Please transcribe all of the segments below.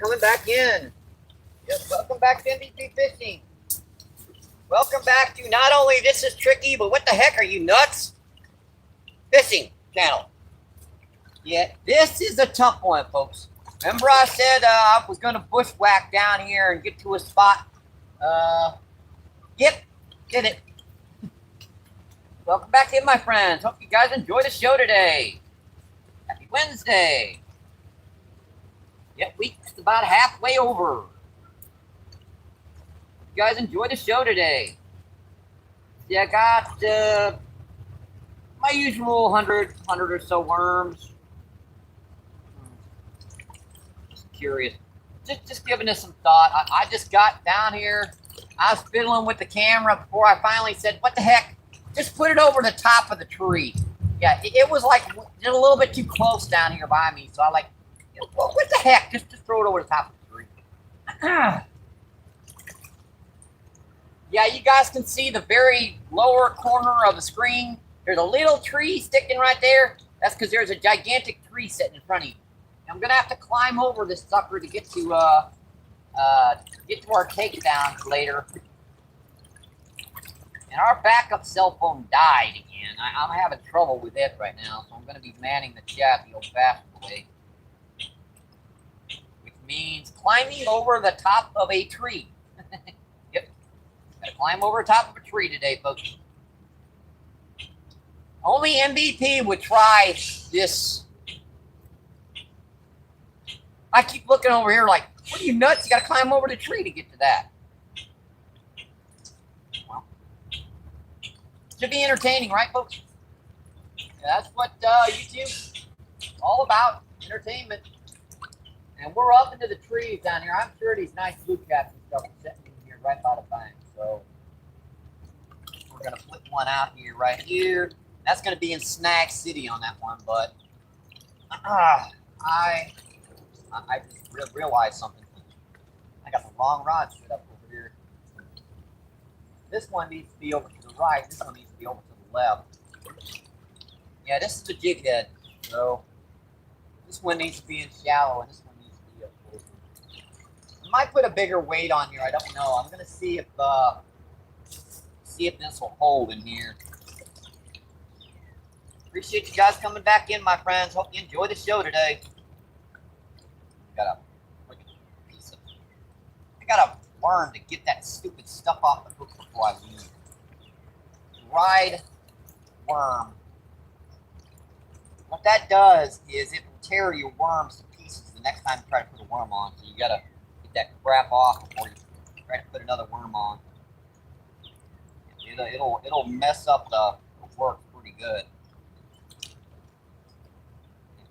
coming back in. Yes, welcome back to MVP Fishing. Welcome back to not only This Is Tricky, but what the heck are you nuts? Fishing channel. Yeah, this is a tough one, folks. Remember I said I was going to bushwhack down here and get to a spot? Yep, did it. Welcome back in, my friends. Hope you guys enjoy the show today. Happy Wednesday. Yep, week's about halfway over. You guys enjoy the show today. See, I got my usual 100 or so worms. Just curious. Just giving this some thought. I just got down here. I was fiddling with the camera before I finally said, what the heck? Just put it over the top of the tree. Yeah, it was like a little bit too close down here by me. So I like, well, what the heck? Just throw it over the top of the tree. Yeah, you guys can see the very lower corner of the screen. There's a little tree sticking right there. That's because there's a gigantic tree sitting in front of you. I'm gonna have to climb over this sucker to get to our takedown later. And our backup cell phone died again. I'm having trouble with it right now, so I'm gonna be manning the chat the old-fashioned way, which means climbing over the top of a tree. Yep, gotta climb over the top of a tree today, folks. Only MVP would try this. I keep looking over here like, what are you nuts? You gotta climb over the tree to get to that. Well, should be entertaining, right, folks? Yeah, that's what YouTube is all about, entertainment. And we're up into the trees down here. I'm sure these nice blue caps and stuff are sitting in here right by the bank. So we're gonna flip one out here right here. That's gonna be in Snag City on that one, but I just realized something. I got the wrong rod set up over here. This one needs to be over to the right. This one needs to be over to the left. Yeah, this is the jig head. So this one needs to be in shallow, and this one needs to be up closer. I might put a bigger weight on here. I don't know. I'm gonna see if this will hold in here. Appreciate you guys coming back in, my friends. Hope you enjoy the show today. I gotta learn to get that stupid stuff off the hook before I leave. Dried worm. What that does is it will tear your worms to pieces the next time you try to put a worm on. So you gotta get that crap off before you try to put another worm on. It'll mess up the work pretty good.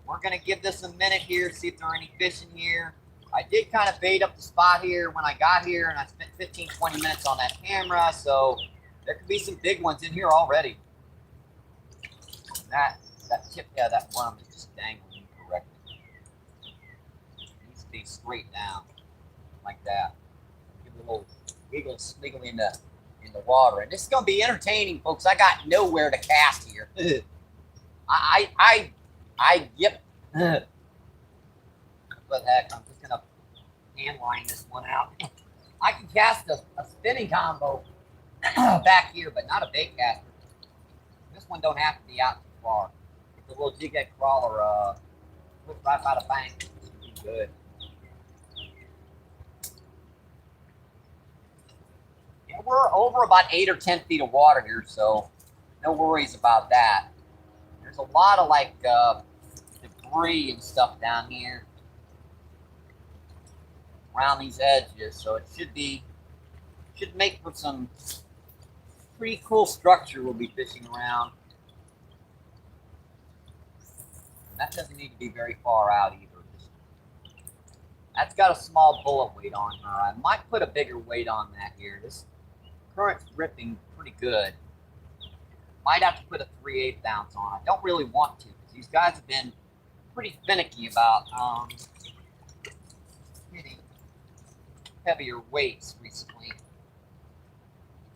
We're gonna give this a minute here, see if there are any fish in here. I did kind of bait up the spot here when I got here, and I spent 15-20 minutes on that camera, so there could be some big ones in here already. That tip, yeah, that worm is just dangling incorrectly. It needs to be straight down, like that. Give it a little wiggle, sniggle in the water, and this is gonna be entertaining, folks. I got nowhere to cast here. Yep. But heck, I'm just gonna hand line this one out. I can cast a spinning combo back here, but not a bait caster. This one don't have to be out too far. It's a little jig head crawler, right by the bank. This would be good. Yeah, we're over about 8 or 10 feet of water here, so no worries about that. There's a lot of like debris and stuff down here around these edges, so it should make for some pretty cool structure we'll be fishing around. And that doesn't need to be very far out either. That's got a small bullet weight on her. I might put a bigger weight on that here. This current's ripping pretty good. Might have to put a 3/8 ounce on. I don't really want to, because these guys have been pretty finicky about hitting heavier weights recently.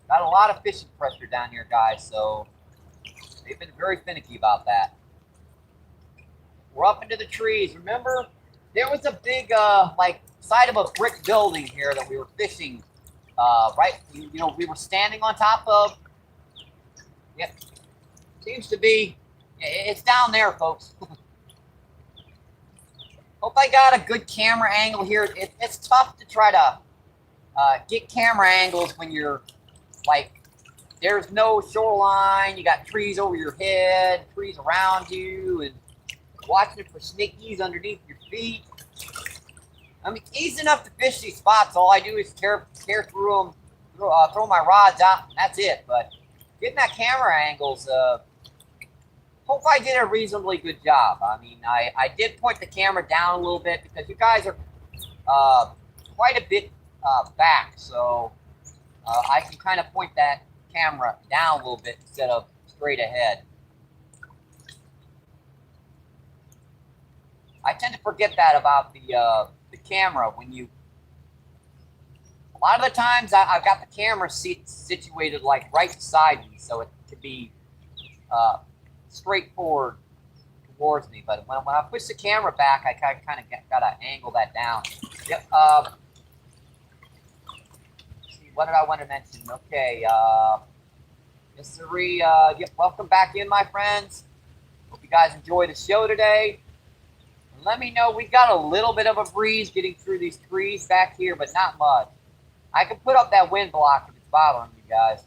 Got a lot of fishing pressure down here, guys, so they've been very finicky about that. We're up into the trees. Remember, There was a big, like, side of a brick building here that we were fishing, right? You know, we were standing on top of. Yep. Seems to be, it's down there, folks. Hope I got a good camera angle here. It's tough to try to get camera angles when you're, like, there's no shoreline, you got trees over your head, trees around you, and watching for sneakies underneath your feet. I mean, easy enough to fish these spots. All I do is tear through them, throw my rods out, and that's it. But getting that camera angles, hope I did a reasonably good job. I mean, I did point the camera down a little bit because you guys are quite a bit back, so I can kind of point that camera down a little bit instead of straight ahead. I tend to forget that about the camera when you. A lot of the times I've got the camera situated like right beside me, so it could be straightforward towards me. But when I push the camera back, I kind of gotta angle that down. Yep. See, what did I want to mention? Okay. Yes, sirree. Yep. Welcome back in, my friends. Hope you guys enjoy the show today. Let me know. We got a little bit of a breeze getting through these trees back here, but not much. I can put up that wind block if it's bothering you guys.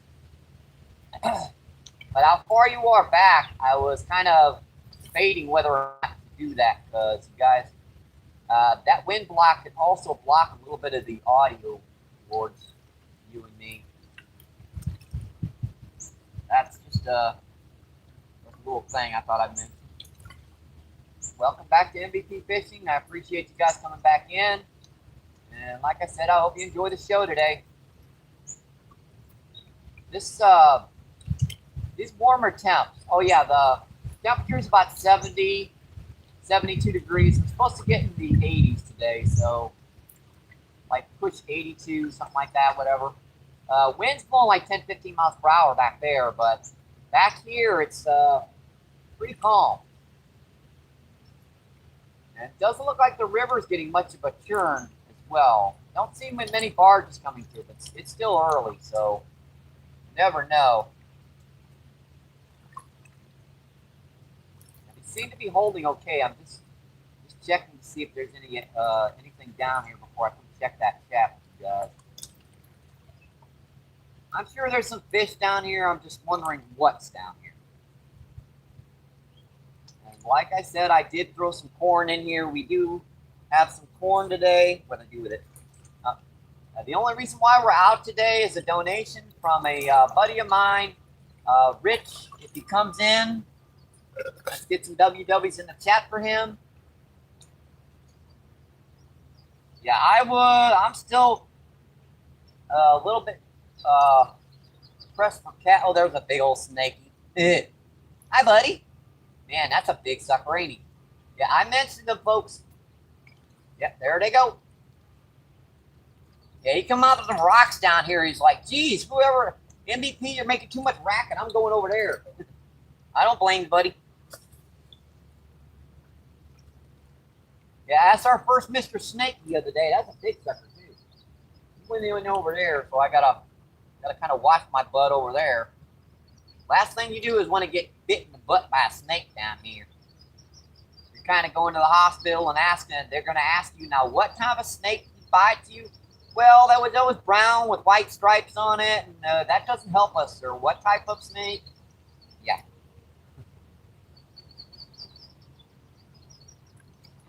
But how far you are back, I was kind of debating whether or not to do that because, you guys, that wind block can also block a little bit of the audio towards you and me. That's just a little thing I thought I'd mention. Welcome back to MBP Fishing. I appreciate you guys coming back in. And like I said, I hope you enjoy the show today. These warmer temps. Oh yeah, the temperature is about 70, 72 degrees. We're supposed to get in the 80s today, so like push 82, something like that, whatever. Wind's blowing like 10, 15 miles per hour back there, but back here it's pretty calm. And it doesn't look like the river's getting much of a churn as well. Don't see many barges coming through, but it's still early, so you never know. And they seem to be holding okay. I'm just checking to see if there's anything down here before I can check that shaft, you guys. I'm sure there's some fish down here. I'm just wondering what's down here. Like I said, I did throw some corn in here. We do have some corn today. What do I do with it? The only reason why we're out today is a donation from a buddy of mine, Rich. If he comes in, let's get some WWs in the chat for him. Yeah, I would. I'm still a little bit pressed for cat. Oh, there's a big old snakey. Hi, buddy. Man, that's a big sucker, ain't he? Yeah, I mentioned them, folks. Yep, there they go. Yeah, he come out of the rocks down here. He's like, geez, whoever, MVP, you're making too much racket. I'm going over there. I don't blame you, buddy. Yeah, that's our first Mr. Snake the other day. That's a big sucker, too. He went in over there, so I gotta kind of watch my butt over there. Last thing you do is want to get bit in the butt by a snake down here. You're kind of going to the hospital and they're going to ask you, now, what kind of a snake bites you? Well, that was brown with white stripes on it, and that doesn't help us, sir. What type of snake? Yeah.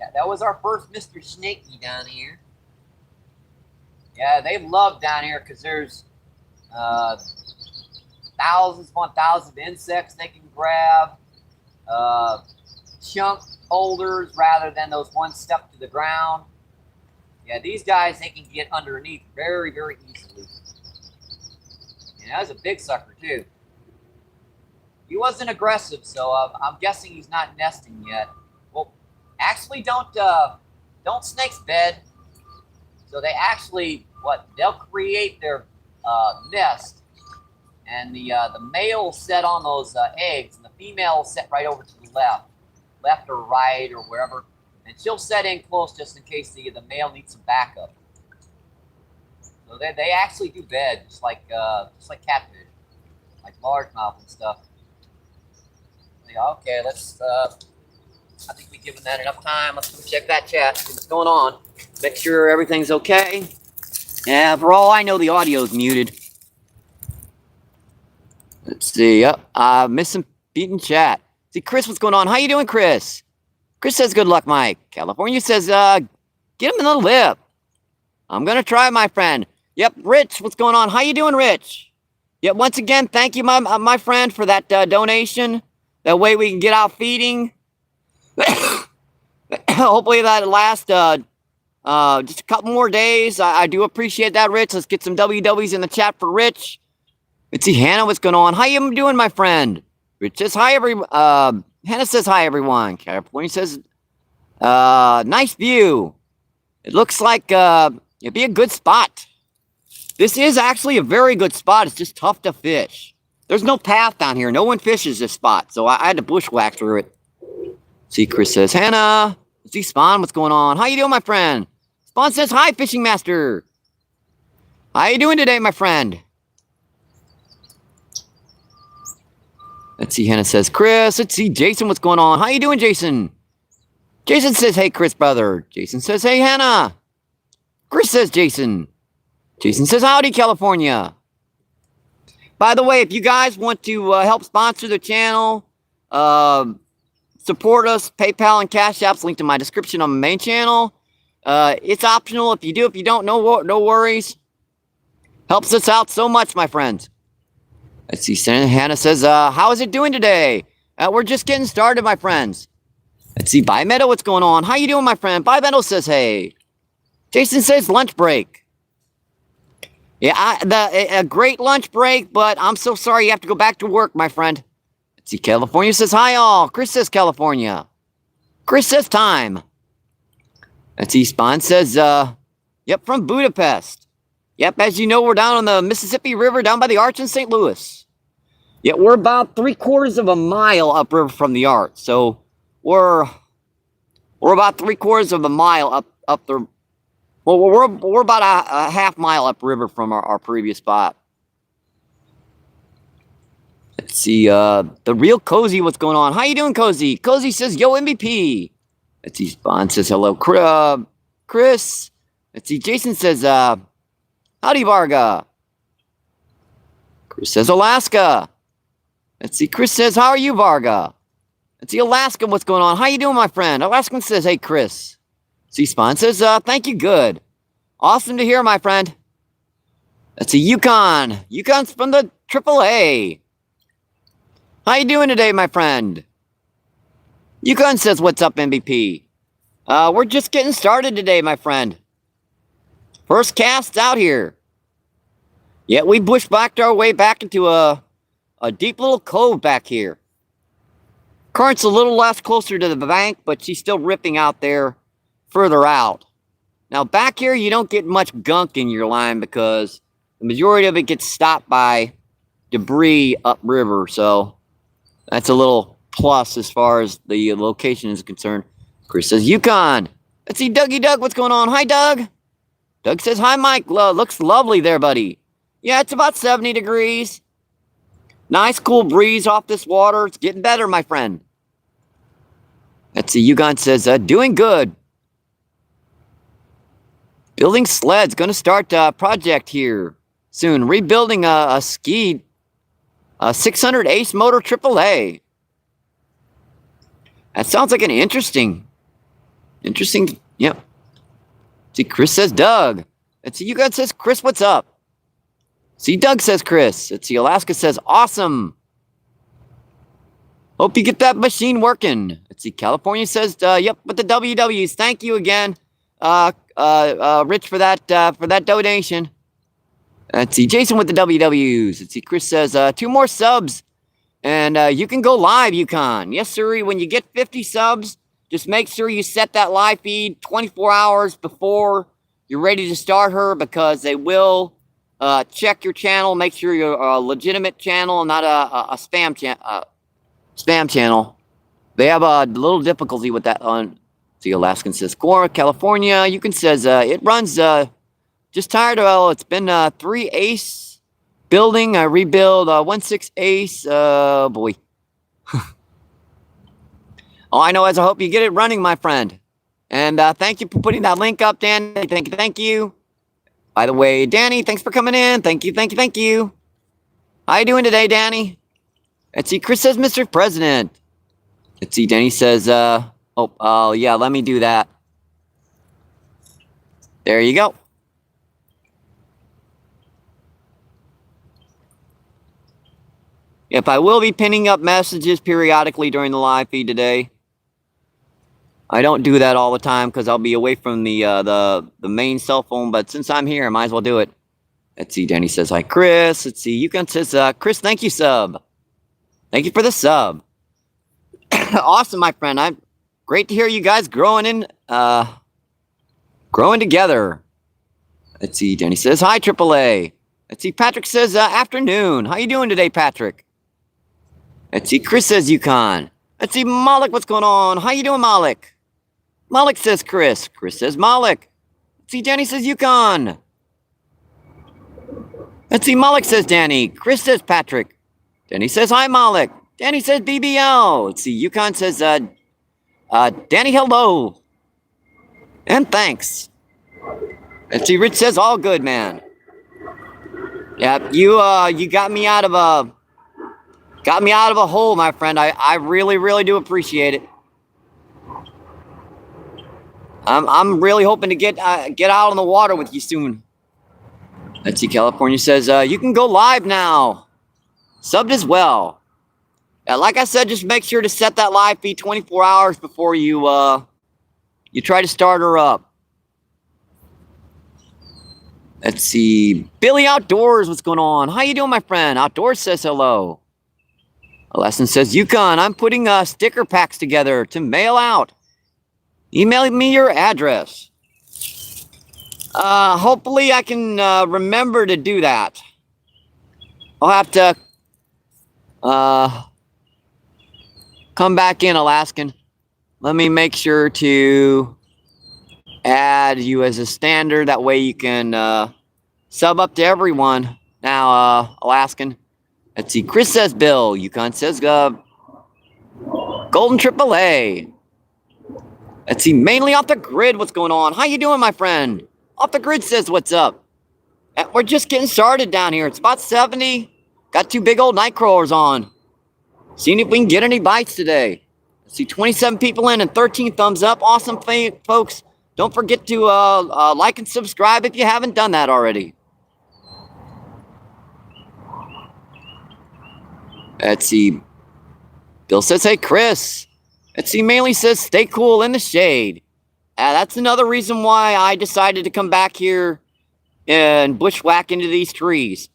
Yeah, that was our first Mr. Snakey down here. Yeah, they love down here because there's thousands upon thousands of insects they can grab, chunk holders rather than those ones stuck to the ground. Yeah, these guys, they can get underneath very, very easily. And that was a big sucker, too. He wasn't aggressive, so I'm guessing he's not nesting yet. Well, actually, don't snakes bed. So they actually, they'll create their nest. And the male will set on those eggs, and the female will set right over to the left or right or wherever, And she'll set in close just in case the male needs some backup. So they actually do bed just like catfish, like largemouth and stuff. Okay, let's. I think we've given that enough time. Let's go check that chat. See what's going on. Make sure everything's okay. Yeah, for all I know, the audio's muted. Let's see. Yep, missed some beaten chat. See, Chris, what's going on? How you doing, Chris? Chris says, good luck, Mike. California says, get him in the lip. I'm going to try, my friend. Yep, Rich, what's going on? How you doing, Rich? Yep, once again, thank you, my friend, for that donation. That way we can get out feeding. Hopefully that lasts just a couple more days. I do appreciate that, Rich. Let's get some WWs in the chat for Rich. Let's see, Hannah, what's going on? How you doing, my friend? Rich says, hi, Hannah says, hi, everyone. California says, nice view. It looks like it'd be a good spot. This is actually a very good spot. It's just tough to fish. There's no path down here. No one fishes this spot, so I had to bushwhack through it. See, Chris says, Hannah. See, Spawn, what's going on? How you doing, my friend? Spawn says, hi, Fishing Master. How you doing today, my friend? Let's see, Hannah says, Chris. Let's see, Jason, what's going on? How you doing, Jason? Jason says, hey, Chris, brother. Jason says, hey, Hannah. Chris says, Jason. Jason says, howdy, California. By the way, if you guys want to help sponsor the channel, support us, PayPal and Cash App's linked in my description on my main channel. It's optional. If you do, if you don't, no worries. Helps us out so much, my friends. Let's see, Hannah says, how is it doing today? We're just getting started, my friends. Let's see, Bye Meadow, what's going on? How you doing, my friend? Bye Meadow says, hey. Jason says, lunch break. Yeah, a great lunch break, but I'm so sorry you have to go back to work, my friend. Let's see, California says, hi all. Chris says, California. Chris says, time. Let's see, Spawn says, yep, from Budapest. Yep, as you know, we're down on the Mississippi River, down by the Arch in St. Louis. Yep, we're about 3/4 of a mile upriver from the Arch, so we're about 3/4 of a mile up the. Well, we're about a half mile upriver from our previous spot. Let's see, the real Cozy, what's going on? How you doing, Cozy? Cozy says, yo, MVP. Let's see, Spawn says, hello, Chris. Let's see, Jason says, howdy, Varga. Chris says, Alaska. Let's see, Chris says, how are you, Varga? Let's see, Alaska, what's going on? How you doing, my friend? Alaskan says, hey, Chris. See, Spawn says, thank you, good. Awesome to hear, my friend. Let's see, Yukon. Yukon's from the AAA. How you doing today, my friend? Yukon says, what's up, MVP? We're just getting started today, my friend. First cast out here. Yeah, we bushwhacked our way back into a deep little cove back here. Current's a little less closer to the bank, but she's still ripping out there further out. Now, back here, you don't get much gunk in your line because the majority of it gets stopped by debris upriver, so that's a little plus as far as the location is concerned. Chris says, Yukon. Let's see, Dougie Doug, what's going on? Hi, Doug. Doug says, hi, Mike. Looks lovely there, buddy. Yeah, it's about 70 degrees. Nice, cool breeze off this water. It's getting better, my friend. Let's see, Yukon says, doing good. Building sleds. Going to start a project here soon. Rebuilding a ski. 600 Ace Motor AAA. That sounds like an interesting, yep. See, Chris says Doug. Let's see, you guys says Chris, what's up? See, Doug says Chris. Let's see, Alaska says awesome. Hope you get that machine working. Let's see, California says, yep, with the WWs. Thank you again, Rich, for that donation. Let's see, Jason with the WWs. Let's see, Chris says, 2 more subs, and you can go live, Yukon. Yes, sir. When you get 50 subs, just make sure you set that live feed 24 hours before you're ready to start her, because they will check your channel, make sure you're a legitimate channel, not a spam channel. They have a little difficulty with that on See, Alaskan says, California. Yukon says, it runs, just tired of, well, it's been 3 ace building. I rebuild 1-6 ace. Boy. All I know is I hope you get it running, my friend. And thank you for putting that link up, Danny. Thank you. By the way, Danny, thanks for coming in. Thank you. How you doing today, Danny? Let's see, Chris says, Mr. President. Let's see, Danny says, yeah, let me do that. There you go. Yep, I will be pinning up messages periodically during the live feed today. I don't do that all the time because I'll be away from the main cell phone, but since I'm here, I might as well do it. Let's see, Danny says, hi, Chris. Let's see, Yukon says, Chris, thank you, sub. Thank you for the sub. Awesome, my friend. I'm great to hear you guys growing together. Let's see, Danny says, hi, AAA. Let's see, Patrick says, afternoon. How you doing today, Patrick? Let's see, Chris says, Yukon. Let's see, Malik, what's going on? How you doing, Malik? Malik says, Chris. Chris says, Malik. Let's see, Danny says, Yukon. Let's see, Malik says, Danny. Chris says, Patrick. Danny says, hi, Malik. Danny says, BBL. Let's see, Yukon says, Danny, hello. And thanks. Let's see, Rich says, all good, man. Yeah, you got me out of a hole, my friend. I really do appreciate it. I'm really hoping to get out on the water with you soon. Let's see, California says, you can go live now. Subbed as well. Yeah, like I said, just make sure to set that live feed 24 hours before you try to start her up. Let's see, Billy Outdoors, what's going on? How you doing, my friend? Outdoors says hello. Lesson says, Yukon, I'm putting sticker packs together to mail out. Email me your address. Hopefully I can remember to do that. I'll have to come back in, Alaskan. Let me make sure to add you as a standard. That way you can sub up to everyone. Now, Alaskan. Let's see. Chris says Bill. Yukon says Golden AAA. Let's see. Mainly off the grid. What's going on? How you doing, my friend? Off the grid says what's up. We're just getting started down here. It's about 70. Got 2 big old night crawlers on. Seeing if we can get any bites today. Let's see. 27 people in and 13 thumbs up. Awesome, folks. Don't forget to like and subscribe if you haven't done that already. Let's see. Bill says, hey, Chris. Let's see. Mainly says, stay cool in the shade. That's another reason why I decided to come back here and bushwhack into these trees.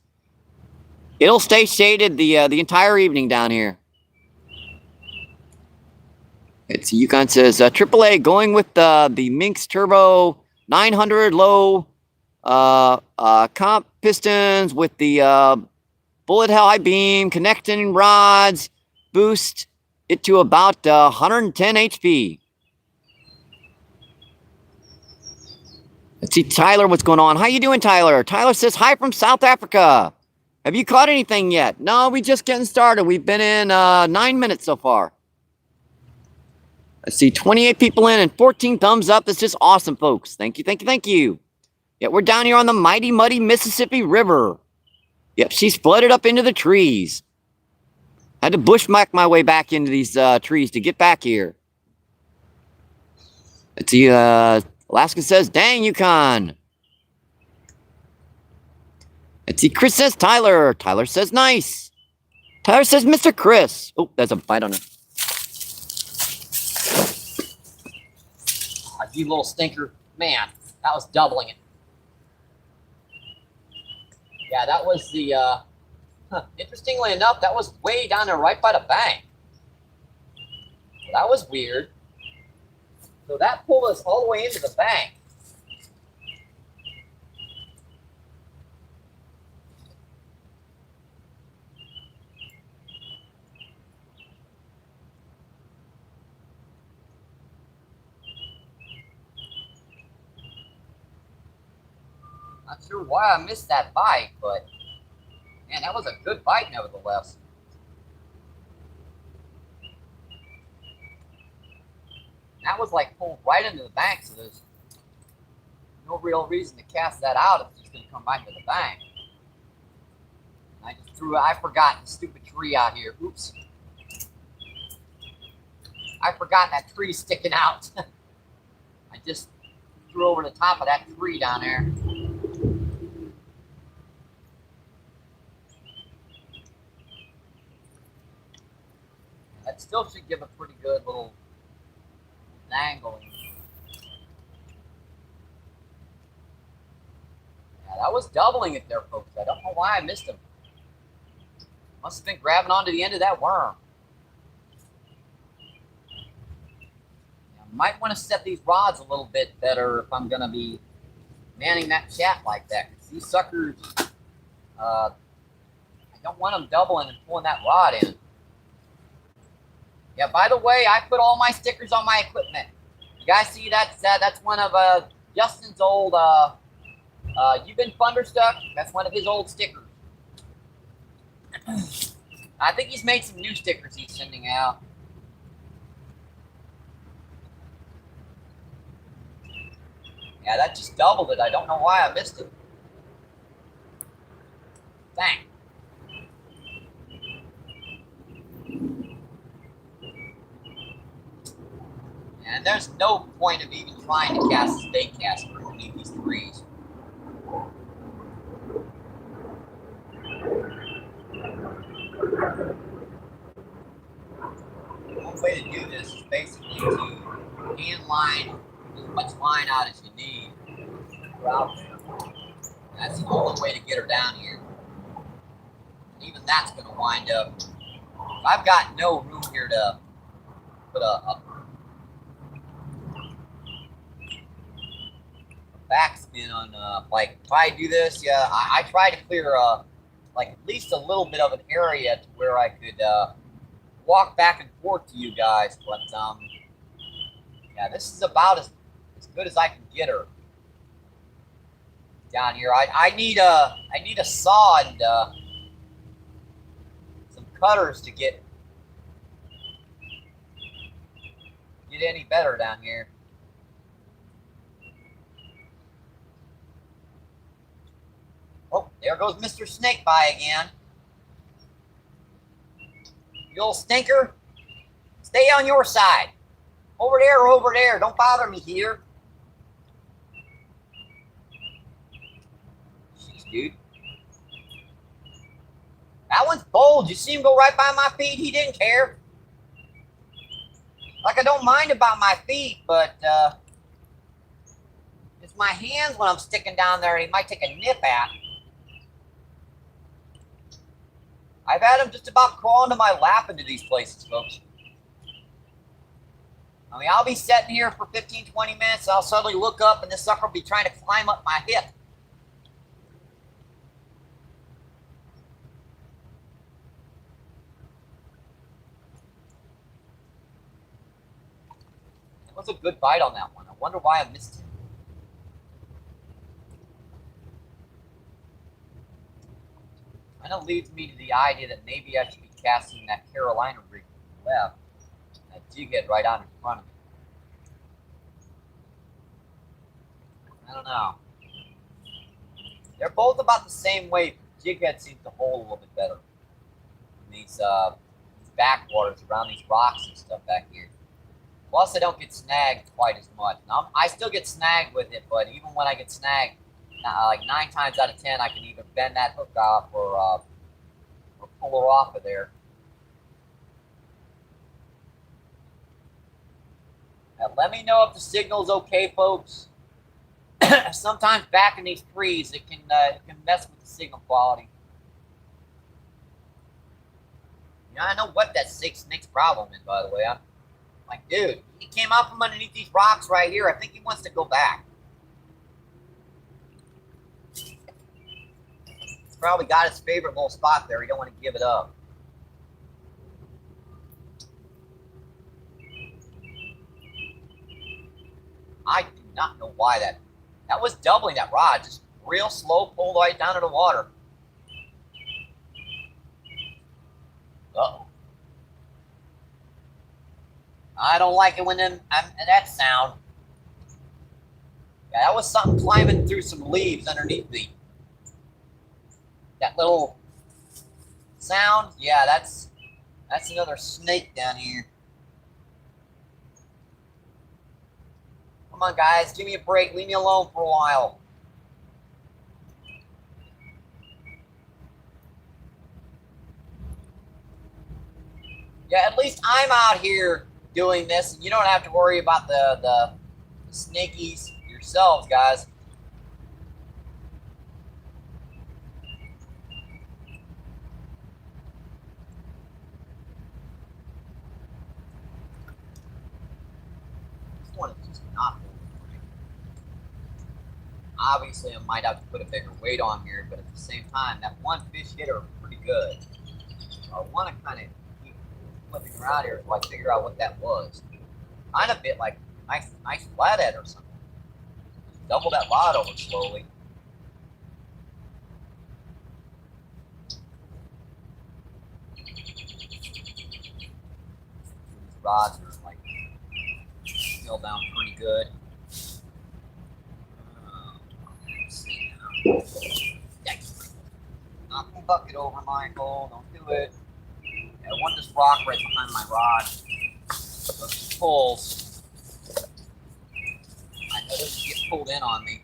It'll stay shaded the entire evening down here. Let's see. Yukon says, AAA going with the Minx Turbo 900 low comp pistons with the bullet high beam, connecting rods, boost it to about 110 HP. Let's see, Tyler, what's going on? How you doing, Tyler? Tyler says, hi from South Africa. Have you caught anything yet? No, we just getting started. We've been in 9 minutes so far. Let's see, 28 people in and 14 thumbs up. That's just awesome, folks. Thank you. Yeah, we're down here on the mighty, muddy Mississippi River. Yep, she's flooded up into the trees. I had to bushwhack my way back into these trees to get back here. Let's see, Alaska says, dang, Yukon. Let's see, Chris says Tyler. Tyler says nice. Tyler says Mr. Chris. Oh, there's a bite on it. Oh, you little stinker. Man, that was doubling it. Yeah, that was the, interestingly enough, that was way down there right by the bank. That was weird. So that pulled us all the way into the bank. Not sure why I missed that bite, but man, that was a good bite nevertheless. That was like pulled right into the bank, so there's no real reason to cast that out. It's just going to come back to the bank. I just threw it. I forgot the stupid tree out here. Oops. I forgot that tree sticking out. I just threw over the top of that tree down there. That still should give a pretty good little dangling. Yeah, that was doubling it there, folks. I don't know why I missed him. Must have been grabbing onto the end of that worm. Yeah, might want to set these rods a little bit better if I'm going to be manning that chat like that. Because these suckers, I don't want them doubling and pulling that rod in. Yeah, by the way, I put all my stickers on my equipment. You guys see that? That's one of Justin's old, You've Been Thunderstruck? That's one of his old stickers. I think he's made some new stickers he's sending out. Yeah, that just doubled it. I don't know why I missed it. Dang. And there's no point of even trying to cast a bait caster underneath these trees. One way to do this is basically to hand line as much line out as you need for out there. That's the only way to get her down here. And even that's going to wind up. I've got no room here to put a backspin on, like, if I do this, yeah, I try to clear, like, at least a little bit of an area to where I could, walk back and forth to you guys, but, yeah, this is about as good as I can get her down here. I need a saw and, some cutters to get any better down here. Oh, there goes Mr. Snakebite again. You old stinker. Stay on your side. Over there or over there. Don't bother me here. Jeez, dude. That one's bold. You see him go right by my feet? He didn't care. Like, I don't mind about my feet, but it's my hands when I'm sticking down there and he might take a nip at. I've had him just about crawl into my lap into these places, folks. I mean, I'll be sitting here for 15, 20 minutes, and I'll suddenly look up, and this sucker will be trying to climb up my hip. That was a good bite on that one. I wonder why I missed it. Kind of leads me to the idea that maybe I should be casting that Carolina rig to the left. That jig head right out in front of me. I don't know. They're both about the same weight. Jig head seems to hold a little bit better in these backwaters around these rocks and stuff back here. Plus, I don't get snagged quite as much. Now, I still get snagged with it, but even when I get snagged, like 9 times out of 10, I can either bend that hook off or pull her off of there. Now, let me know if the signal's okay, folks. Sometimes back in these trees, it can mess with the signal quality. You know, I know what that snake's problem is, by the way. I'm like, dude, he came out from underneath these rocks right here. I think he wants to go back. He's probably got his favorite little spot there. He don't want to give it up. I do not know why that was doubling that rod. Just Real slow pull right down to the water. Uh-oh. I don't like it when that sound. Yeah, that was something climbing through some leaves underneath me. That little sound, yeah, that's another snake down here. Come on, guys, give me a break. Leave me alone for a while. Yeah, at least I'm out here doing this, and you don't have to worry about the snakies yourselves, guys. This one is just not holding right. Obviously, I might have to put a bigger weight on here, but at the same time, that one fish hit her pretty good. So I want to kind of keep flipping around here so I figure out what that was. Kind of bit like nice flathead or something. Double that rod over slowly. These rods are like still down pretty good. Let's see now. Yikes. Knock the bucket over, Michael. Don't do it. Yeah, one just rock right behind my rod. Those pulls. I know this get pulled in on me.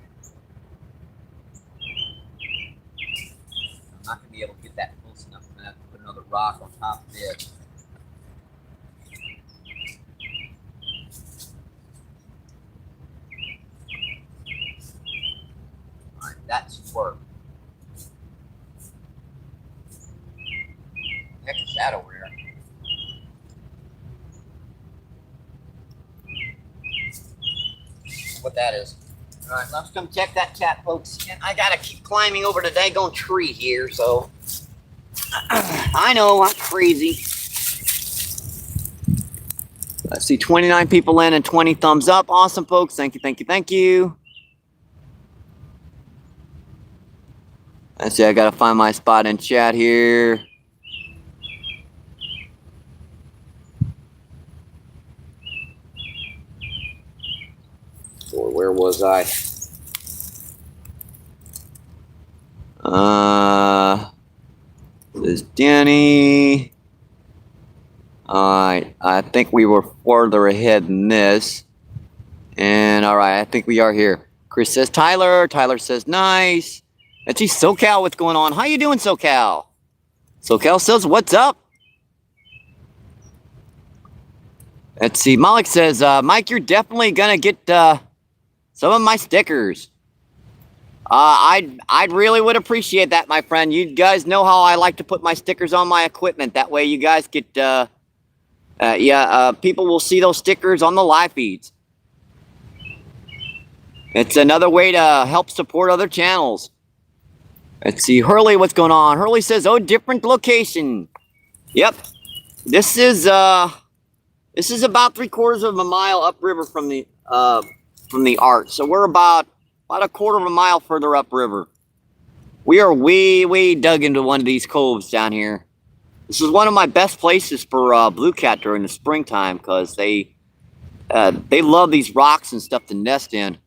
I'm not going to be able to get that close enough. I'm going to have to put another rock on top of it. Alright, that should work. What the heck is that over here? What that is. All right, let's come check that chat, folks. And I gotta keep climbing over the daggone tree here, so I know I'm crazy. Let's see, 29 people in and 20 thumbs up. Awesome, folks. Thank you, thank you, thank you. Let's see, I gotta find my spot in chat here. Or where was I? This is Danny. Alright, I think we were further ahead than this. And alright, I think we are here. Chris says Tyler. Tyler says nice. Let's see, SoCal, what's going on? How you doing, SoCal? SoCal says, what's up? Let's see, Malik says, Mike, you're definitely gonna get some of my stickers. I'd really would appreciate that, my friend. You guys know how I like to put my stickers on my equipment. That way you guys get, people will see those stickers on the live feeds. It's another way to help support other channels. Let's see, Hurley, what's going on? Hurley says, oh, different location. Yep. This is about 3/4 of a mile upriver from the Art. So we're about a 1/4 of a mile further upriver. We are way dug into one of these coves down here. This is one of my best places for blue cat during the springtime because they love these rocks and stuff to nest in.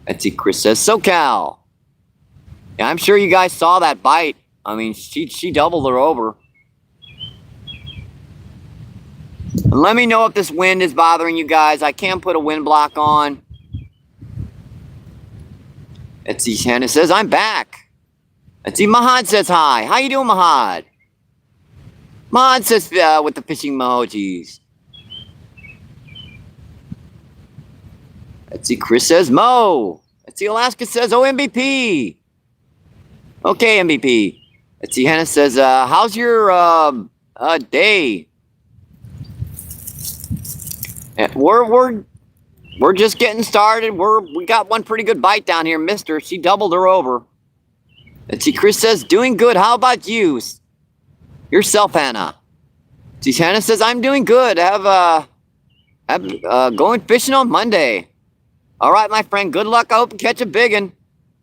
Let's see, Chris says SoCal. Yeah, I'm sure you guys saw that bite. I mean, she doubled her over. And let me know if this wind is bothering you guys. I can put a wind block on. Let's see, Shannon says, I'm back. Let's see, Mahad says hi. How you doing, Mahad? Mahad says, with the fishing emojis. Let's see, Chris says, Mo. Let's see, Alaska says, oh, MVP. Okay, MVP. Let's see, Hannah says, how's your day? And we're just getting started. We got one pretty good bite down here, Mister. She doubled her over. Let's see, Chris says, doing good. How about you? Yourself, Hannah. See, Hannah says, I'm doing good. Have going fishing on Monday. All right, my friend. Good luck. I hope you catch a big one.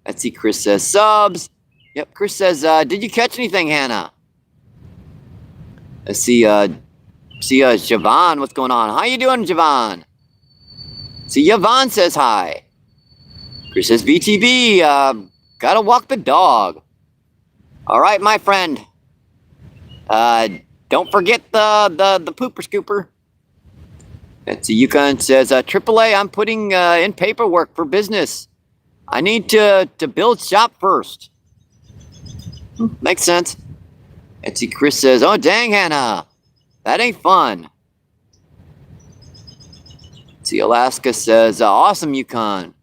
Let's see. Chris says subs. Yep. Chris says, did you catch anything, Hannah? Let's see. Javon. What's going on? How you doing, Javon? See, Yvonne says hi. Chris says, VTB, gotta walk the dog. All right, my friend. Don't forget the pooper scooper. Let's see, Yukon says, AAA, I'm putting in paperwork for business. I need to build shop first. Makes sense. Let's see, Chris says, oh, dang, Hannah. That ain't fun. Let's see, Alaska says, awesome, Yukon.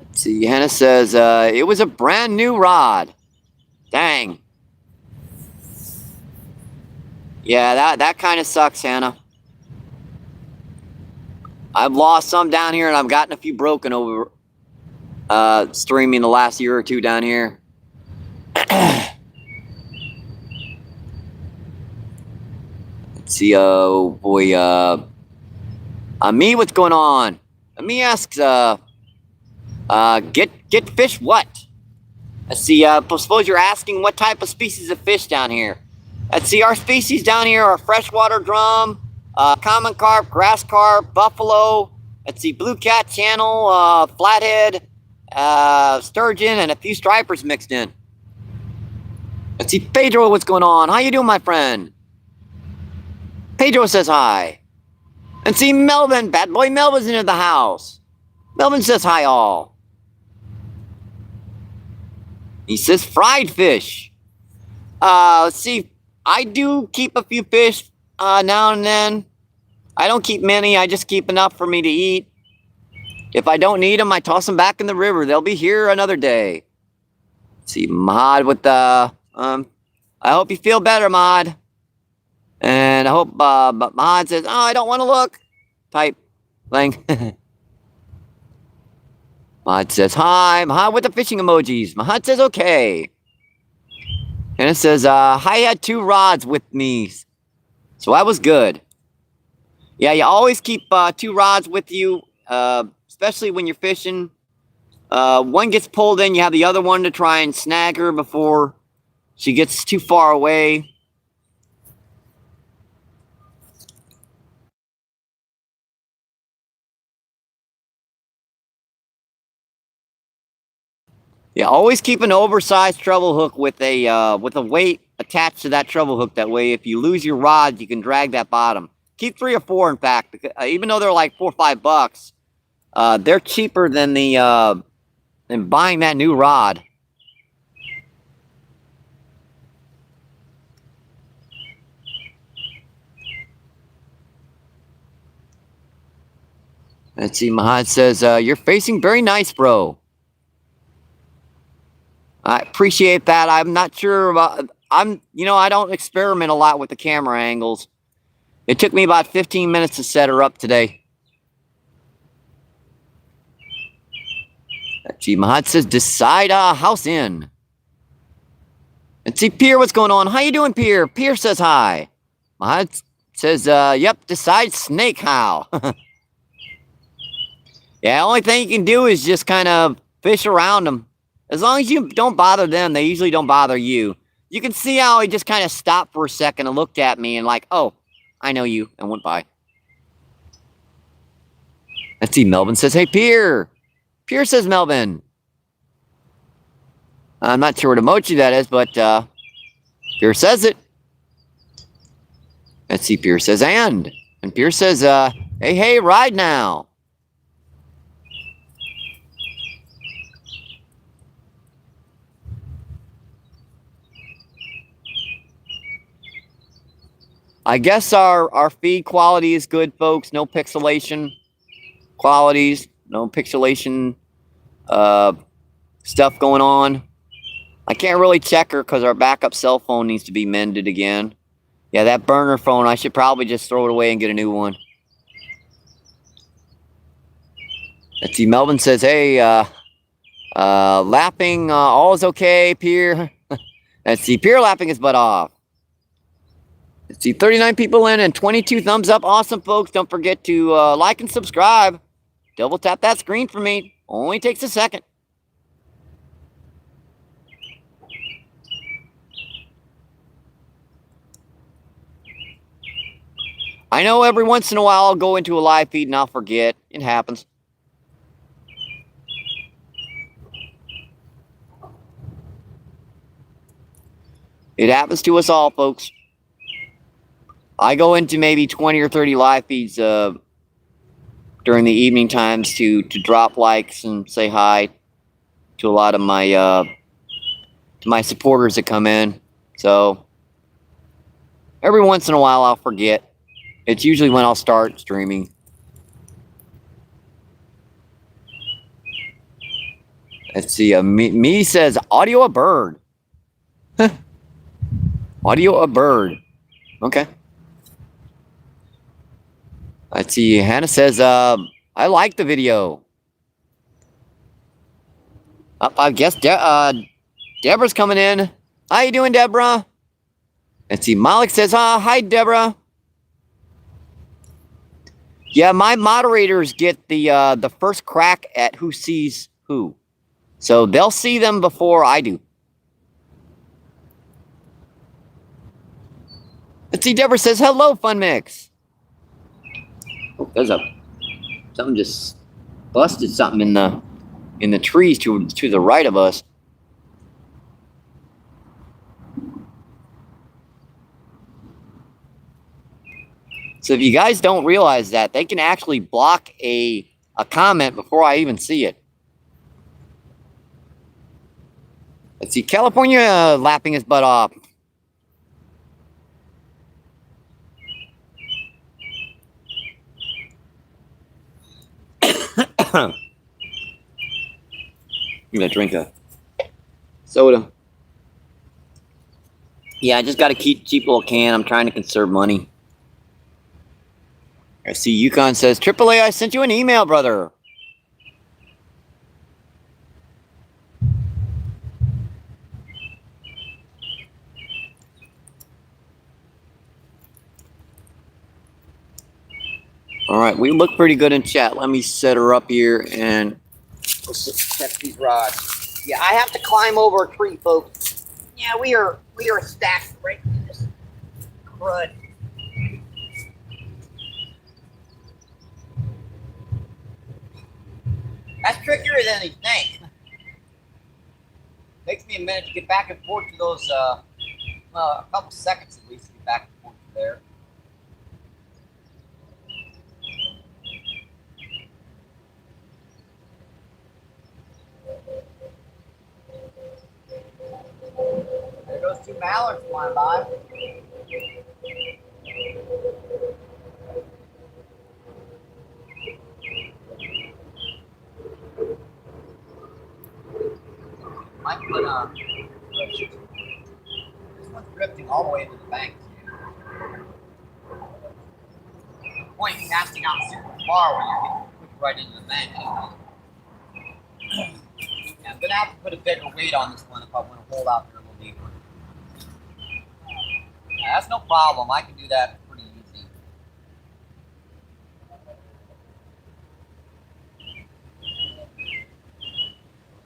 Let's see, Hannah says, it was a brand new rod. Dang. Yeah, that kind of sucks, Hannah. I've lost some down here, and I've gotten a few broken over streaming the last year or two down here. Let's see, oh boy, me, what's going on? Me asks, get fish what? Let's see, suppose you're asking what type of species of fish down here. Let's see, our species down here are freshwater drum, common carp, grass carp, buffalo, let's see, blue cat channel, flathead, sturgeon, and a few stripers mixed in. Let's see, Pedro, what's going on? How you doing, my friend? Pedro says hi. And see, Melvin, bad boy Melvin's into the house. Melvin says hi all. He says fried fish. Let's see, I do keep a few fish now and then. I don't keep many, I just keep enough for me to eat. If I don't need them, I toss them back in the river. They'll be here another day. Let's see, Mod with the, I hope you feel better, Mod. And I hope, but Mod says, oh, I don't want to look. Type thing. Mod says, hi. Mahad with the fishing emojis. Mahad says, okay. And it says, I had 2 rods with me. So I was good. Yeah, you always keep 2 rods with you, especially when you're fishing. One gets pulled in, you have the other one to try and snag her before she gets too far away. Yeah, always keep an oversized treble hook with a weight attached to that treble hook. That way, if you lose your rod, you can drag that bottom. Keep 3 or 4, in fact, because, even though they're like $4 or $5, they're cheaper than than buying that new rod. Let's see, Mahad says, you're facing very nice, bro. I appreciate that. I'm not sure about, I don't experiment a lot with the camera angles. It took me about 15 minutes to set her up today. Let's see, Mahad says, decide house in. Let's see, Pierre, what's going on? How you doing, Pierre? Pierre says hi. Mahad says, yep, decide snake how. Yeah, the only thing you can do is just kind of fish around them. As long as you don't bother them, they usually don't bother you. You can see how he just kind of stopped for a second and looked at me and like, oh, I know you, and went by. Let's see, Melvin says, hey, Pierre. Pierre says, Melvin. I'm not sure what emoji that is, but Pierre says it. Let's see, Pierre says, and Pierre says, hey, ride now. I guess our feed quality is good, folks. No pixelation qualities, no pixelation stuff going on. I can't really check her because our backup cell phone needs to be mended again. Yeah, that burner phone, I should probably just throw it away and get a new one. Let's see, Melvin says, hey, lapping, all is okay, Pierre. Let's see, Pierre lapping his butt off. Let's see, 39 people in and 22 thumbs up. Awesome, folks. Don't forget to like and subscribe. Double tap that screen for me. Only takes a second. I know every once in a while I'll go into a live feed and I'll forget. It happens. It happens to us all, folks. I go into maybe 20 or 30 live feeds during the evening times to drop likes and say hi to a lot of my supporters that come in. So every once in a while I'll forget. It's usually when I'll start streaming. Let's see. Me says audio a bird. Audio a bird. Okay. Let's see. Hannah says I like the video. I guess Deborah's coming in. How you doing, Deborah? Let's see. Malik says hi, Deborah. Yeah, my moderators get the first crack at who sees who. So they'll see them before I do. Let's see, Deborah says, hello, Fun Mix. Oh, there's something just busted something in the trees to the right of us. So if you guys don't realize that, they can actually block a comment before I even see it. Let's see, California lapping his butt off. I'm gonna drink a soda. Yeah, I just got a cheap little can. I'm trying to conserve money. I see Yukon says, AAA, I sent you an email, brother. All right, we look pretty good in chat. Let me set her up here and let's check these rods. Yeah, I have to climb over a tree, folks. Yeah, we are stacked right in this crud. That's trickier than you think. Takes me a minute to get back and forth to those, a couple seconds at least to get back and forth to there. There goes two mallards flying by. Might put this one's drifting all the way into the bank. The point casting out super far when you're getting right into the bank. Yeah, I'm gonna have to put a bigger weight on this one if I want to hold out there a little deeper. Yeah, that's no problem. I can do that pretty easy.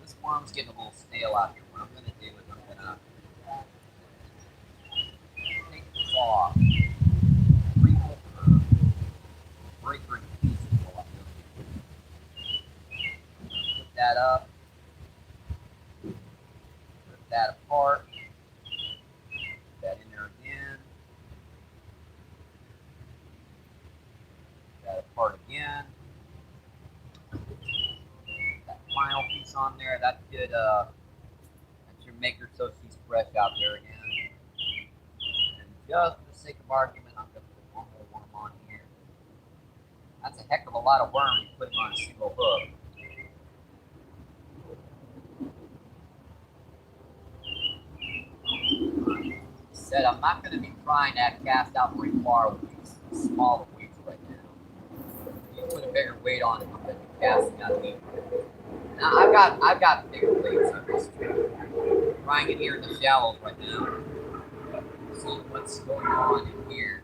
This worm's getting a little stale out here. What I'm gonna do is I'm gonna take this off, break her in pieces while I'm doing it. Put that up. Put that apart. Put that in there again. Put that apart again. That final piece on there, that should make her so she's fresh out there again. And just for the sake of argument, I'm going to put one more worm on here. That's a heck of a lot of worm you put on a single hook. Said I'm not going to be trying that cast out very far with these smaller weights right now. You put a bigger weight on it, I'm going to be casting out deeper. Now I've got bigger weights. I'm just trying it here in the shallows right now. See what's going on in here.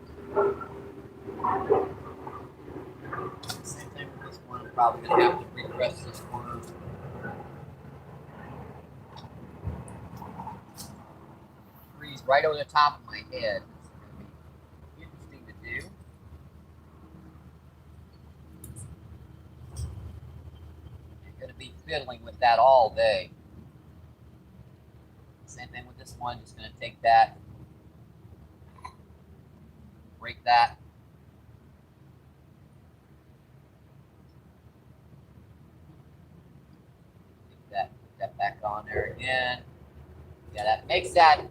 Same thing with this one. Probably gonna have to refresh this corner. Trees right over the top of my head. It's gonna be interesting to do. I'm gonna be fiddling with that all day. Same thing with this one. Just gonna take that, break that. Put that back on there again. Yeah, that makes that, it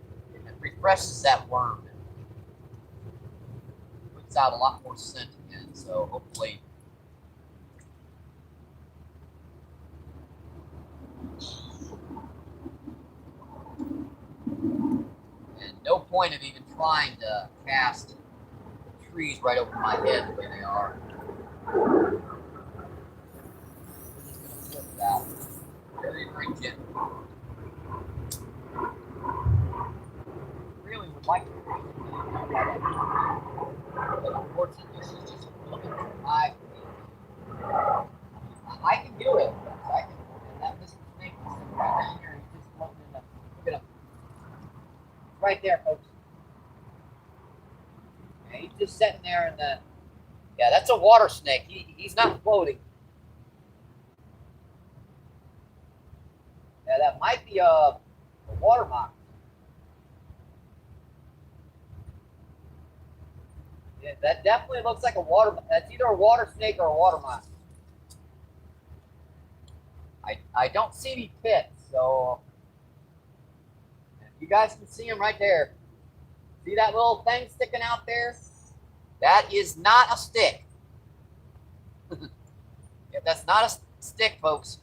refreshes that worm. It puts out a lot more scent again, so hopefully. And no point of even trying to cast trees right over my head the way they are. We're just going to flip that very, very gently. Really would like to fish it, but unfortunately she's just looking too high for me. I can do it. I can. And that Mr. Snake is sitting right down here. He's just floating in the. Look at him. Right there, folks. Yeah, he's just sitting there in the. Yeah, that's a water snake. He's not floating. Yeah, that might be a water mock. Yeah, that definitely looks like a water. That's either a water snake or a water mock. I don't see any pits, so you guys can see them right there. See that little thing sticking out there? That is not a stick. Yeah, that's not a stick, folks.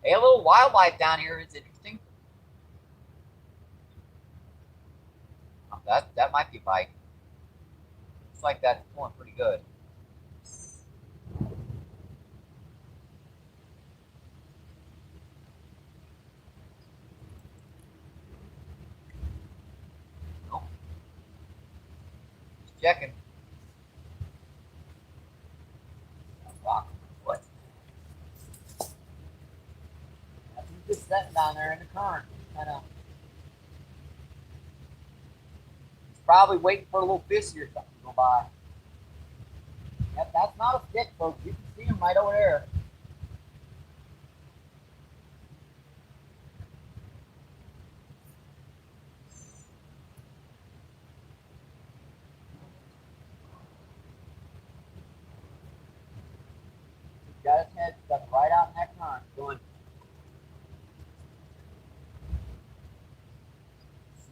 Hey, a little wildlife down here is interesting. Oh, that might be a bite. Looks like that's pulling pretty good. Nope. Just checking. Rock. What? He's just sitting down there in the current. Kind of. He's probably waiting for a little fishy or something to go by. Yep, that's not a stick, folks. You can see him right over there. He's got his head stuck right out in that current, going.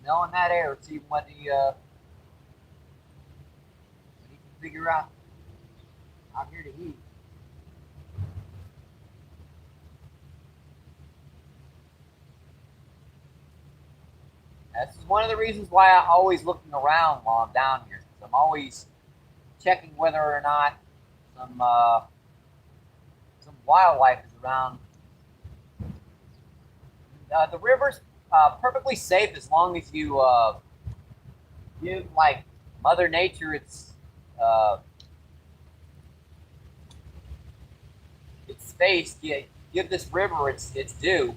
Smelling that air, see what he can figure out here to eat. This is one of the reasons why I'm always looking around while I'm down here. I'm always checking whether or not some wildlife is around. The river's perfectly safe as long as you give like Mother Nature its space. Give this river its due.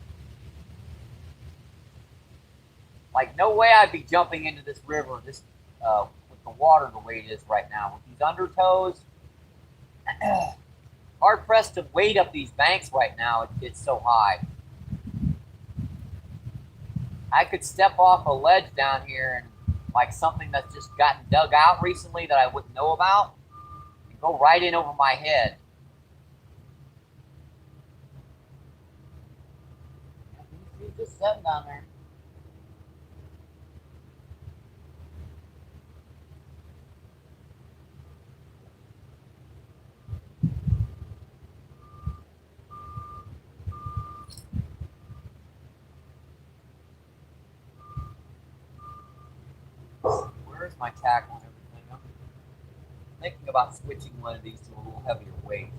Like no way I'd be jumping into this river with the water the way it is right now. With these undertows, hard pressed to wade up these banks right now. It's so high. I could step off a ledge down here and like something that's just gotten dug out recently that I wouldn't know about and go right in over my head. He's just sitting down there. Where's my tackle and everything? I'm thinking about switching one of these to a little heavier weight.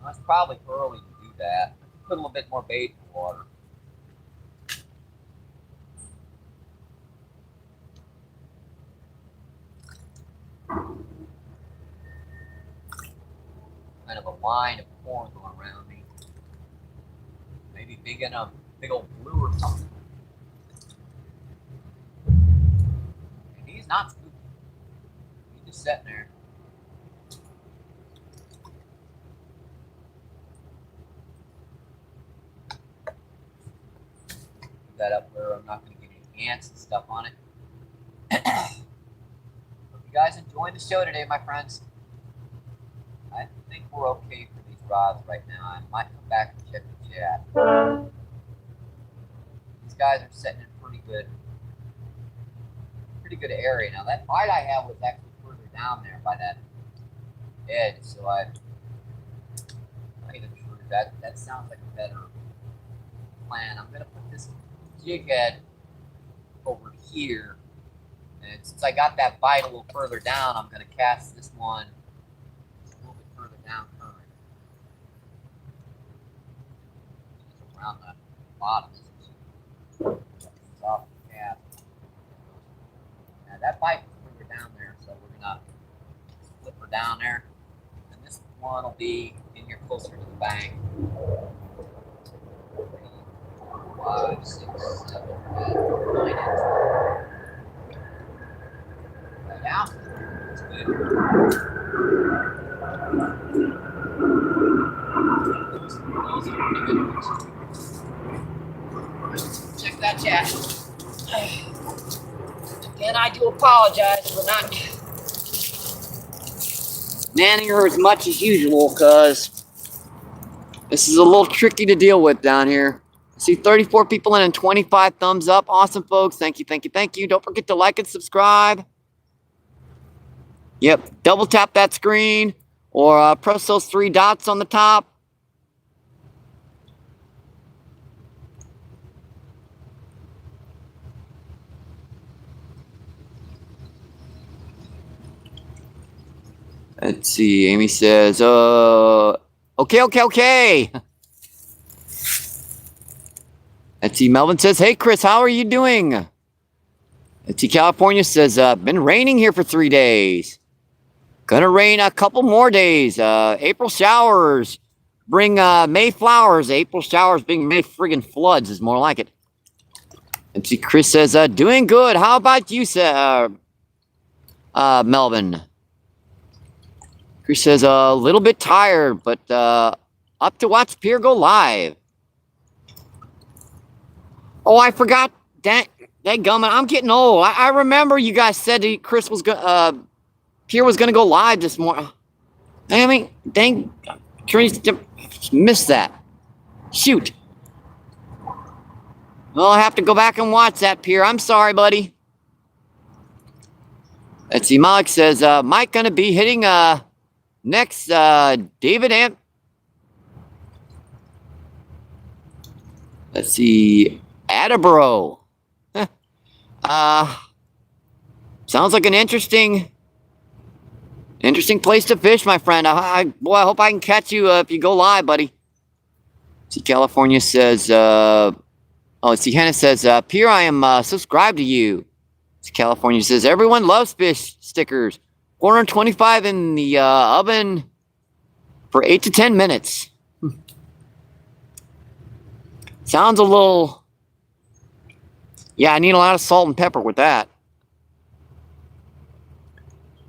Well, it's probably early to do that. Put a little bit more bait in the water. line of corn going around me. Maybe big in a big old blue or something. And he's not spooky. He's just sitting there. Put that up where I'm not going to get any ants and stuff on it. Hope you guys enjoying the show today, my friends. I think we're okay for these rods right now. I might come back and check the chat. These guys are setting in pretty good area. Now that bite I had was actually further down there by that edge, so I'm not even sure that sounds like a better plan. I'm gonna put this jig head over here, and since I got that bite a little further down, I'm gonna cast this one a little bit further down current. Just around the bottom. Off the cast. Now that bite was further down there, so we're gonna flip her down there, and this one will be in here closer to the bank. 3, 4, 5, 6, 7, 8, 9 inches. Right now, it's good. Those are pretty good ones. Check that chat. Again, I do apologize for not manning her as much as usual, because this is a little tricky to deal with down here. I see 34 people in and 25 thumbs up. Awesome, folks. Thank you, thank you, thank you. Don't forget to like and subscribe. Yep, double tap that screen or press those 3 dots on the top. Let's see, Amy says, okay. Let's see, Melvin says, hey, Chris, how are you doing? Let's see, California says, been raining here for 3 days. Gonna rain a couple more days. April showers bring May flowers. April showers bring May friggin' floods is more like it. Let's see, Chris says, doing good. How about you, Melvin? Chris says, a little bit tired, but up to watch Pier go live. Oh, I forgot. Dadgummit, I'm getting old. I remember you guys said Chris was Pier was gonna go live this morning. I mean, dang, missed that. Shoot. Well, I'll have to go back and watch that, Pier. I'm sorry, buddy. Let's see, Malik says, Mike gonna be hitting next, David Amp. Let's see, Attleboro. Sounds like an interesting place to fish, my friend. Boy, I hope I can catch you if you go live, buddy. See, California says, see, Hannah says, Pierre, I am subscribed to you. See, California says, everyone loves fish stickers. 425 in the oven for 8 to 10 minutes. Sounds a little... Yeah, I need a lot of salt and pepper with that.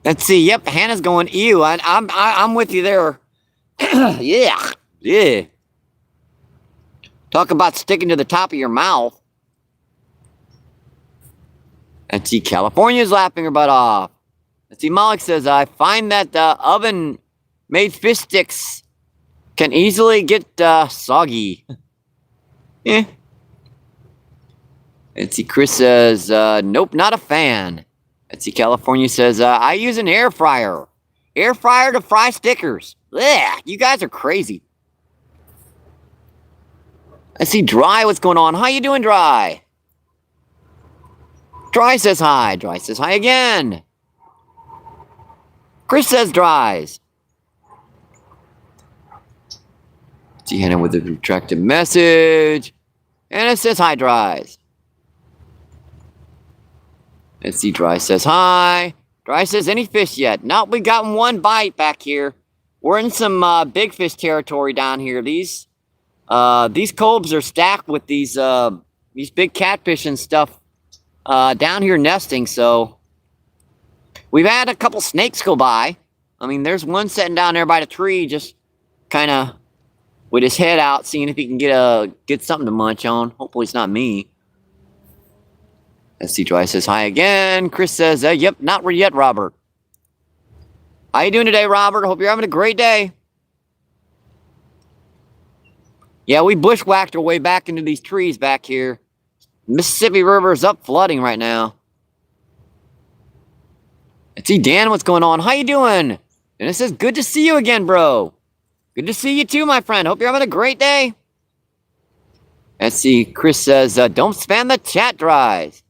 Let's see. Yep, Hannah's going, ew. I'm with you there. Yeah. Talk about sticking to the top of your mouth. Let's see, California's laughing her butt off. Let's see, Malik says, I find that oven-made fish sticks can easily get soggy. Eh. Let's see, Chris says, nope, not a fan. Let's see, California says, I use an air fryer. Air fryer to fry stickers. Ugh, you guys are crazy. I see Dry, what's going on? How you doing, Dry? Dry says hi. Dry says hi again. Chris says Dries. See Hannah with a retracted message. And it says hi, Dries. Let's see, Dry says hi. Dry says, any fish yet? Nope, we got one bite back here. We're in some big fish territory down here. These coves are stacked with these big catfish and stuff down here nesting. So we've had a couple snakes go by. I mean, there's one sitting down there by the tree, just kind of with his head out, seeing if he can get something to munch on. Hopefully it's not me. SC Dry says hi again. Chris says, yep, not yet, Robert. How you doing today, Robert? Hope you're having a great day. Yeah, we bushwhacked our way back into these trees back here. Mississippi River is up flooding right now. Let's see, Dan, what's going on? How you doing? And it says, good to see you again, bro. Good to see you too, my friend. Hope you're having a great day. Let's see, Chris says, don't spam the chat drives.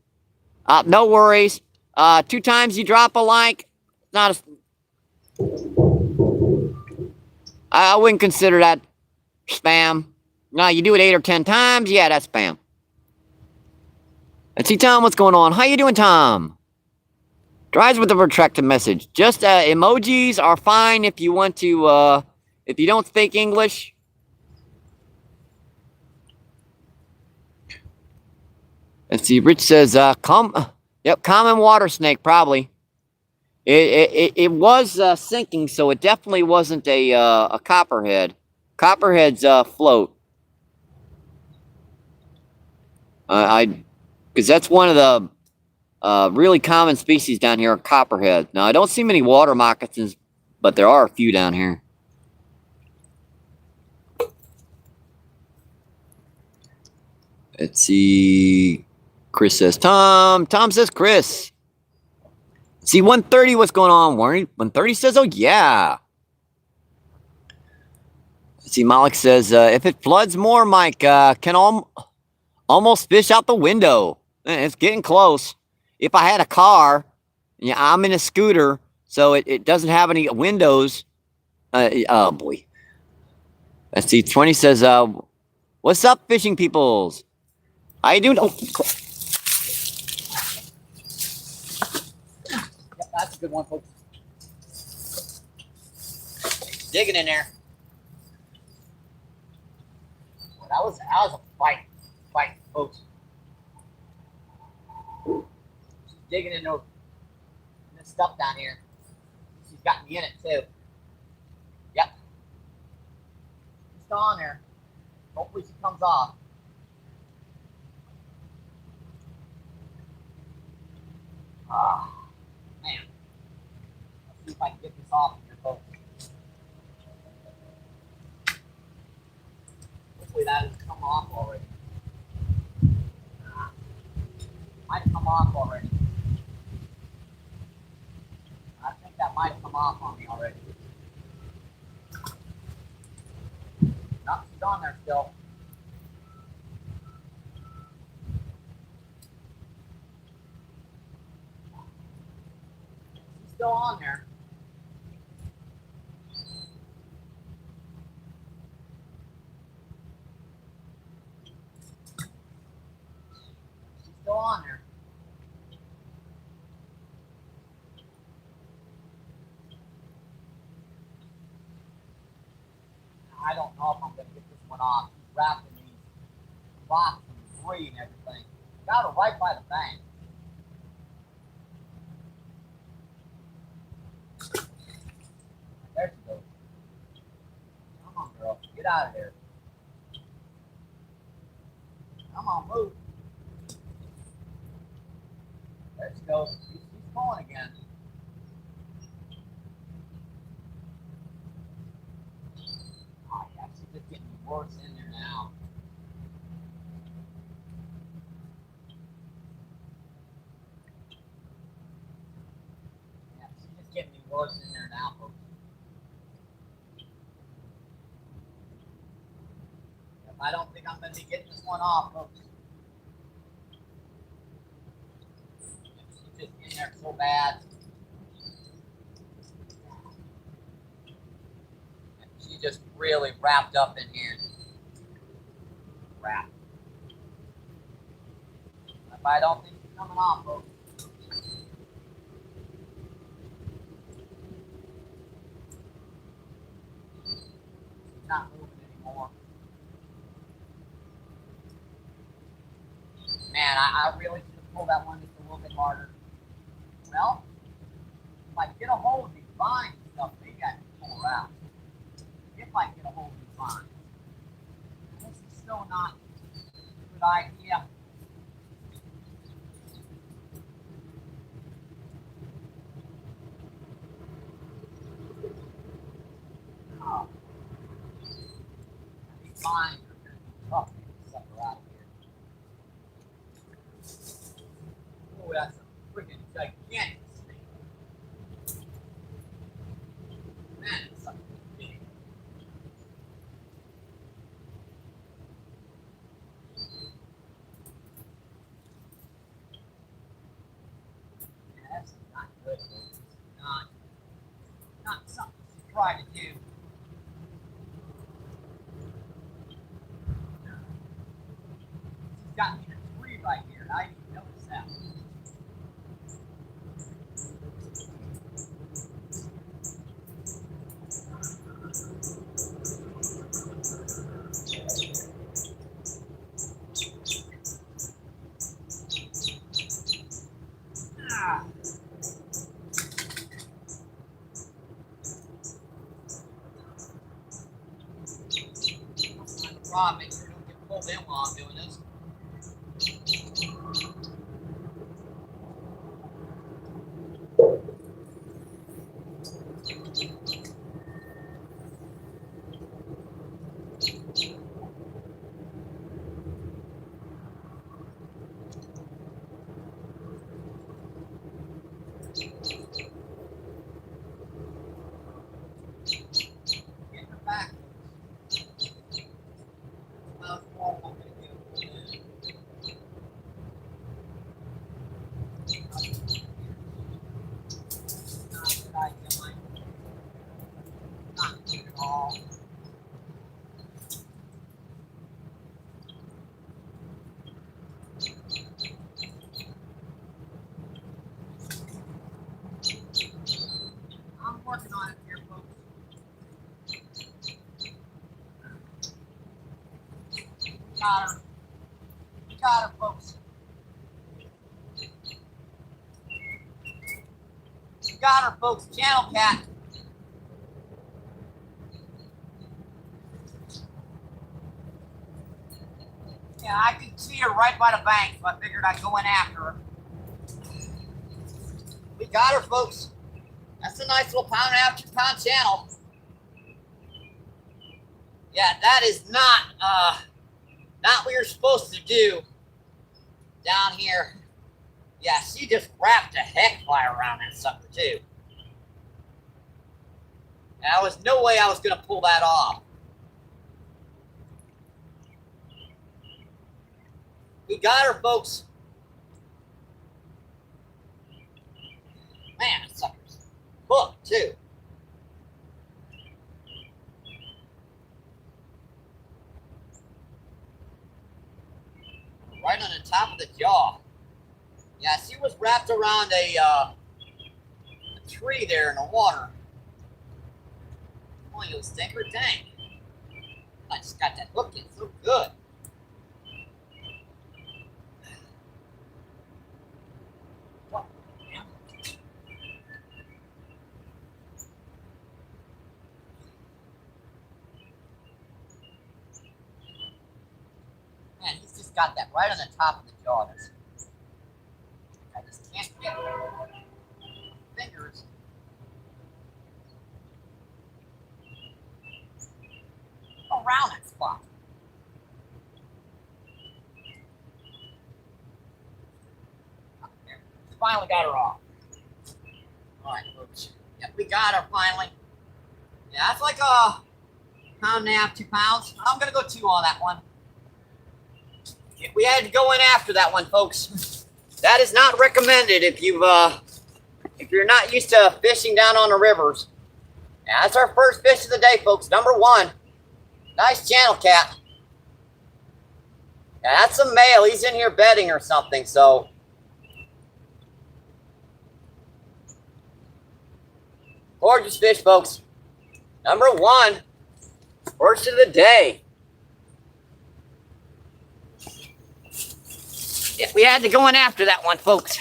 No worries. 2 times you drop a like, not a... I wouldn't consider that spam. No, you do it 8 or 10 times, yeah, that's spam. Let's see, Tom, what's going on? How you doing, Tom? Drives with a retracted message. Just emojis are fine if you want to, if you don't speak English. Let's see, Rich says, common water snake, probably. It was sinking, so it definitely wasn't a copperhead. Copperheads float. Because that's one of the really common species down here, copperhead. Now, I don't see many water moccasins, but there are a few down here. Let's see. Chris says Tom. Tom says Chris. See, 130, what's going on? 130 says, oh, yeah. Let's see, Malik says, if it floods more, Mike, can almost fish out the window. It's getting close. If I had a car, yeah, I'm in a scooter, so it doesn't have any windows. Oh, boy. Let's see, 20 says, what's up, fishing peoples? How you doing? Oh, That's a good one, folks. Digging in there. Well, that was a fight, folks. She's digging in this stuff down here. She's got me in it too. Yep. She's still on there. Hopefully she comes off. Man. Let's see if I can get this off here, folks. Hopefully that has come off already. Might have come off already. I think that might have come off on me already. No, she's on there still. She's still on there. She's still on there. I don't know if I'm going to get this one off. She's wrapped in these rocks and debris and everything. Got her right by the bank. There she goes. Come on, girl. Get out of there. Come on, move. There she goes. She's going again. Oh, yeah, she's just getting worse in there now. Yeah, she's just getting worse in there now, folks. I don't think I'm going to be getting this one off, folks. She's just in there so bad. She just really wrapped up in here. Wrapped. If I don't think she's coming off, folks. not moving anymore. Man, I really should have pulled that one just a little bit harder. Well, if I get a hold of these vines and stuff, maybe I can pull her out. If I get a hold of these vines. This is still not a good idea. Oh. These vines are going to be tough to get this sucker out of here. Oh, that's a freaking gigantic snake. Man, it's such a big. Yeah, that's not good. It's not something to try to do. She's got me in a tree right here, and I didn't even notice that. Ah. Rob, make sure you don't get pulled in while I'm doing this. Get her back. Well, I'm going to get pulled in. Not a good idea, Mike. Not good at all. I'm working on it here, folks. Got her. Got her, folks. Got her, folks. Channel cat. Yeah, I could see her right by the bank, so I figured I'd go in after her. We got her, folks. That's a nice little pound and a half, 2 pound channel. Yeah, that is not what you're supposed to do down here. Yeah, she just wrapped a heck fire around that sucker too. And there was no way I was gonna pull that off. We got her, folks. Man, that sucker's hooked too. Right on the top of the jaw. Yeah, she was wrapped around a tree there in the water. Oh, you stinker, dang. I just got that hook in so good. What? Man, he's just got that right on the top of the jaw. I just can't get fingers around that spot. There. Finally got her off. All right, folks. Yep, we got her finally. Yeah, that's like a pound and a half, 2 pounds. I'm gonna go 2 on that one. Yeah, we had to go in after that one, folks. That is not recommended if you're not used to fishing down on the rivers. Yeah, that's our first fish of the day, folks. Number 1. Nice channel cat. Yeah, that's a male. He's in here bedding or something, so. Gorgeous fish, folks. Number 1. First of the day. Yeah, we had to go in after that one, folks.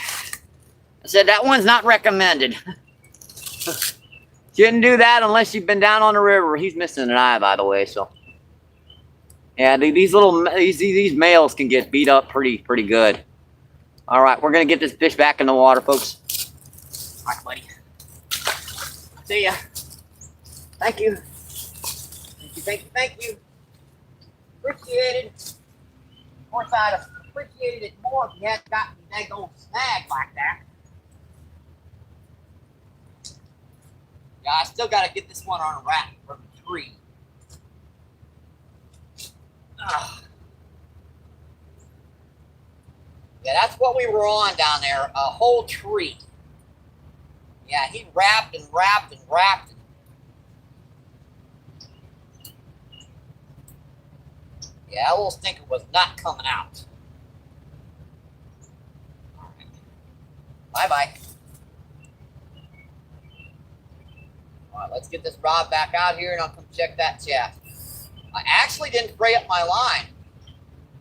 I said that one's not recommended. Shouldn't do that unless you've been down on the river. He's missing an eye, by the way. So, yeah, these males can get beat up pretty good. All right, we're gonna get this fish back in the water, folks. All right, buddy. See ya. Thank you. Thank you. Appreciate it. Of course, I'd have appreciated it more if you hadn't gotten me that old snag like that. Yeah, I still got to get this one on a rack from the tree. Ugh. Yeah, that's what we were on down there, a whole tree. Yeah, he wrapped and wrapped and wrapped. Yeah, that little stinker was not coming out. All right. Bye-bye. All right, let's get this rod back out here and I'll come check that shaft. I actually didn't fray up my line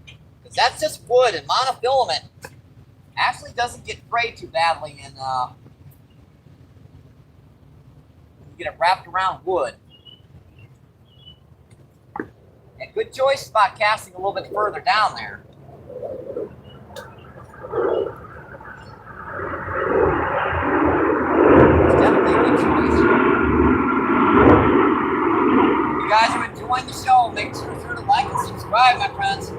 because that's just wood, and monofilament actually doesn't get frayed too badly in you get it wrapped around wood. And good choice about casting a little bit further down there. It's definitely a good choice. If you guys are enjoying the show, make sure to like and subscribe, my friends. And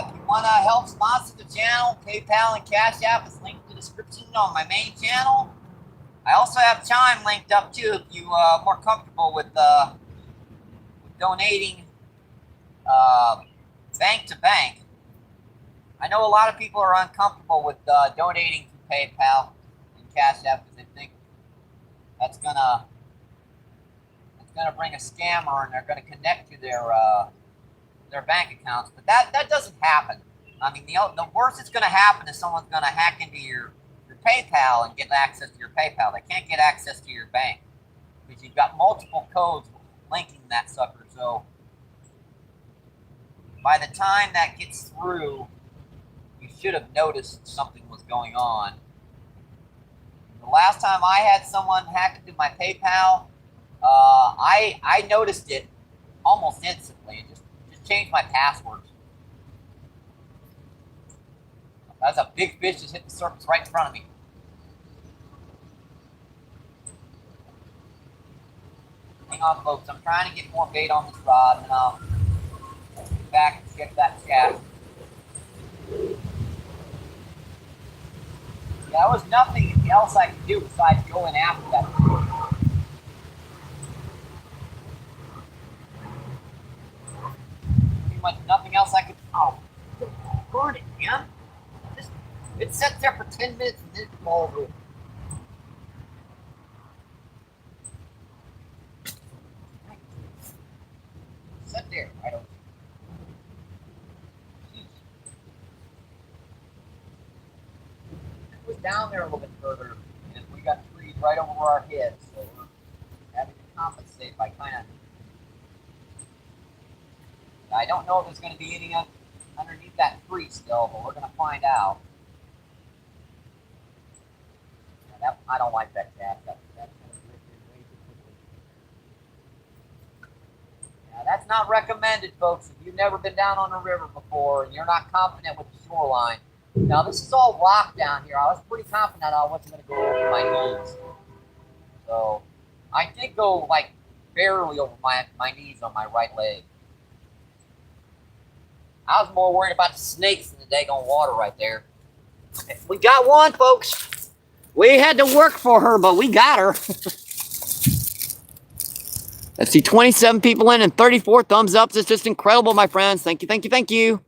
if you want to help sponsor the channel, PayPal and Cash App is linked in the description on my main channel. I also have Chime linked up too if you are more comfortable with donating bank to bank. I know a lot of people are uncomfortable with donating to PayPal and Cash App because they think that's gonna bring a scammer and they're gonna connect to their bank accounts. But that doesn't happen. I mean, the worst that's gonna happen is someone's gonna hack into your PayPal and get access to your PayPal. They can't get access to your bank because you've got multiple codes linking that sucker. So by the time that gets through, you should have noticed something was going on. The last time I had someone hack into my PayPal, I noticed it almost instantly and just changed my passwords. That's a big fish just hit the surface right in front of me. Hang on, folks. I'm trying to get more bait on this rod, and I'll get back and check that shaft. There was nothing else I could do besides going after that fish. Pretty much nothing else I could. Oh, burn it, man. It sits there for 10 minutes and then it's all over. Sit there. I don't. It was down there a little bit further, and we got trees right over our heads, so we're having to compensate by kind of. I don't know if there's going to be any underneath that tree still, but we're going to find out. I don't like that cast. That's going to drift in way too quickly. Yeah, that's not recommended, folks. If you've never been down on a river before and you're not confident with the shoreline. Now, this is all rock down here. I was pretty confident I wasn't going to go over my knees. So, I did go, like, barely over my knees on my right leg. I was more worried about the snakes in the daggone water right there. We got one, folks. We had to work for her, but we got her. Let's see, 27 people in and 34 thumbs ups. It's just incredible, my friends. Thank you, thank you, thank you.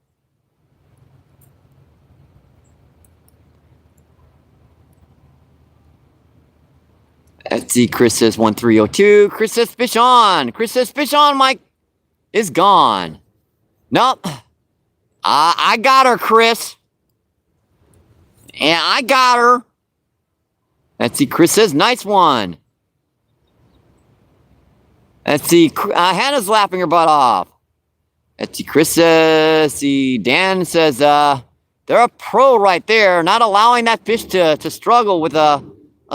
Let's see, Chris says 1302. Chris says fish on. Chris says fish on, Mike is gone. Nope. I got her, Chris. And I got her. Let's see. Chris says, nice one. Let's see. Hannah's laughing her butt off. Let's see. Chris says, see. Dan says, they're a pro right there, not allowing that fish to struggle with a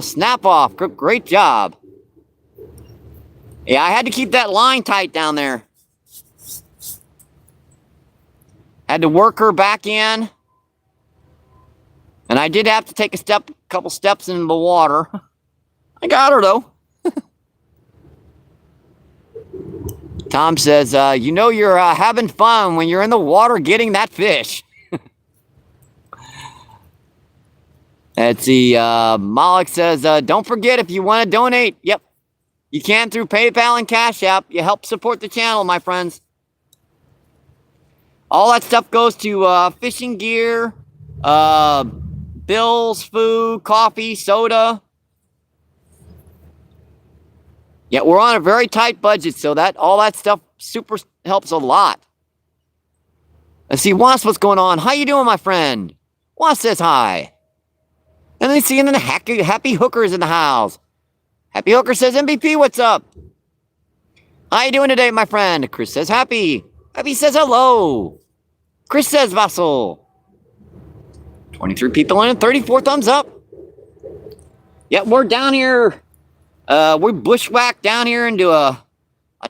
snap off. Great job. Yeah, I had to keep that line tight down there. Had to work her back in. And I did have to take a couple steps in the water. I got her though. Tom says, you know you're having fun when you're in the water getting that fish. Let's see. Malik says, don't forget if you want to donate. Yep. You can through PayPal and Cash App. You help support the channel, my friends. All that stuff goes to fishing gear, bills, food, coffee, soda. Yeah, we're on a very tight budget, so all that stuff super helps a lot. Let's see, Wasp, what's going on? How you doing, my friend? Wasp says hi. And then see, and then Happy Hooker's in the house. Happy Hooker says, MBP, what's up? How you doing today, my friend? Chris says, happy. Happy says, hello. Chris says, Vassal. 23 people in, 34 thumbs up. Yep, we're down here. We're bushwhacked down here into a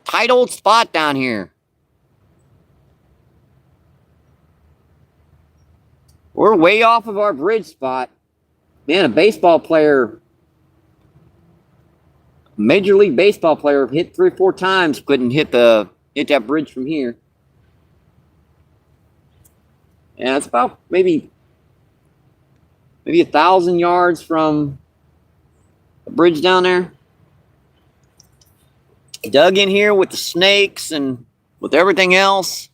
tight old spot down here. We're way off of our bridge spot. Man, a baseball player, Major League Baseball player, hit 3 or 4 times, couldn't hit that bridge from here. Yeah, it's about maybe 1,000 yards from the bridge down there. Dug in here with the snakes and with everything else.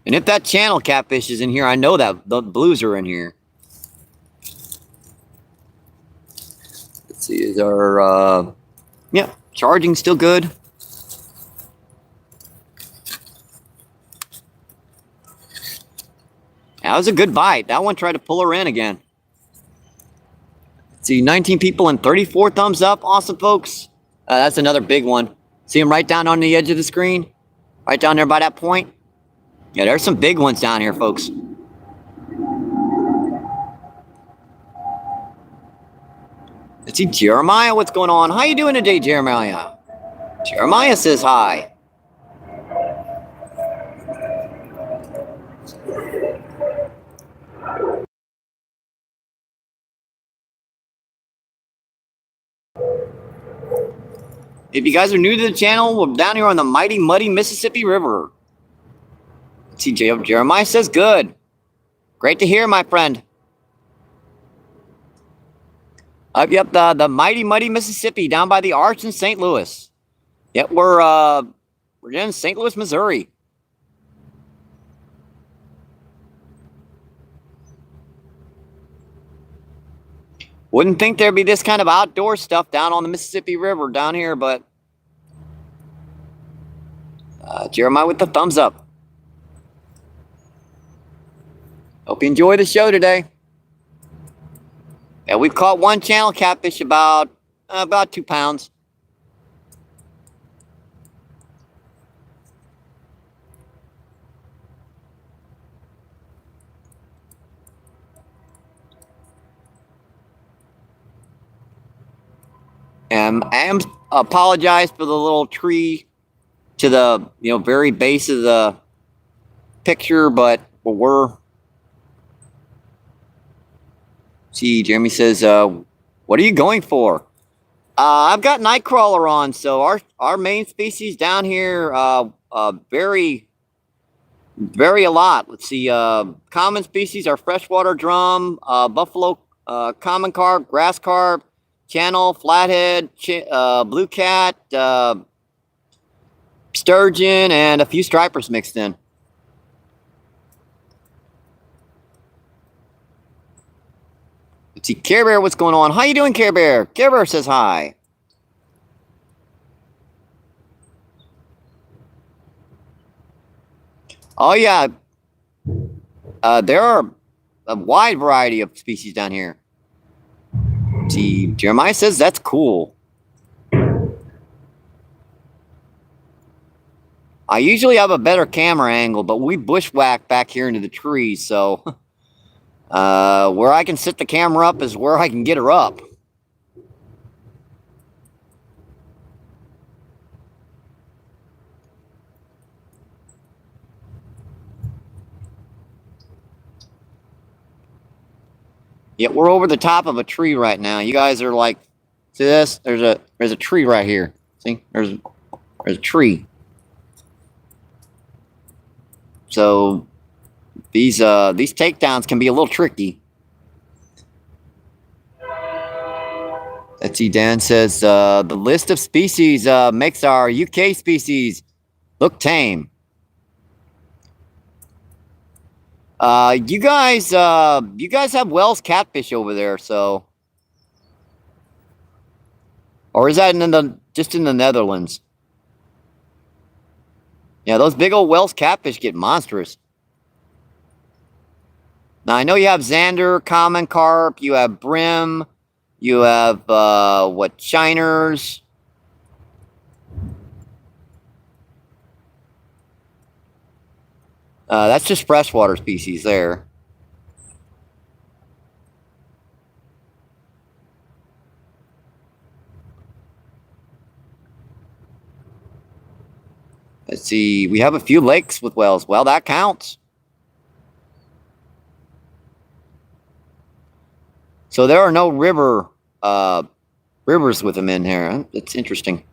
And if that channel catfish is in here, I know that the blues are in here. Let's see, is our, yeah, charging still good. That was a good bite. That one tried to pull her in again. Let's see, 19 people and 34 thumbs up. Awesome, folks. That's another big one. See them right down on the edge of the screen? Right down there by that point? Yeah, there's some big ones down here, folks. Let's see, Jeremiah, what's going on? How you doing today, Jeremiah? Jeremiah says hi. If you guys are new to the channel, we're down here on the mighty, muddy Mississippi River. Let's see, Jeremiah says good. Great to hear, my friend. Yep, the mighty, muddy Mississippi down by the Arch in St. Louis. Yep, we're in St. Louis, Missouri. Wouldn't think there'd be this kind of outdoor stuff down on the Mississippi River down here, but Jeremiah with the thumbs up. Hope you enjoy the show today. Yeah, we've caught one channel catfish about 2 pounds. I apologize for the little tree to the very base of the picture, but see, Jeremy says, what are you going for? I've got nightcrawler on, so our main species down here vary a lot. Let's see, common species are freshwater drum, buffalo, common carp, grass carp, channel, flathead, blue cat, sturgeon, and a few stripers mixed in. Let's see, Care Bear, what's going on? How you doing, Care Bear? Care Bear says hi. Oh yeah, there are a wide variety of species down here. See, Jeremiah says that's cool. I usually have a better camera angle, but we bushwhack back here into the trees, so where I can sit the camera up is where I can get her up. Yet we're over the top of a tree right now. You guys are like, see this? There's a tree right here. See, there's a tree. So these takedowns can be a little tricky. Let's see. Dan says the list of species makes our UK species look tame. You guys have Wells catfish over there, so, or is that just in the Netherlands? Yeah, those big old Wells catfish get monstrous. Now I know you have Zander, common carp, you have brim, you have shiners. That's just freshwater species there. Let's see, we have a few lakes with whales. Well, that counts. So there are no rivers with them in here. It's interesting.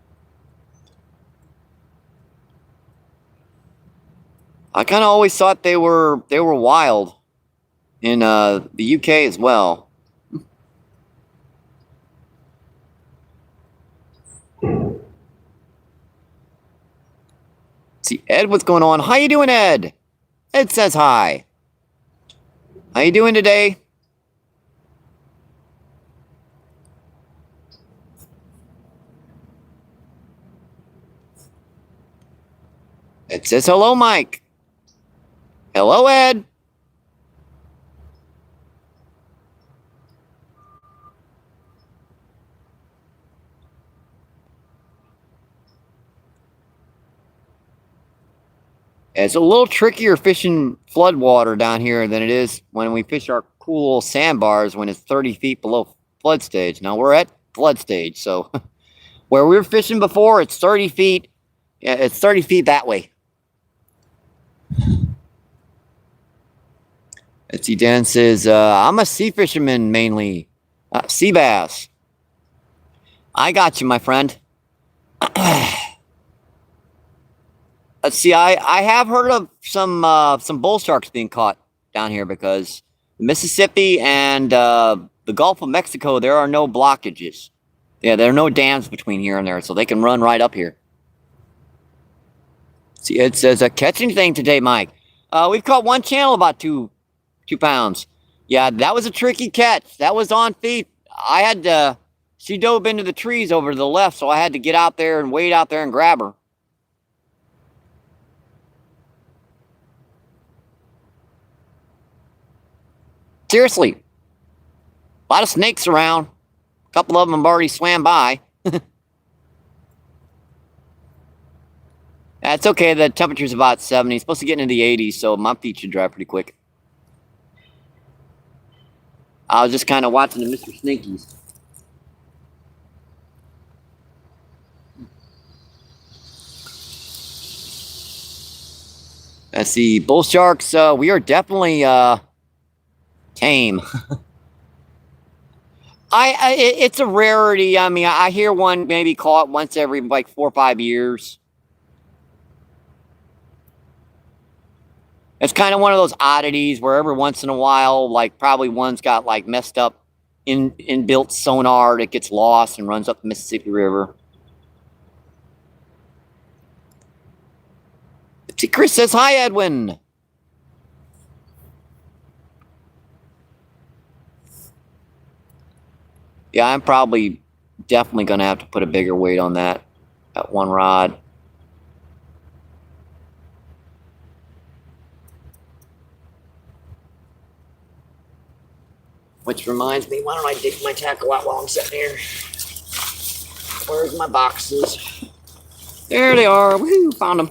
I kind of always thought they were wild in the UK as well. See, Ed, what's going on? How you doing, Ed? Ed says hi. How you doing today? Ed says hello, Mike. Hello, Ed. It's a little trickier fishing floodwater down here than it is when we fish our cool sandbars when it's 30 feet below flood stage. Now we're at flood stage, so where we were fishing before, it's 30 feet. Yeah, it's 30 feet that way. Let's see, Dan says, I'm a sea fisherman mainly. Sea bass. I got you, my friend. Let's see, I have heard of some bull sharks being caught down here because Mississippi and the Gulf of Mexico, there are no blockages. Yeah, there are no dams between here and there, so they can run right up here. See, it says, catch anything today, Mike? We've caught one channel about 2 pounds. Yeah, that was a tricky catch. That was on feet. I had to, she dove into the trees over to the left, so I had to get out there and wade out there and grab her. Seriously, a lot of snakes around. A couple of them have already swam by. That's okay. The temperature's about 70. It's supposed to get into the 80s, so my feet should dry pretty quick. I was just kind of watching the Mr. Snakies. Let's see. Bull sharks, we are definitely tame. It's a rarity. I mean, I hear one maybe caught once every like 4 or 5 years. It's kind of one of those oddities where every once in a while, like probably one's got like messed up inbuilt sonar that gets lost and runs up the Mississippi River. See, Chris says hi, Edwin. Yeah, I'm definitely going to have to put a bigger weight on that one rod. Which reminds me, why don't I dig my tackle out while I'm sitting here? Where's my boxes? There they are. Woohoo, found them.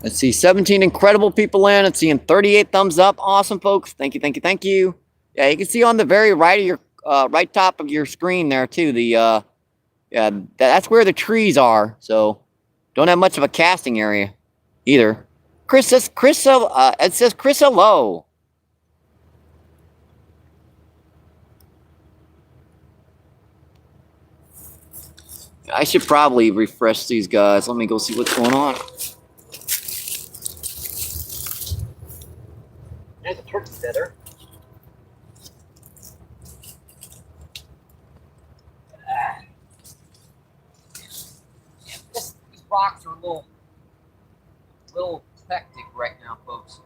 Let's see, 17 incredible people in. It's seeing 38 thumbs up. Awesome, folks. Thank you, thank you, thank you. Yeah, you can see on the very right of your right top of your screen there too. The yeah, that's where the trees are. So don't have much of a casting area either. It says Chris hello. I should probably refresh these guys. Let me go see what's going on. There's a turkey feather. These rocks are a little hectic right now, folks.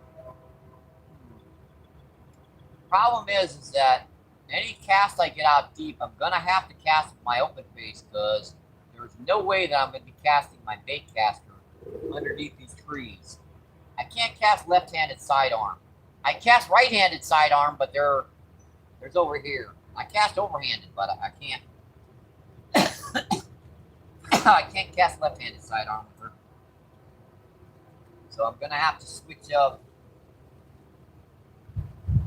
Problem is that any cast I get out deep, I'm gonna have to cast with my open face because there's no way that I'm gonna be casting my bait caster underneath these trees. I can't cast left-handed sidearm. I cast right-handed sidearm, but there's over here. I cast overhanded, but I can't. I can't cast left-handed sidearm with her. So I'm gonna have to switch up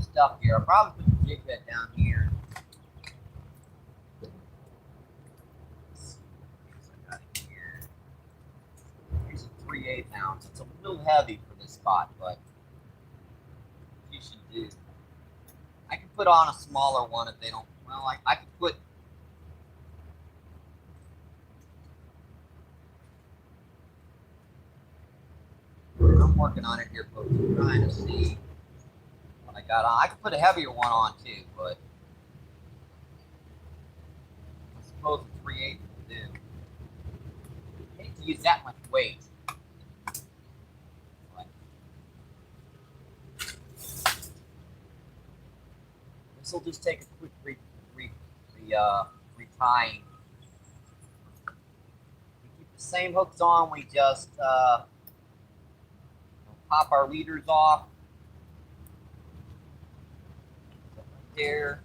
stuff here. I'll probably put the jig bed down here. Here's a 3/8 ounce. It's a little heavy for this spot, but you should do. I can put on a smaller one if they don't. Well, I could put. I'm working on it here, folks. I'm trying to see what I got on. I could put a heavier one on too, but I suppose the 3/8 will do. I hate to use that much weight. This will just take a quick retying. We keep the same hooks on. We just pop our leaders off. Right there.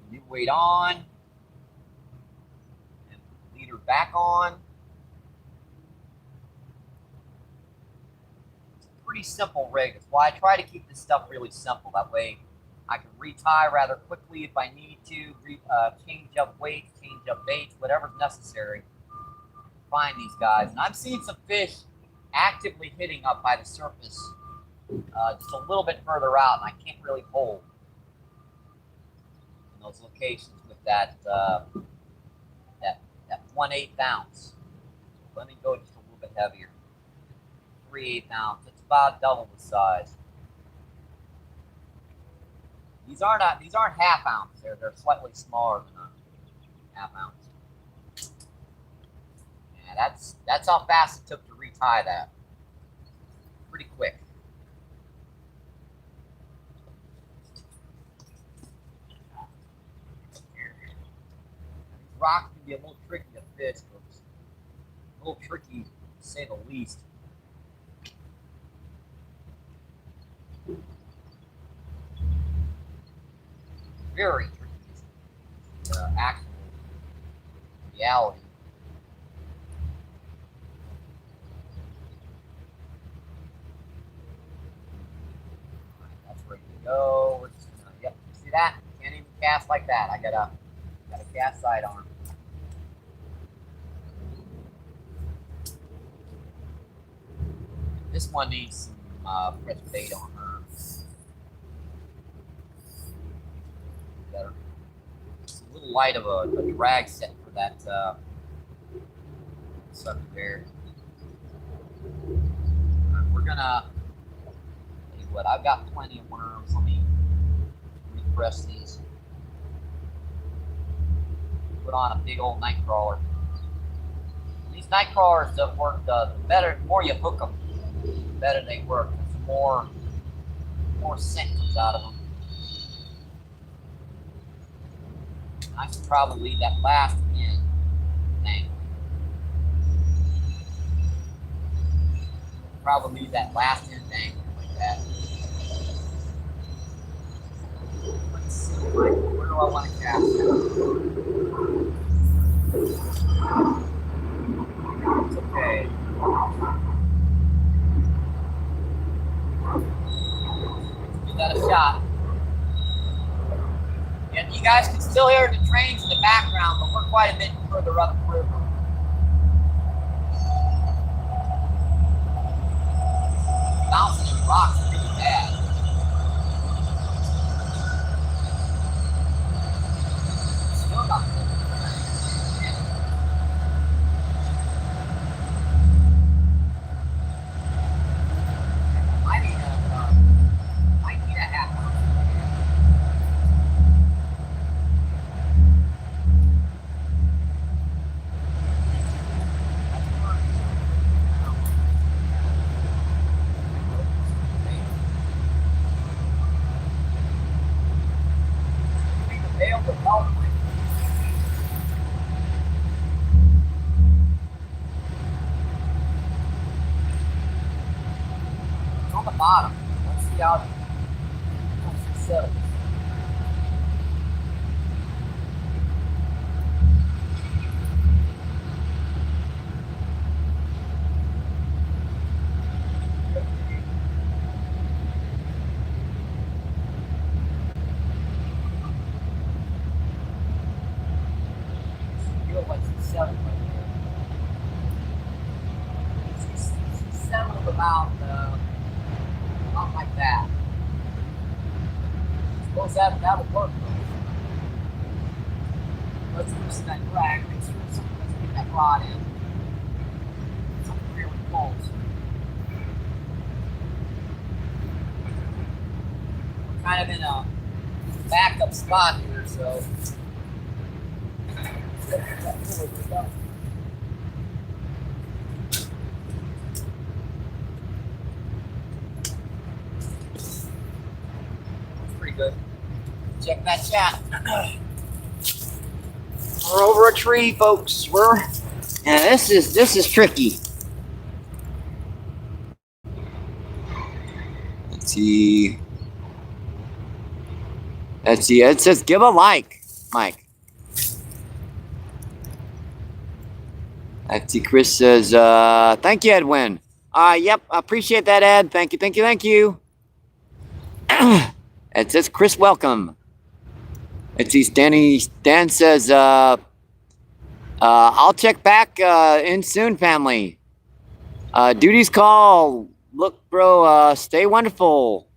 New weight on. And leader back on. It's a pretty simple rig. That's why I try to keep this stuff really simple. That way I can retie rather quickly if I need to, change up weights, change up baits, whatever's necessary. Find these guys. And I'm seeing some fish actively hitting up by the surface just a little bit further out, and I can't really hold in those locations with that 1/8 ounce. Let me go just a little bit heavier. 3/8 ounce. It's about double the size. These aren't half ounce. They're slightly smaller than a half ounce. And that's how fast it took to retie that. Pretty quick. Here. These rocks can be a little tricky to fish, folks. A little tricky, to say the least. Very tricky. Actual reality. Alright, that's ready to go. We're just gonna, yep, see that? Can't even cast like that. I gotta cast sidearm. This one needs some fresh bait on her. Better. It's a little light of a drag set for that sucker there. We're gonna tell you what, I've got plenty of worms. Let me refresh these. Put on a big old night crawler. These night crawlers that work, the better, the more you hook them, the better they work. The more scent comes out of them. I should probably leave that last in thing. Probably leave that last end angle like that. Let's see, where do I want to cast it? It's okay. Give that a shot. And you guys can still hear the trains in the background, but we're quite a bit further up the river. Bouncing in the rocks really bad. Still not good. I need a half ounce. It's on the bottom. Let's see how it settles. Feel like she's settled right there. She's settled about like that. I suppose that'll work though. Let's loosen that drag. Let's get that rod in. Something really close. We're kind of in a backup spot here, so. Pretty good. Check that chat. We're over a tree, folks. This is tricky. Let's see. It says give a like, Mike. Let's see. Chris says thank you, Edwin. Yep, I appreciate that, Ed. Thank you. It says Chris, welcome. Let's see, Dan says, I'll check back in soon, family. Duty's call. Look, bro, stay wonderful.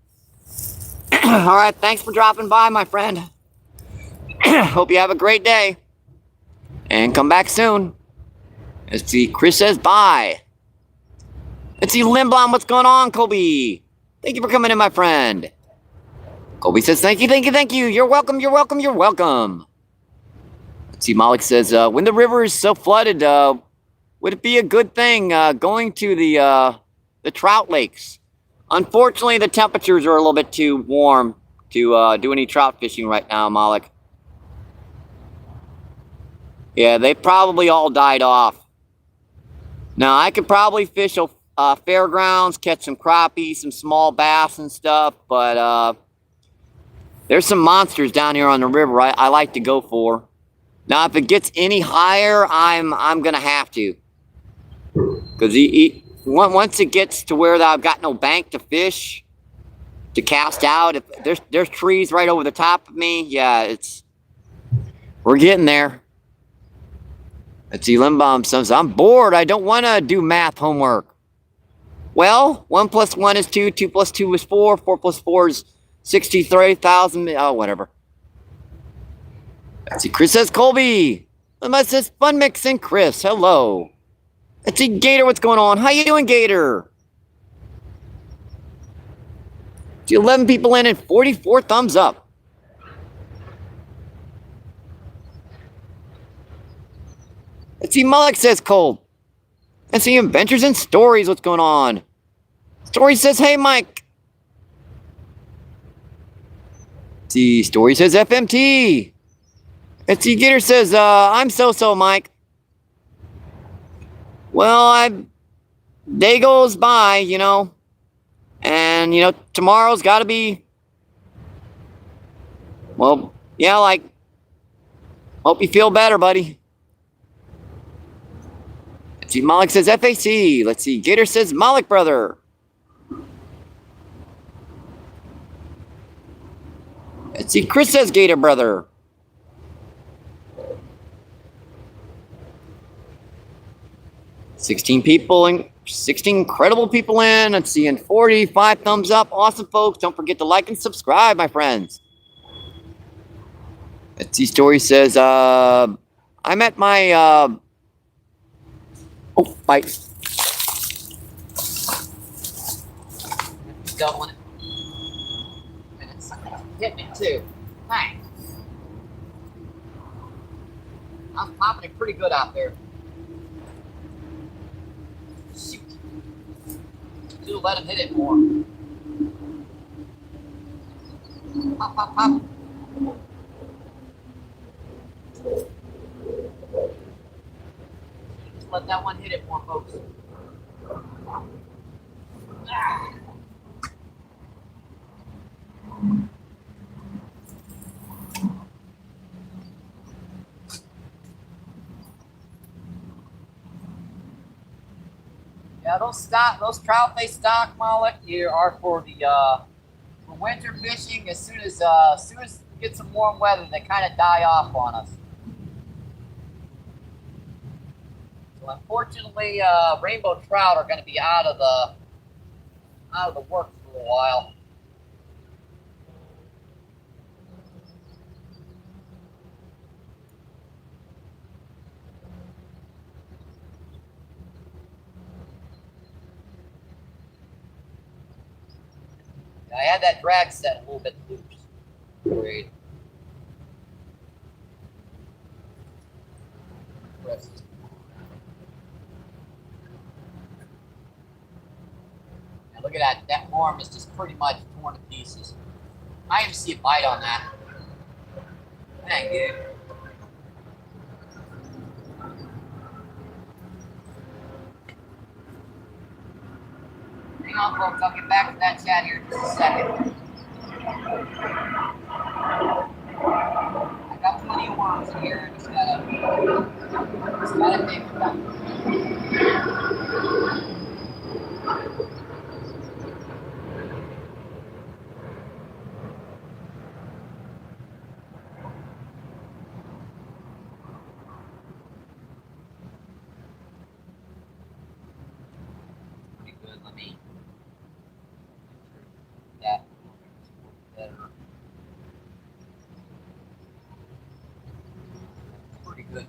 All right, thanks for dropping by, my friend. Hope you have a great day. And come back soon. Let's see, Chris says bye. Let's see, Limblom, what's going on, Colby? Thank you for coming in, my friend. Colby says, thank you. You're welcome. Let's see, Malik says, when the river is so flooded, would it be a good thing going to the trout lakes? Unfortunately, the temperatures are a little bit too warm to do any trout fishing right now, Malik. Yeah, they probably all died off. Now, I could probably fish fairgrounds, catch some crappie, some small bass and stuff, but there's some monsters down here on the river I like to go for. Now, if it gets any higher, I'm gonna have to, because once it gets to where I've got no bank to fish, to cast out, if there's trees right over the top of me, yeah, we're getting there. Let's see, Limbaum says, I'm bored. I don't want to do math homework. Well, 1 + 1 is 2, 2 + 2 is 4, 4 + 4 is 63,000, oh, whatever. Let's see, Chris says, Colby. Unless says Fun Mix and Chris, hello. Let's see, Gator, what's going on? How you doing, Gator? See, 11 people in and 44 thumbs up. Let's see, Mullock says cold. Let's see, Adventures and Stories, what's going on? Story says, hey, Mike. Let's see, Story says FMT. Let's see, Gator says, I'm so-so, Mike. Well, day goes by, you know, and, you know, tomorrow's got to be, well, yeah, like, hope you feel better, buddy. Let's see, Malik says FAC. Let's see, Gator says Malik brother. Let's see, Chris says Gator brother. $16 people and 16 incredible people in. Let's see, and 45 thumbs up. Awesome, folks. Don't forget to like and subscribe, my friends. Let's see, Story says, I'm at my, oh, bite. Doubling it. And it's hitting it too. Thanks. I'm popping it pretty good out there. Shoot. Do let him hit it more. Pop, pop, pop. Just let that one hit it more, folks. Ah. Yeah, those trout they stock, Mullet, here are for the for winter fishing. As soon as we get some warm weather, they kind of die off on us. So unfortunately, rainbow trout are going to be out of the works for a while. I had that drag set a little bit loose. Great. Now look at that. That worm is just pretty much torn to pieces. I didn't see a bite on that. Dang, dude. Hang on, folks. I'll get back to that chat here in just a second. I got plenty of worms in here. Just gotta take them down. Pretty good. Let me. That better. Pretty good.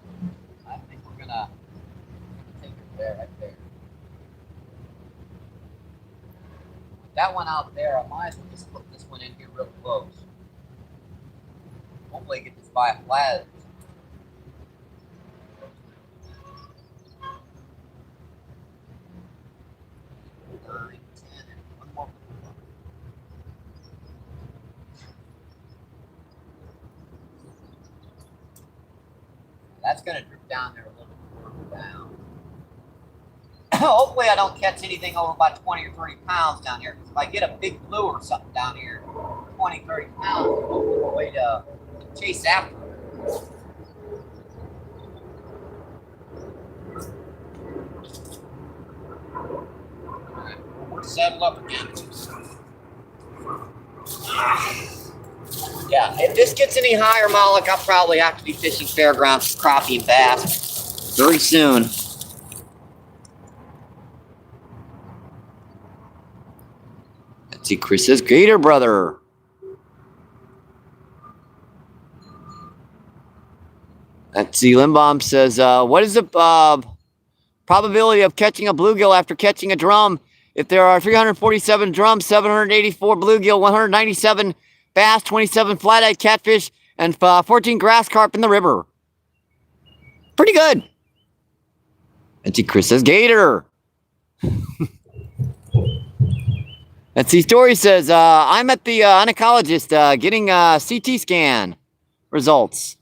I think we're gonna take it there, right there. With that one out there, I might as well just put this one in here real close. Hopefully get this by a flathead. That's going to drip down there a little bit further down. Hopefully I don't catch anything over about 20 or 30 pounds down here. If I get a big blue or something down here, 20, 30 pounds, there's no more way to chase after it. Alright, we're settled up again. Yeah, if this gets any higher, Malik, I'll probably have to be fishing fairgrounds for crappie and bass very soon. Let's see, Chris says Gator brother. Let's see, Limbaum says, what is the probability of catching a bluegill after catching a drum? If there are 347 drums, 784 bluegill, 197 bass, 27 flathead catfish, and 14 grass carp in the river. Pretty good. Let's see, Chris says Gator. Let's see, Story says, I'm at the gynecologist getting CT scan results.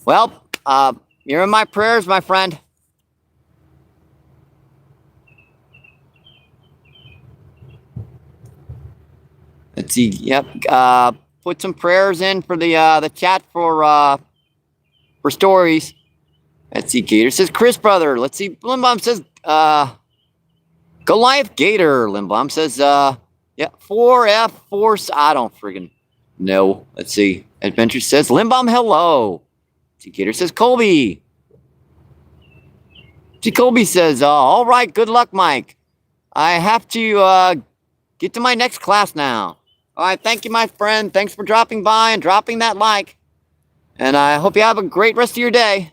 Well, you're in my prayers, my friend. Let's see. Yep. Put some prayers in for the chat for stories. Let's see. Gator says Chris brother. Let's see. Limbaum says Goliath Gator. Limbaum says yeah 4F Force. I don't friggin' know. Let's see. Adventure says Limbaum hello. Let's see. Gator says Colby. See, Colby says all right. Good luck, Mike. I have to get to my next class now. All right, thank you, my friend. Thanks for dropping by and dropping that like. And I hope you have a great rest of your day.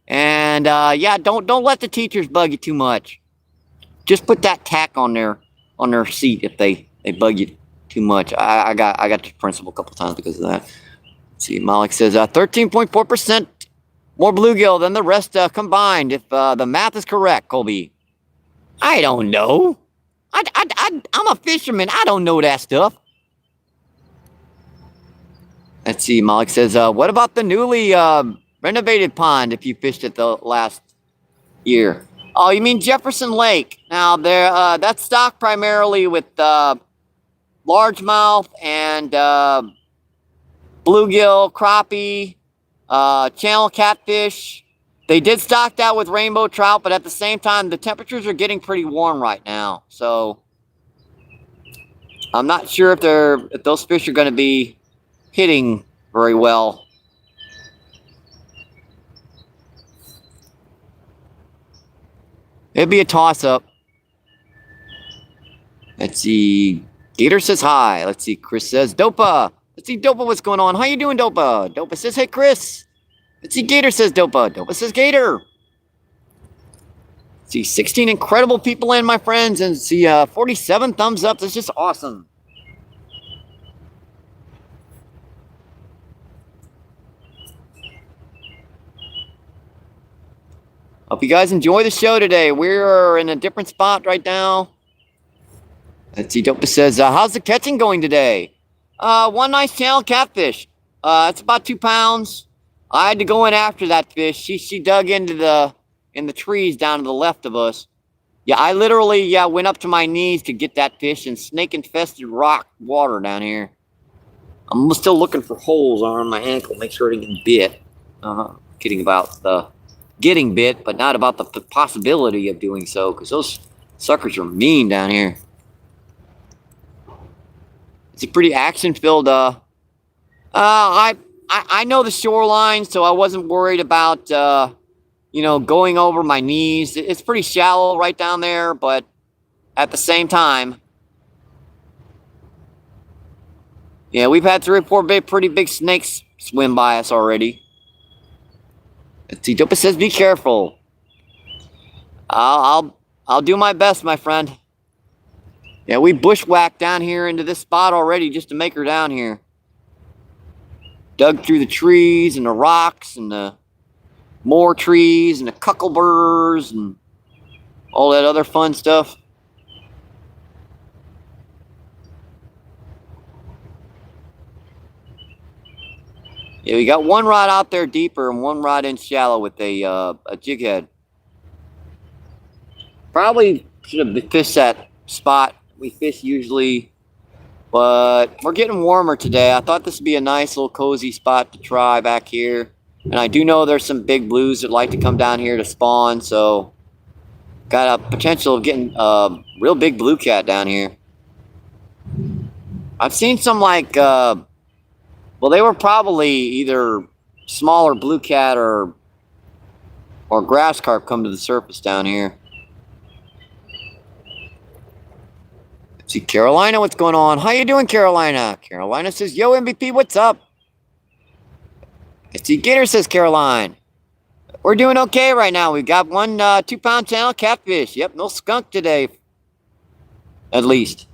And yeah, don't let the teachers bug you too much. Just put that tack on their seat if they bug you too much. I got the principal a couple times because of that. Let's see, Malik says 13.4% more bluegill than the rest combined. If the math is correct, Colby. I don't know. I'm a fisherman. I don't know that stuff. Let's see. Malik says, what about the newly renovated pond if you fished it the last year? Oh, you mean Jefferson Lake. Now, that's stocked primarily with largemouth and bluegill, crappie, channel catfish. They did stock that with rainbow trout, but at the same time, the temperatures are getting pretty warm right now. So I'm not sure if those fish are going to be hitting very well. It'd be a toss-up. Let's see. Gator says hi. Let's see. Chris says Dopa. Let's see, Dopa, what's going on? How you doing, Dopa? Dopa says, hey, Chris. Let's see. Gator says Dopa. Dopa says Gator. Let's see, 16 incredible people in, my friends, and see 47 thumbs up. That's just awesome. Hope you guys enjoy the show today. We're in a different spot right now. Let's see, Dopa says, how's the catching going today? One nice channel catfish. It's about 2 pounds. I had to go in after that fish. She dug into the trees down to the left of us. Yeah, I literally went up to my knees to get that fish in snake-infested rock water down here. I'm still looking for holes on my ankle. Make sure I didn't get bit. Kidding about the getting bit, but not about the possibility of doing so, because those suckers are mean down here. It's a pretty action-filled. I know the shoreline, so I wasn't worried about going over my knees. It's pretty shallow right down there, but at the same time, yeah, we've had 3 or 4 pretty big snakes swim by us already. Let's see, Dopa says, be careful. I'll do my best, my friend. Yeah, we bushwhacked down here into this spot already just to make her down here. Dug through the trees and the rocks and the more trees and the cuckleburs and all that other fun stuff. Yeah, we got 1 rod out there deeper and 1 rod in shallow with a jig head. Probably should have fished that spot we fish usually, but we're getting warmer today. I thought this would be a nice little cozy spot to try back here. And I do know there's some big blues that like to come down here to spawn, so got a potential of getting a real big blue cat down here. I've seen some like, well, they were probably either smaller blue cat or grass carp come to the surface down here. Let's see, Carolina, what's going on? How you doing, Carolina? Carolina says, yo, MVP, what's up? Let's see, Gator says, Caroline. We're doing okay right now. We've got 1 2-pound channel catfish. Yep, no skunk today. At least.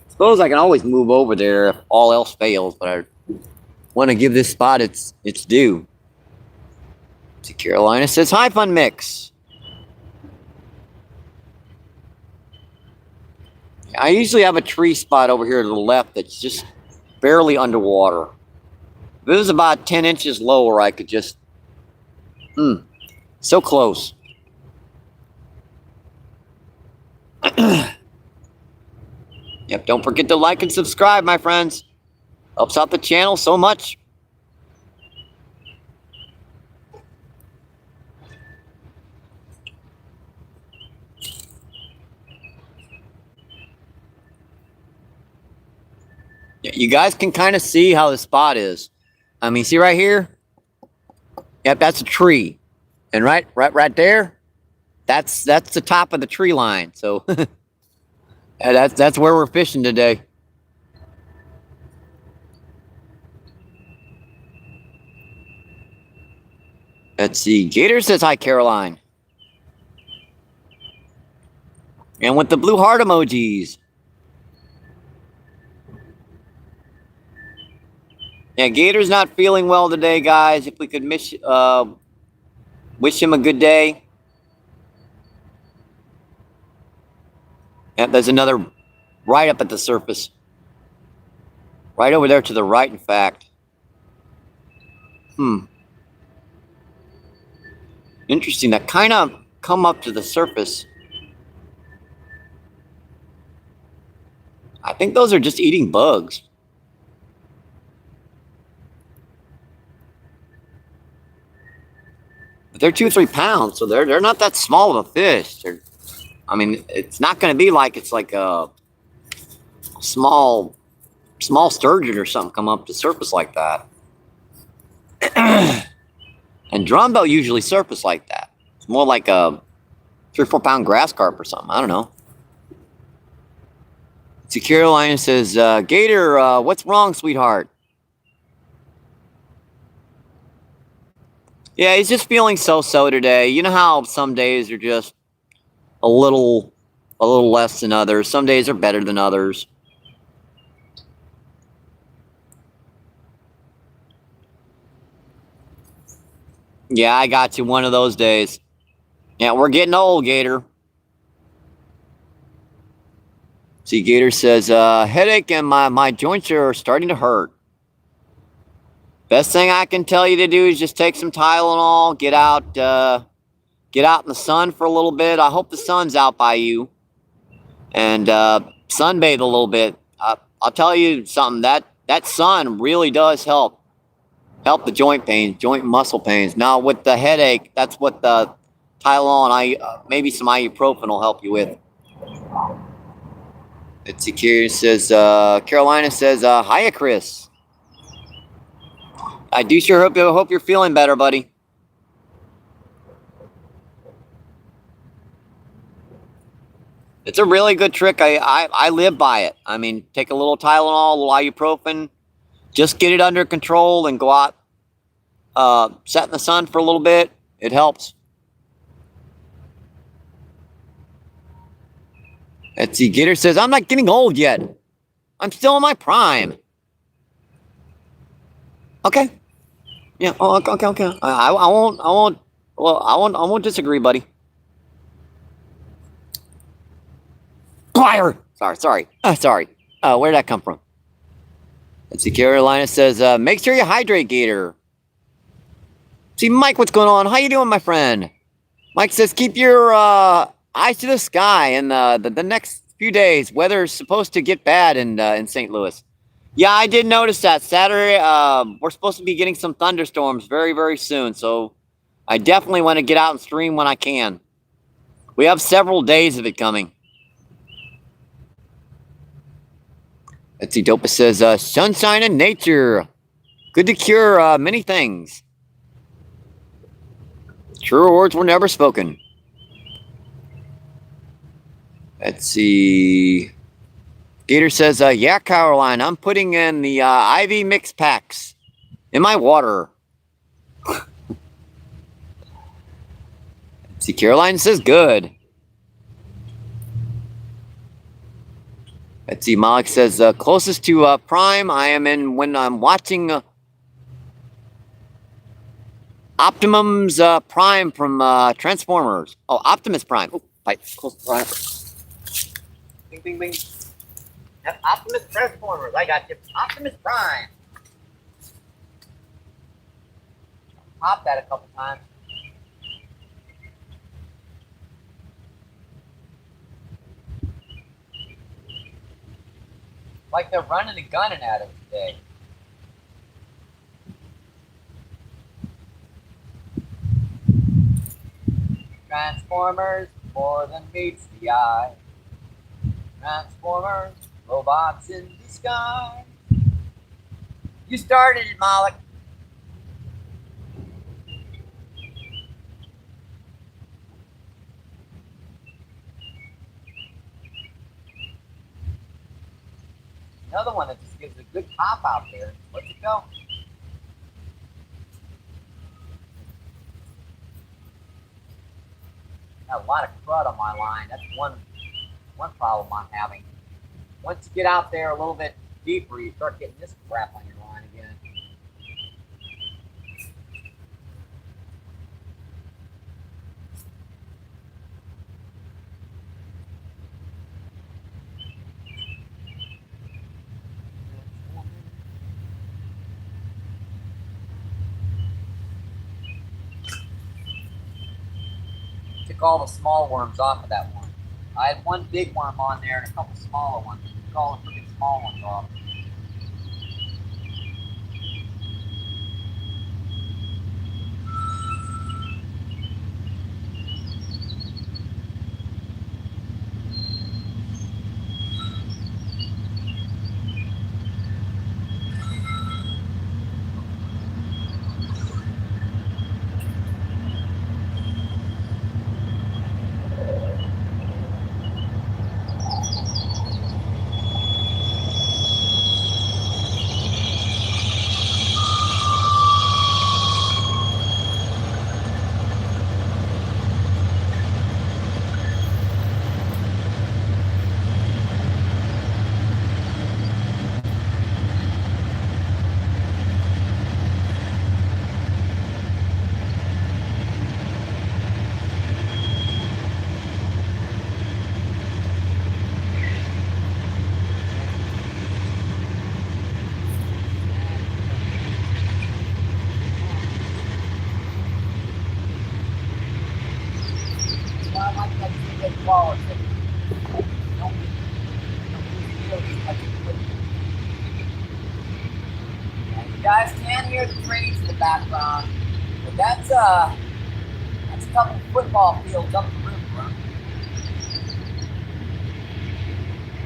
Suppose I can always move over there if all else fails, but I want to give this spot its due. Let's see, Carolina says, hi, Fun Mix. I usually have a tree spot over here to the left that's just barely underwater. If it was about 10 inches lower, I could just... so close. Yeah, Yep, don't forget to like and subscribe, my friends. Helps out the channel so much. You guys can kind of see how the spot is. I mean, see right here? Yep, that's a tree. And right there, that's the top of the tree line. So that's where we're fishing today. Let's see. Gator says hi, Caroline. And with the blue heart emojis. Yeah, Gator's not feeling well today, guys. If we could wish him a good day. Yeah, there's another right up at the surface. Right over there to the right, in fact. Interesting. That kind of come up to the surface. I think those are just eating bugs. But they're 2 or 3 pounds, so they're not that small of a fish. I mean, it's not going to be like it's like a small sturgeon or something come up to surface like that. And drumbo usually surface like that. It's more like a 3 or 4 pound grass carp or something. I don't know. See, Carolina says, Gator, what's wrong, sweetheart? Yeah, he's just feeling so-so today. You know how some days are just a little less than others. Some days are better than others. Yeah, I got you one of those days. Yeah, we're getting old, Gator. See, Gator says, headache and my joints are starting to hurt. Best thing I can tell you to do is just take some Tylenol, get out in the sun for a little bit. I hope the sun's out by you. And sunbathe a little bit. I'll tell you something, that sun really does help the joint pains, joint muscle pains. Now with the headache, that's what the Tylenol and maybe some ibuprofen will help you with. Let's see, Carolina says, hiya, Chris. I do sure hope you're feeling better, buddy. It's a really good trick. I live by it. I mean, take a little Tylenol, a little ibuprofen, just get it under control and go out, sit in the sun for a little bit. It helps. Let's see, Gator says, I'm not getting old yet. I'm still in my prime. Okay. Yeah. Oh, okay. I won't disagree, buddy. Liar. Sorry. Where did that come from? Let's see, Carolina says, make sure you hydrate, Gator. See, Mike, what's going on? How you doing, my friend? Mike says, keep your eyes to the sky in the next few days. Weather's supposed to get bad in St. Louis. Yeah, I did notice that. Saturday, we're supposed to be getting some thunderstorms very, very soon. So I definitely want to get out and stream when I can. We have several days of it coming. Let's see, Dopa says, sunshine and nature. Good to cure many things. Truer words were never spoken. Let's see. Gator says, yeah, Caroline, I'm putting in the IV mix packs in my water. Let's see, Caroline says, good. Let's see, Malik says, closest to Prime I am in when I'm watching Optimum's Prime from Transformers. Oh, Optimus Prime. Oh, right, close to Prime. Bing, bing, bing. That's Optimus Transformers. I got you. Optimus Prime. Pop that a couple times. Like they're running and gunning at it today. Transformers, more than meets the eye. Transformers, robots in disguise. You started it, Malik. Another one that just gives a good pop out there. Let's it go. Got a lot of crud on my line. That's one problem I'm having. Once you get out there a little bit deeper, you start getting this crap on your line again. Took all the small worms off of that one. I had one big worm on there and a couple smaller ones. Took all the freaking small ones off. I like that good quality. Don't feel like you guys can hear the trains in the background, but that's a couple football fields up the river, bro.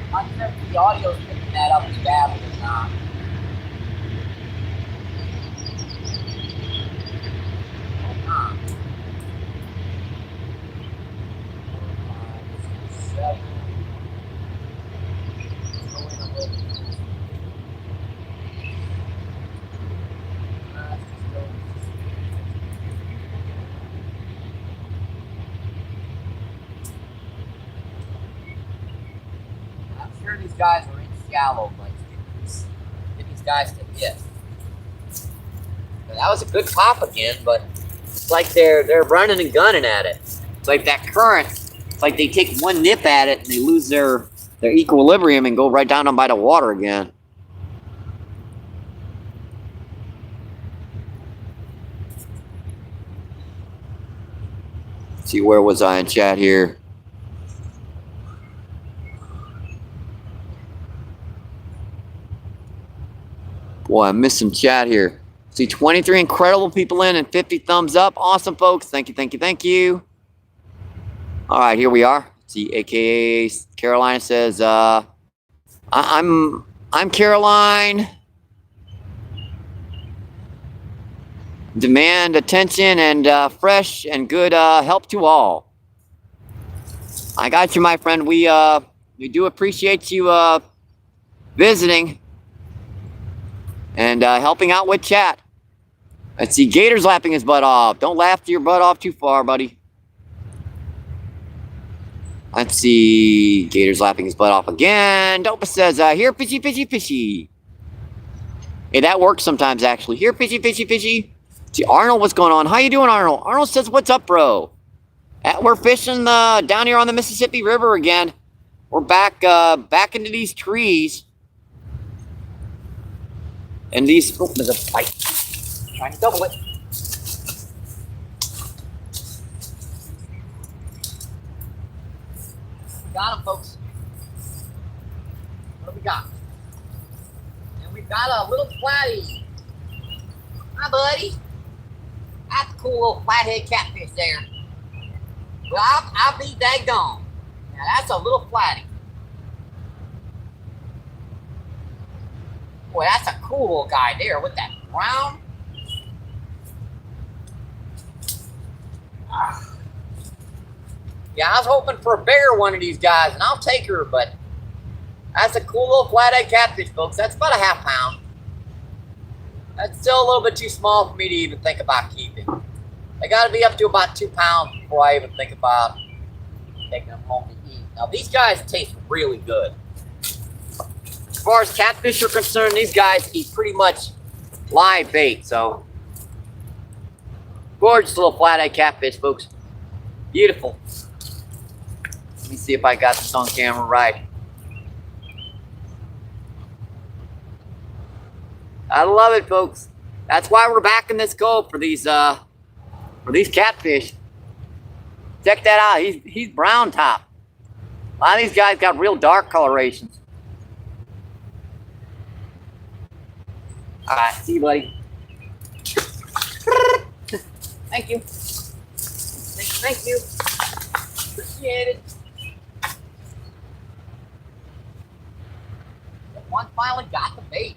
I'm not sure if the audio's picking that up as badly or not. I'm sure these guys are in shallow, but get these guys to hit. That was a good pop again, but it's like they're running and gunning at it. It's like that current. It's like they take one nip at it and they lose their equilibrium and go right down by the water again. Let's see, where was I in chat here? Boy, I missed some chat here. See, 23 incredible people in and 50 thumbs up. Awesome, folks. Thank you, thank you, thank you. All right, here we are. See, AKA Caroline says, I'm Caroline. Demand attention and fresh and good help to all. I got you, my friend. We do appreciate you visiting and helping out with chat. Let's see, Gator's laughing his butt off. Don't laugh your butt off too far, buddy. Let's see, Gator's laughing his butt off again. Dopa says, here, fishy, fishy, fishy. Hey, that works sometimes, actually. Here, fishy, fishy, fishy. See, Arnold, what's going on? How you doing, Arnold? Arnold says, what's up, bro? We're fishing down here on the Mississippi River again. We're back into these trees. And these, oh, there's a bite. Trying to double it. Got him, folks. What do we got? Got a little flatty. Hi, buddy. That's a cool little flathead catfish there. Well, I'll be daggone. Now, that's a little flatty. Boy, that's a cool little guy there with that brown. Yeah, I was hoping for a bigger one of these guys, and I'll take her, but that's a cool little flathead catfish, folks. That's about a half pound. That's still a little bit too small for me to even think about keeping. They got to be up to about 2 pounds before I even think about taking them home to eat. Now, these guys taste really good. As far as catfish are concerned, these guys eat pretty much live bait, so gorgeous little flathead catfish, folks. Beautiful. Let me see if I got this on camera right. I love it, folks. That's why we're back in this cove for these catfish. Check that out. He's brown top. A lot of these guys got real dark colorations. All right, see you, buddy. Thank you. Thank you. Appreciate it. One finally got the bait.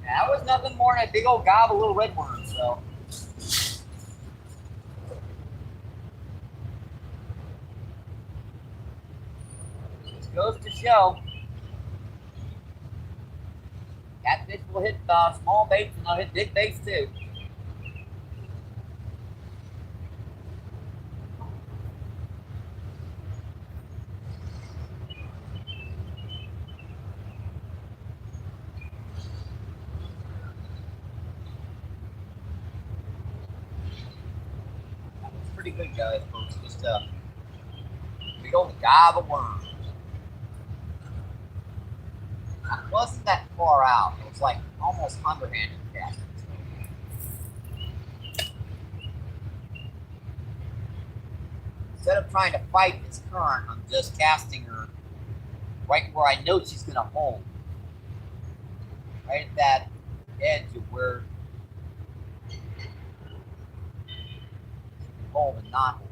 That was nothing more than a big old gob of little red worms, so. Just goes to show. Catfish will hit small baits and they'll hit big baits too. Pretty good, guys, folks. Just big old gob of worms. It wasn't that far out. It was like almost underhanded casting. Instead of trying to fight this current, I'm just casting her right where I know she's going to hold. Right at that edge of where hold and not hold.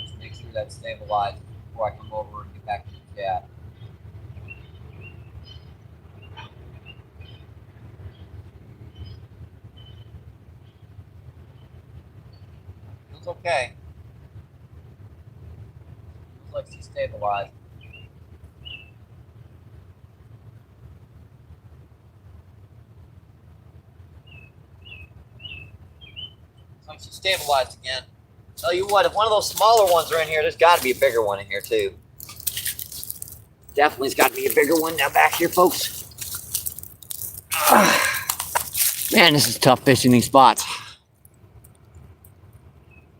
Just make sure that's stabilized before I come over and get back to the jab. Feels okay. Feels like she's stabilized. Like she's stabilized again. Tell you what, if one of those smaller ones are in here, there's got to be a bigger one in here too. Definitely's got to be a bigger one now back here, folks. Man, this is tough fishing these spots.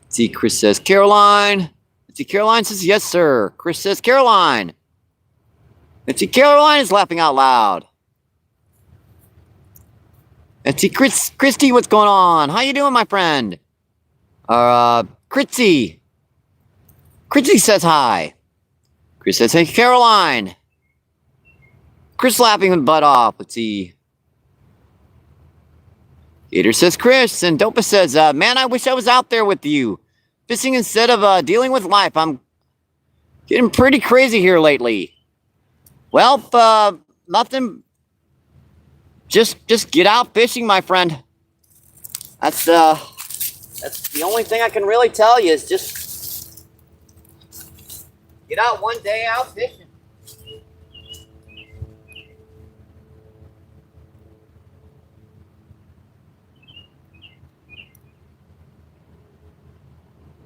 Let's see, Chris says Caroline. Let's see, Caroline says yes, sir. Chris says Caroline. Let's see, Caroline is laughing out loud. Let's see, Christy, what's going on? How you doing, my friend? Christy. Christy says hi. Chris says, hey, Caroline. Chris laughing with butt off. Let's see. Gator says Chris. And Dopa says, man, I wish I was out there with you. Fishing instead of dealing with life. I'm getting pretty crazy here lately. Well, nothing. Just get out fishing, my friend. That's the only thing I can really tell you is just get out one day out fishing.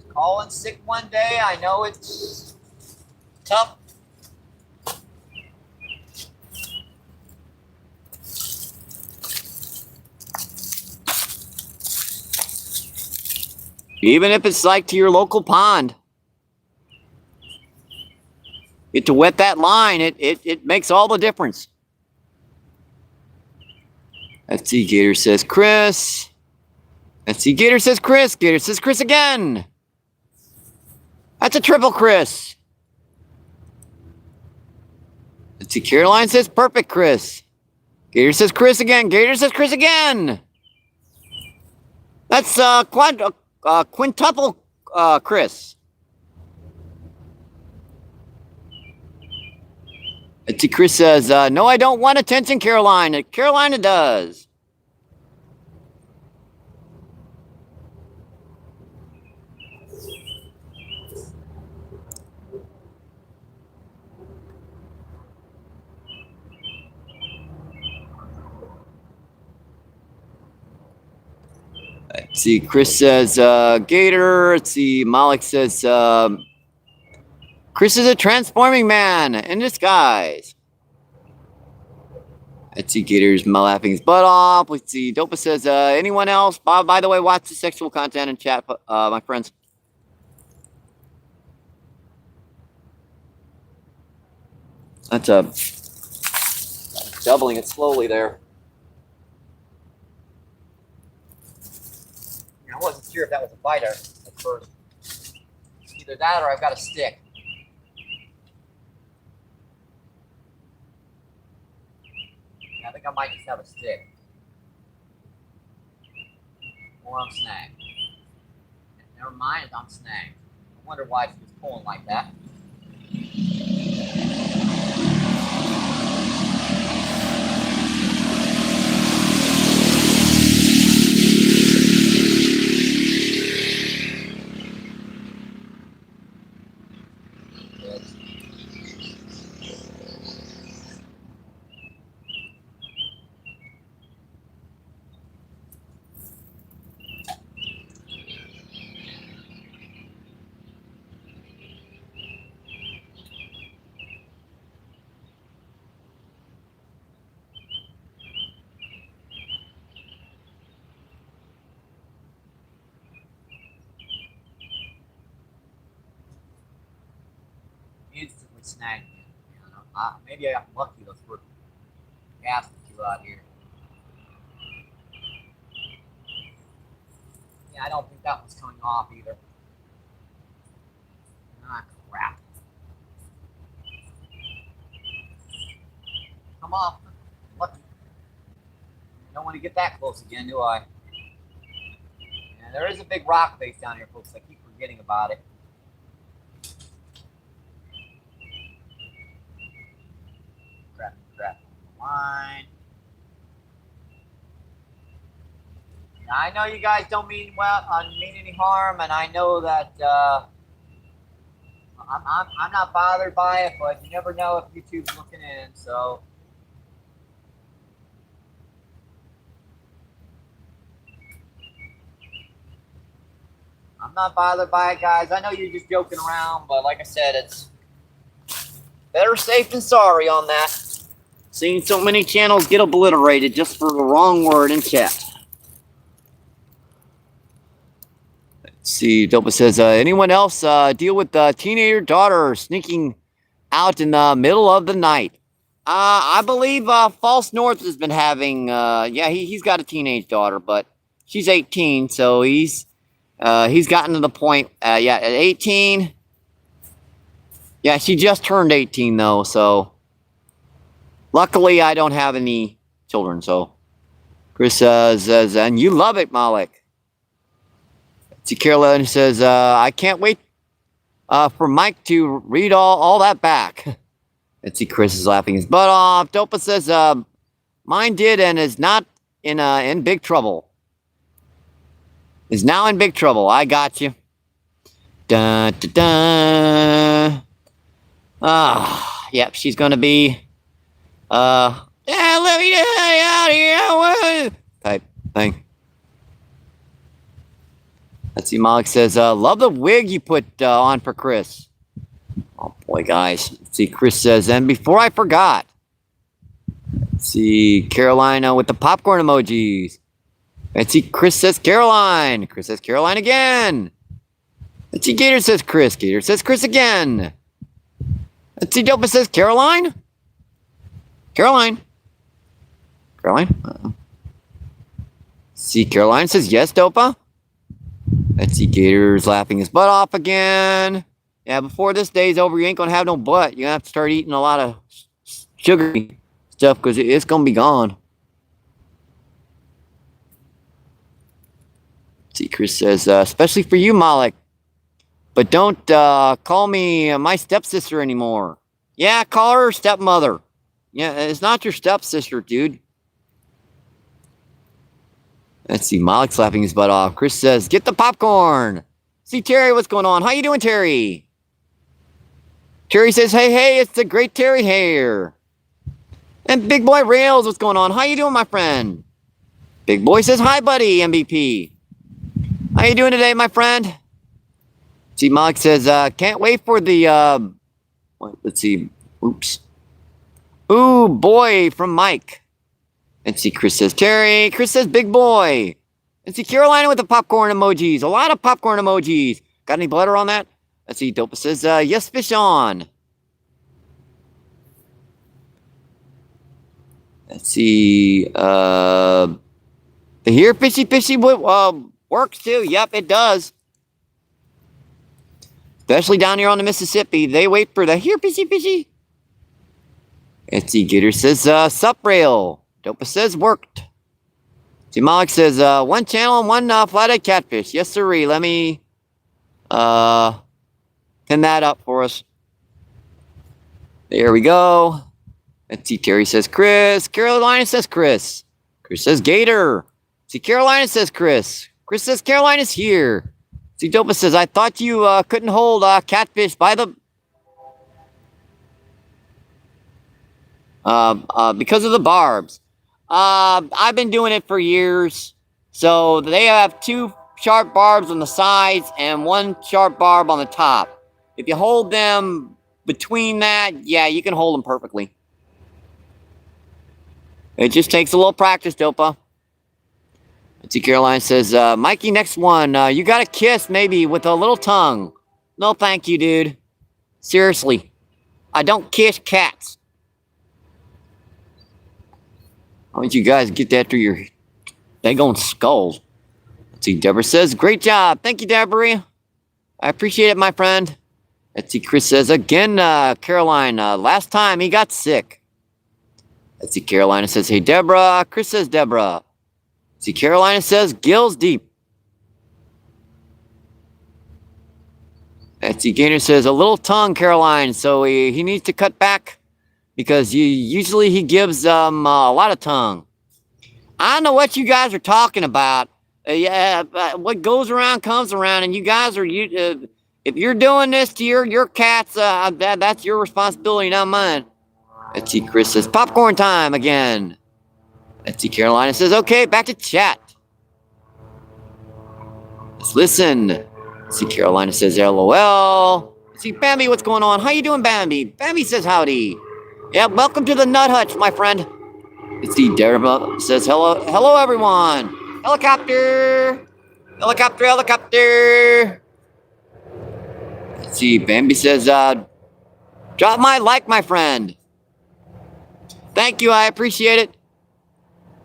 Calling sick one day. I know it's tough. Even if it's like to your local pond. Get to wet that line, it makes all the difference. Let's see, Gator says Chris. Let's see, Gator says Chris. Gator says Chris again. That's a triple Chris. Let's see, Caroline says perfect Chris. Gator says Chris again. Gator says Chris again. That's quintuple Chris. Let's see, Chris says, no, I don't want attention, Caroline. Carolina does. Let's see, Chris says, Gator. Let's see, Malik says, Chris is a transforming man in disguise. Let's see, Gator's laughing his butt off. Let's see, Dopa says, anyone else? By the way, watch the sexual content in chat, my friends. That's doubling it slowly there. I wasn't sure if that was a biter at first. Either that or I've got a stick. I think I might just have a stick. Or I'm snagged. Never mind, I'm snagged. I wonder why she was pulling like that. Instantly snagged me. Maybe I got lucky those first casts that you out here. Yeah, I don't think that one's coming off either. Ah, crap. Come off. Lucky. I don't want to get that close again, do I? Yeah, there is a big rock face down here, folks. I keep forgetting about it. Crap. Line. Now, I know you guys don't mean any harm, and I know that I'm not bothered by it, but you never know if YouTube's looking in, so. I'm not bothered by it, guys. I know you're just joking around, but like I said, it's better safe than sorry on that. Seeing so many channels get obliterated just for the wrong word in chat. Let's see, Dopa says, anyone else deal with the teenager daughter sneaking out in the middle of the night? I believe False North has been having, yeah, he's got a teenage daughter, but she's 18, so he's gotten to the point, yeah, at 18. Yeah, she just turned 18, though, so. Luckily, I don't have any children, so. Chris says, and you love it, Malik. See, Carolyn says, I can't wait for Mike to read all that back. Let's see, Chris is laughing his butt off. Dopa says, mine did and is not in big trouble. Is now in big trouble. I got you. Dun, dun, dun. Ah, yep, she's gonna be, yeah, let me out here, type thing. Let's see, Malik says, love the wig you put on for Chris. Oh, boy, guys. Let's see, Chris says, and before I forgot. Let's see, Carolina with the popcorn emojis. Let's see, Chris says Caroline. Chris says Caroline again. Let's see, Gator says Chris. Gator says Chris again. Let's see, Dopa says Caroline. Caroline. Caroline? Uh-oh. See, Caroline says yes, Dopa. Let's see, Gator's laughing his butt off again. Yeah, before this day's over, you ain't gonna have no butt. You're gonna have to start eating a lot of sugary stuff because it's gonna be gone. See, Chris says, especially for you, Malik. But don't call me my stepsister anymore. Yeah, call her stepmother. Yeah, it's not your stepsister, dude. Let's see, Malik slapping his butt off. Chris says, get the popcorn. See, Terry, what's going on? How you doing, Terry? Terry says, hey, it's the great Terry here. And Big Boy Rails, what's going on? How you doing, my friend? Big Boy says, hi, buddy, MBP. How you doing today, my friend? See, Malik says, can't wait for the, let's see, oops. Ooh, boy, from Mike. And see, Chris says, Terry. Chris says, big boy. And see, Carolina with the popcorn emojis. A lot of popcorn emojis. Got any butter on that? Let's see, Dopa says, yes, fish on. Let's see, the here fishy works too. Yep, it does. Especially down here on the Mississippi. They wait for the here fishy. Let's see, Gator says, sup rail. Dopa says, worked. See, Malik says, one channel and one flathead catfish. Yes, sirree. Let me pin that up for us. There we go. Let's see, Terry says, Chris. Carolina says, Chris. Chris says, Gator. See, Carolina says, Chris. Chris says, Carolina's here. See, Dopa says, I thought you couldn't hold catfish by the... because of the barbs. I've been doing it for years. So they have 2 sharp barbs on the sides and 1 sharp barb on the top. If you hold them between that, yeah, you can hold them perfectly. It just takes a little practice, Dopa. Let's see, Caroline says, Mikey, next one. You got a kiss, maybe, with a little tongue. No, thank you, dude. Seriously. I don't kiss cats. Why don't you guys get that through your daggone skulls? Let's see, Deborah says, great job. Thank you, Deborah. I appreciate it, my friend. Let's see, Chris says, again, Caroline, last time he got sick. Let's see, Carolina says, hey, Deborah. Chris says, Deborah. Let's see, Carolina says, gills deep. Let's see, Gainer says, a little tongue, Caroline, so he needs to cut back. Because usually he gives a lot of tongue. I don't know what you guys are talking about. What goes around comes around, and you guys are if you're doing this to your cats, that's your responsibility, not mine. Let's see, Chris says popcorn time again. Let's see, Carolina says, okay, back to chat. Let's listen. Let's see, Carolina says, LOL. Let's see, Bambi, what's going on? How you doing, Bambi? Bambi says howdy. Yeah, welcome to the Nut Hutch, my friend. Let's see, Deborah says, hello, everyone. Helicopter. Helicopter. Let's see, Bambi says, drop my like, my friend. Thank you, I appreciate it.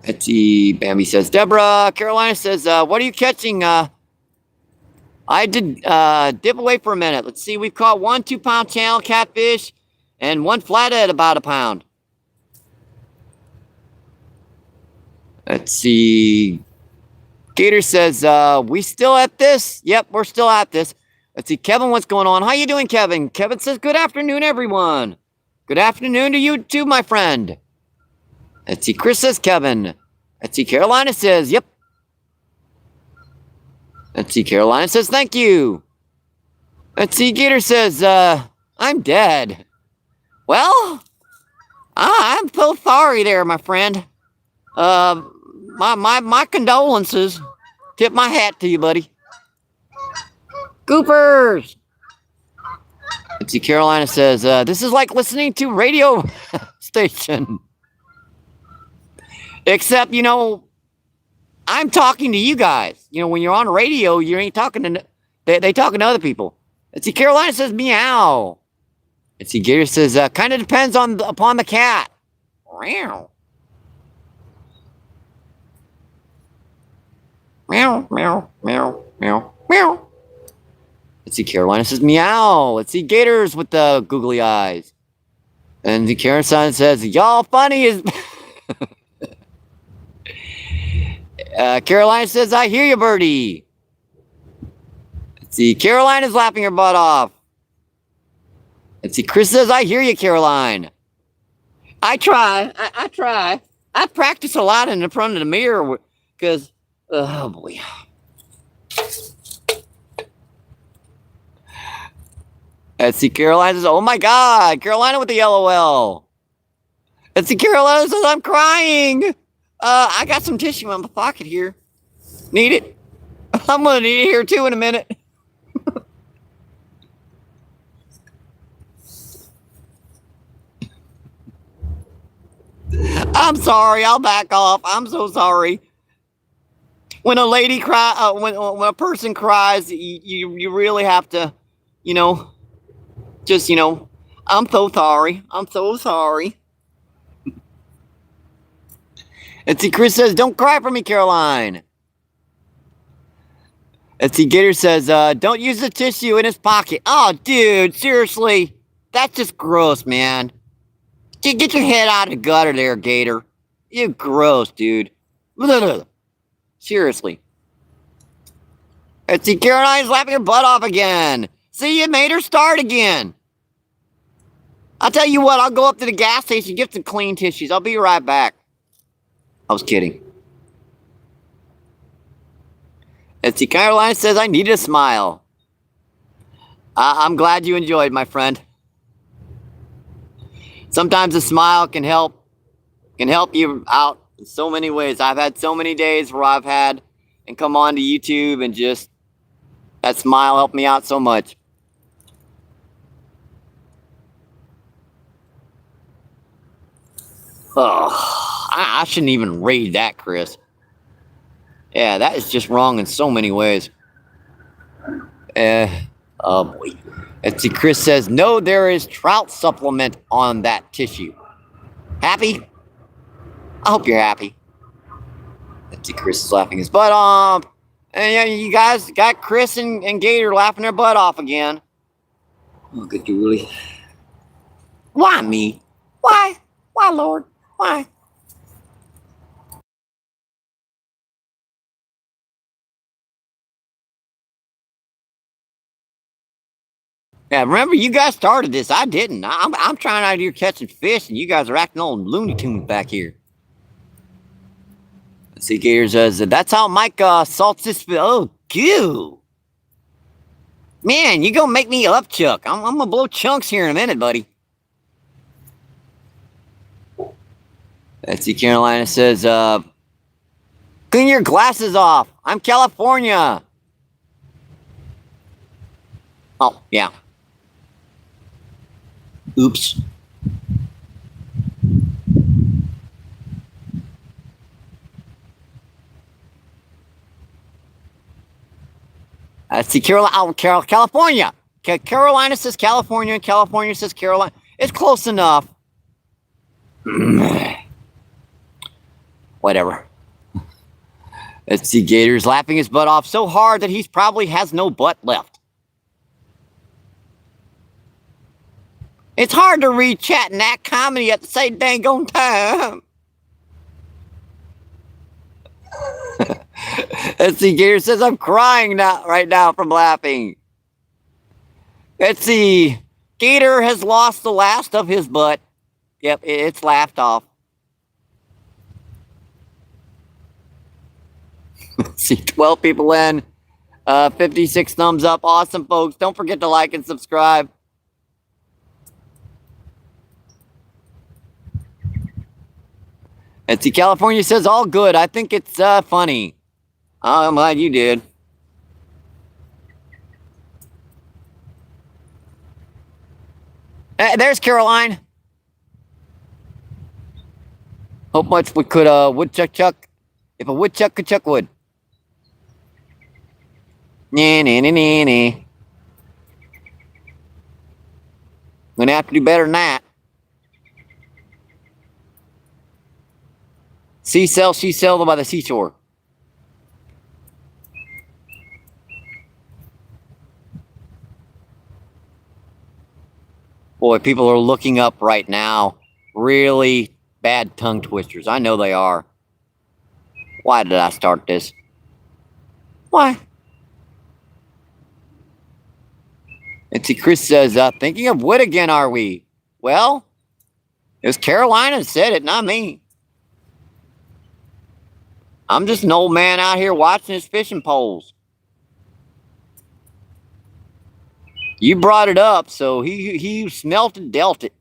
Let's see, Bambi says, Deborah. Carolina says, what are you catching? I did dip away for a minute. Let's see, we've caught 1 2-pound channel catfish and 1 flathead about a pound. Let's see. Gator says, we still at this? Yep, we're still at this. Let's see, Kevin, what's going on? How you doing, Kevin? Kevin says, good afternoon, everyone. Good afternoon to you too, my friend. Let's see, Chris says, Kevin. Let's see, Carolina says, yep. Let's see, Carolina says, thank you. Let's see, Gator says, I'm dead. Well, I'm so sorry there, my friend. My condolences. Tip my hat to you, buddy. Goopers! Let's see, Carolina says, this is like listening to radio station. Except, you know, I'm talking to you guys. You know, when you're on radio, you ain't talking to... They talking to other people. Let's see, Carolina says, meow. Let's see, Gator says, kind of depends upon the cat. Meow. Meow, meow, meow, meow, meow. Let's see, Carolina says meow. Let's see, Gators with the googly eyes. And the Caroline says, y'all funny as... Caroline says, I hear you, birdie. Let's see, Caroline is laughing her butt off. Let's see, Chris says, I hear you, Caroline. I try. I try. I practice a lot in the front of the mirror because, oh boy. Let's see, Caroline says, oh my God, Carolina with the LOL. Let's see, Carolina says, I'm crying. I got some tissue in my pocket here. Need it? I'm gonna need it here too in a minute. I'm sorry, I'll back off. I'm so sorry. When a lady cry, when a person cries, you really have to, you know, just, you know, I'm so sorry. I'm so sorry. Let's see, Chris says, don't cry for me, Caroline. Let's see, Gator says, don't use the tissue in his pocket. Oh, dude, seriously. That's just gross, man. Get your head out of the gutter there, Gator. You gross, dude. Seriously. Let's see, Caroline's laughing her butt off again. See, you made her start again. I'll tell you what, I'll go up to the gas station, get some clean tissues. I'll be right back. I was kidding. Let's see, Caroline says, I need a smile. I'm glad you enjoyed, my friend. Sometimes a smile can help you out in so many ways. I've had so many days where I've had and come on to YouTube and just that smile helped me out so much. Oh, I shouldn't even read that, Chris. Yeah, that is just wrong in so many ways. Oh boy. Let's see, Chris says, no, there is trout supplement on that tissue. Happy? I hope you're happy. Let's see, Chris is laughing his butt off. And yeah, you guys got Chris and Gator laughing their butt off again. Oh, good, you really. Why me? Why? Why, Lord? Why? Yeah, remember, you guys started this. I didn't. I'm trying out here catching fish, and you guys are acting all Looney Tunes back here. Let's see, Gator says, that's how Mike salts this fish. Oh, goo. Man, you gonna make me upchuck. I'm gonna blow chunks here in a minute, buddy. Let's see, Carolina says, clean your glasses off. I'm California. Oh, yeah. Oops. Let's see, California. Carolina says California. California says Carolina. It's close enough. Whatever. Let's see, Gator's laughing his butt off so hard that he probably has no butt left. It's hard to read chat and act comedy at the same dang on time. Let's see, Gator says, I'm crying right now from laughing. Let's see. Gator has lost the last of his butt. Yep, it's laughed off. Let's see, 12 people in. 56 thumbs up. Awesome, folks. Don't forget to like and subscribe. Let's see, California says, all good. I think it's funny. Oh, I'm glad you did. There's Caroline. Hope much we could woodchuck chuck. If a woodchuck could chuck wood. Nah. Gonna have to do better than that. She sailed by the seashore. Boy, people are looking up right now. Really bad tongue twisters. I know they are. Why did I start this? Why? And see, Chris says, thinking of what again are we? Well, it was Carolina that said it, not me. I'm just an old man out here watching his fishing poles. You brought it up, so he who smelt it dealt it.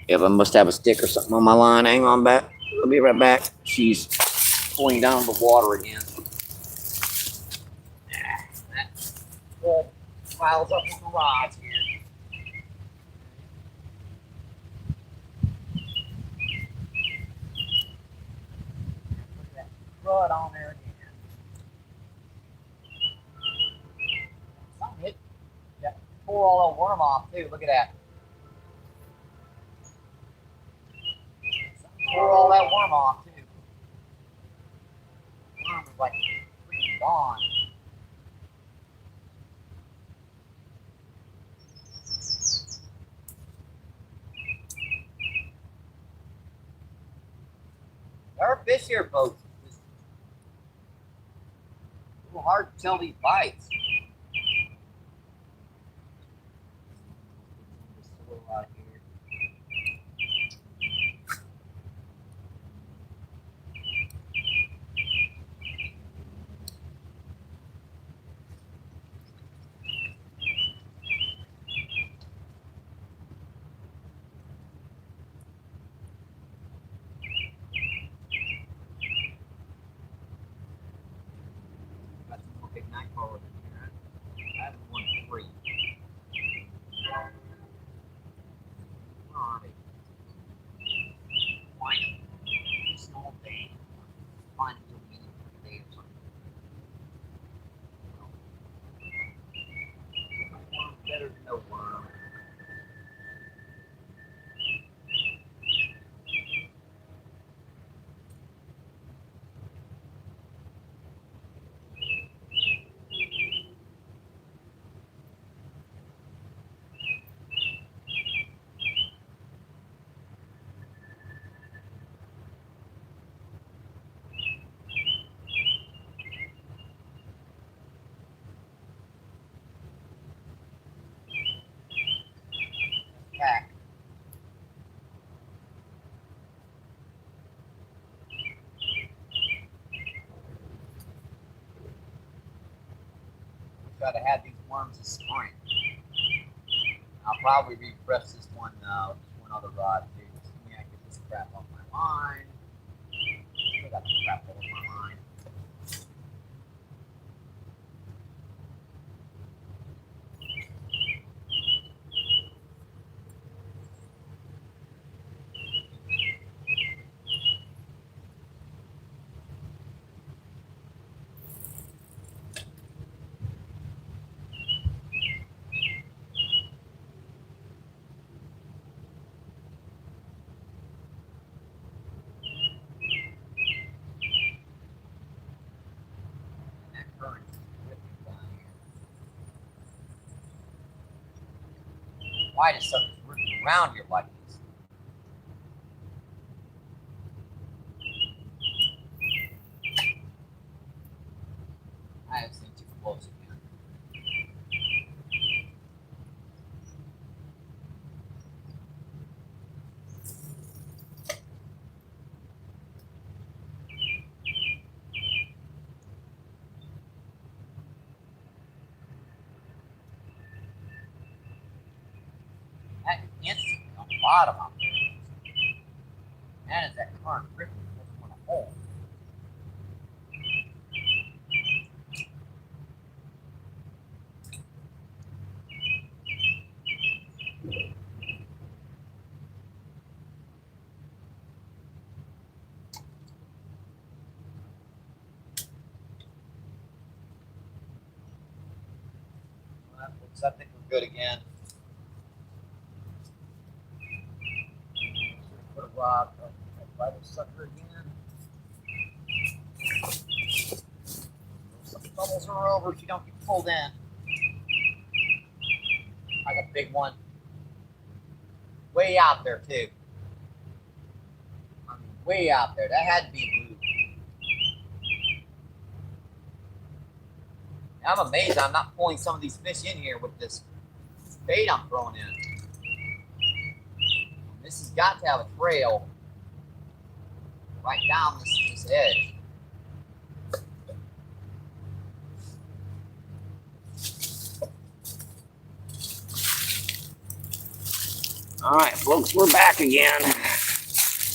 If I must have a stick or something on my line. Hang on back. I'll be right back. She's pulling down the water again. That piles up on the rods here. Put that crud on there again. Something hit. Yeah, pull all that worm off too. Look at that. Pour all that worm off too. The worm is like freaking gone. There are fish here, folks. It's a little hard to tell these bites. This soil out here. Got some more big night crawlers in here. I have one free. Alright. Find them. Small thing. Find them till we need or something. Worm's better than no worm. Pack. Wish I'd have had these worms this spring. I'll probably refresh this one other rod too. Just give me, I get this crap off my line. Still got the crap all over my line. Why does something ripping around here like this? I have seen too close again. That instantly on the bottom up there. Man, is that current ripping on a hole? Well, that looks, I think we're good again. Put a rod Try this sucker again. Some bubbles are over so you don't get pulled in. I got a big one. Way out there too. I mean, way out there. That had to be blue. I'm amazed I'm not pulling some of these fish in here with this bait I'm throwing in. This has got to have a trail right down this edge. All right, folks, we're back again.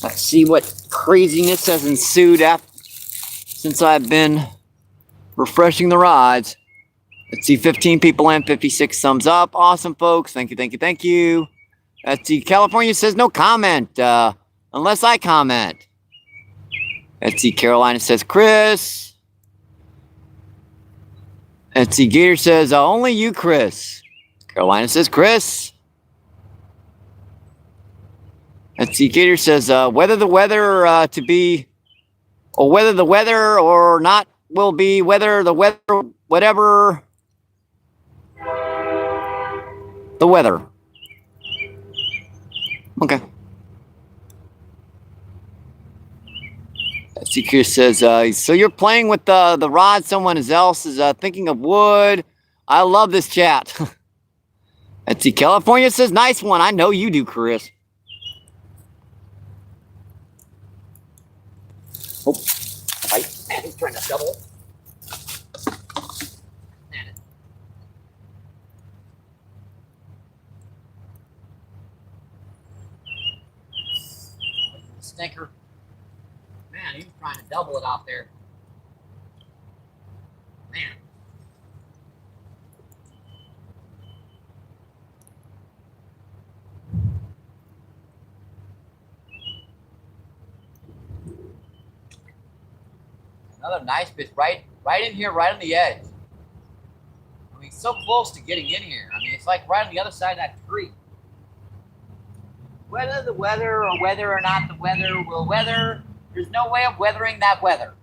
Let's see what craziness has ensued since I've been refreshing the rods. Let's see, 15 people and 56 thumbs up. Awesome, folks. Thank you, thank you, thank you. Let's see, California says no comment, unless I comment. Let's see, Carolina says Chris. Let's see, Gator says only you, Chris. Carolina says Chris. Let's see, Gator says whether the weather to be, or whether the weather or not will be, whether the weather, whatever the weather. Okay. Let's see, Chris says, so you're playing with the rod someone else is thinking of wood. I love this chat. Let's see, California says, nice one. I know you do, Chris. Oh, right. Man, he's trying to double. Stinker. Man, he was trying to double it out there. Man. Another nice fish right in here, right on the edge. I mean, so close to getting in here. I mean, it's like right on the other side of that tree. Whether the weather or whether or not the weather will weather, there's no way of weathering that weather.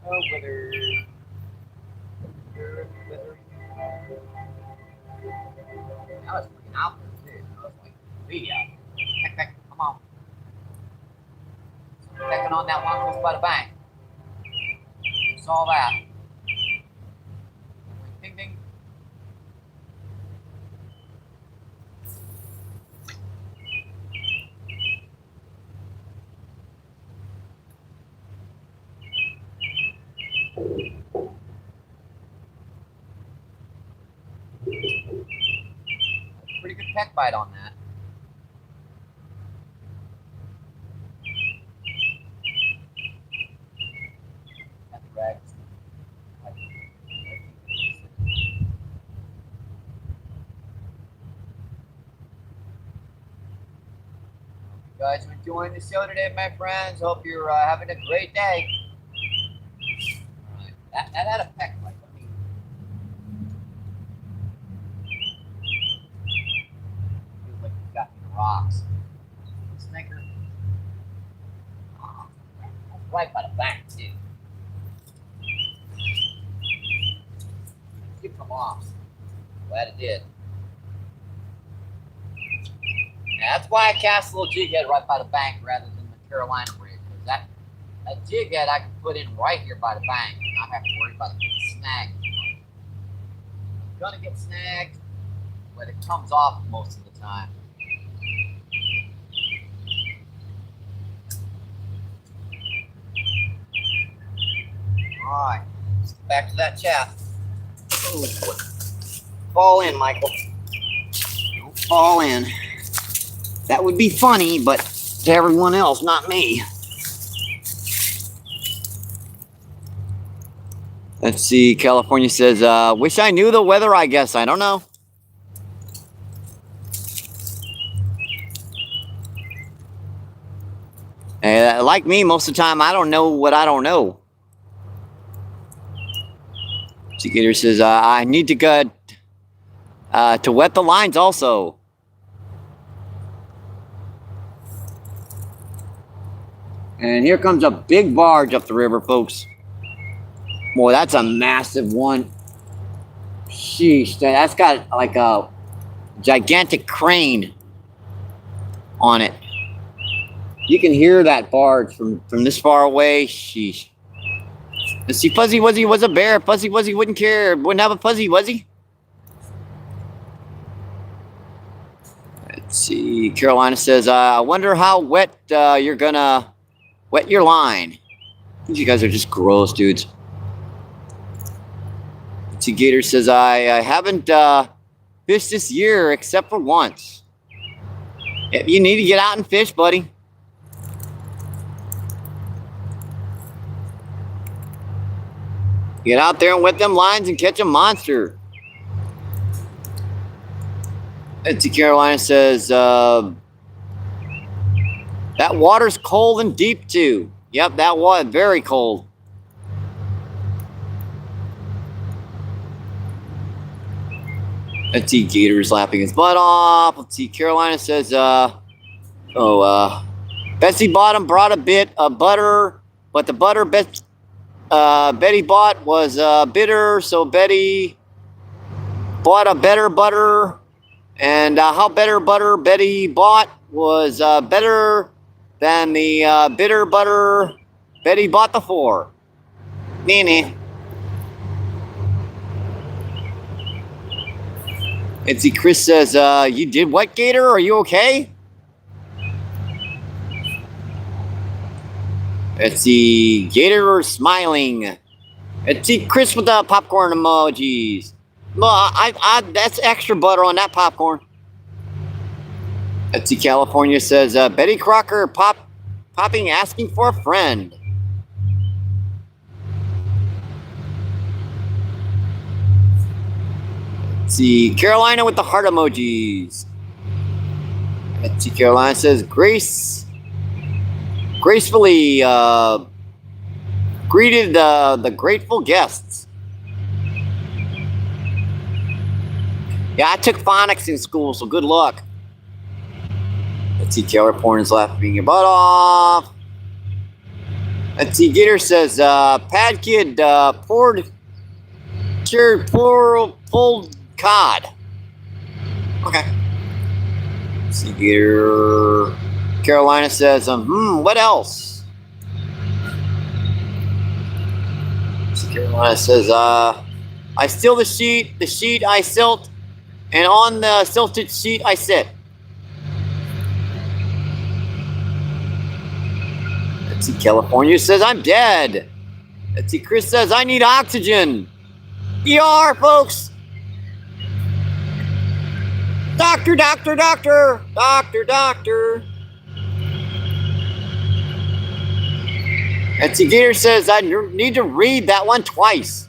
Oh, weather. I was freaking out there too. I was like, be out. Heck, come on. Checking on that one close by the bank. Saw that. Ding, ding. Pretty good peck bite on that. That's right. You guys are enjoying the show today, my friends. Hope you're having a great day. All right. That had a peck bite. Feels like you got me in the rocks. Stinker. Oh, that's right by the bank, too. Keep them off. Glad it did. Yeah, that's why I cast a little jig head right by the bank rather than the Carolina rig. Because that jig head I can put in right here by the bank and not have to worry about it getting snagged. It's gonna get snagged, but it comes off most of the time. Alright, let's get back to that chat. Ooh. Fall in, Michael. Don't fall in. That would be funny, but to everyone else, not me. Let's see, California says, wish I knew the weather, I guess. I don't know. And like me, most of the time, I don't know what I don't know. Gator says, I need to go to wet the lines also. And here comes a big barge up the river, folks. Boy, that's a massive one. Sheesh, that's got like a gigantic crane on it. You can hear that barge from this far away. Sheesh. Let's see, Fuzzy Wuzzy was a bear. Fuzzy Wuzzy wouldn't care. Wouldn't have a Fuzzy Wuzzy. Let's see. Carolina says, I wonder how wet you're gonna wet your line. You guys are just gross, dudes. Let's see. Gator says, I haven't fished this year except for once. You need to get out and fish, buddy. Get out there and wet them lines and catch a monster. Etsy Carolina says, that water's cold and deep too. Yep, that was very cold. Let's see, Gator's lapping his butt off. Let's see, Carolina says, Betsy Bottom brought a bit of butter, but the butter Betty bought was bitter, so Betty bought a better butter, and how better butter Betty bought was better than the bitter butter Betty bought before. Nee. And see, Chris says, you did what, Gator? Are you okay? Let's see, Gator smiling. Let's see, Chris with the popcorn emojis. Well, that's extra butter on that popcorn. Let's see, California says, Betty Crocker popping asking for a friend. Let's see, Carolina with the heart emojis. Let's see, Carolina says, gracefully greeted the grateful guests. Yeah, I took phonics in school, so good luck. Let's see, California's laughing your butt off. Let's see, Gator says, Pad Kid pulled cod. Okay. Let's see, Gator. Carolina says, what else? So Carolina says, I steal the sheet I silt, and on the silted sheet I sit. Let's see, California says, I'm dead. Let's see, Chris says, I need oxygen. ER, folks. Doctor. Etsy Gator says, I need to read that one twice.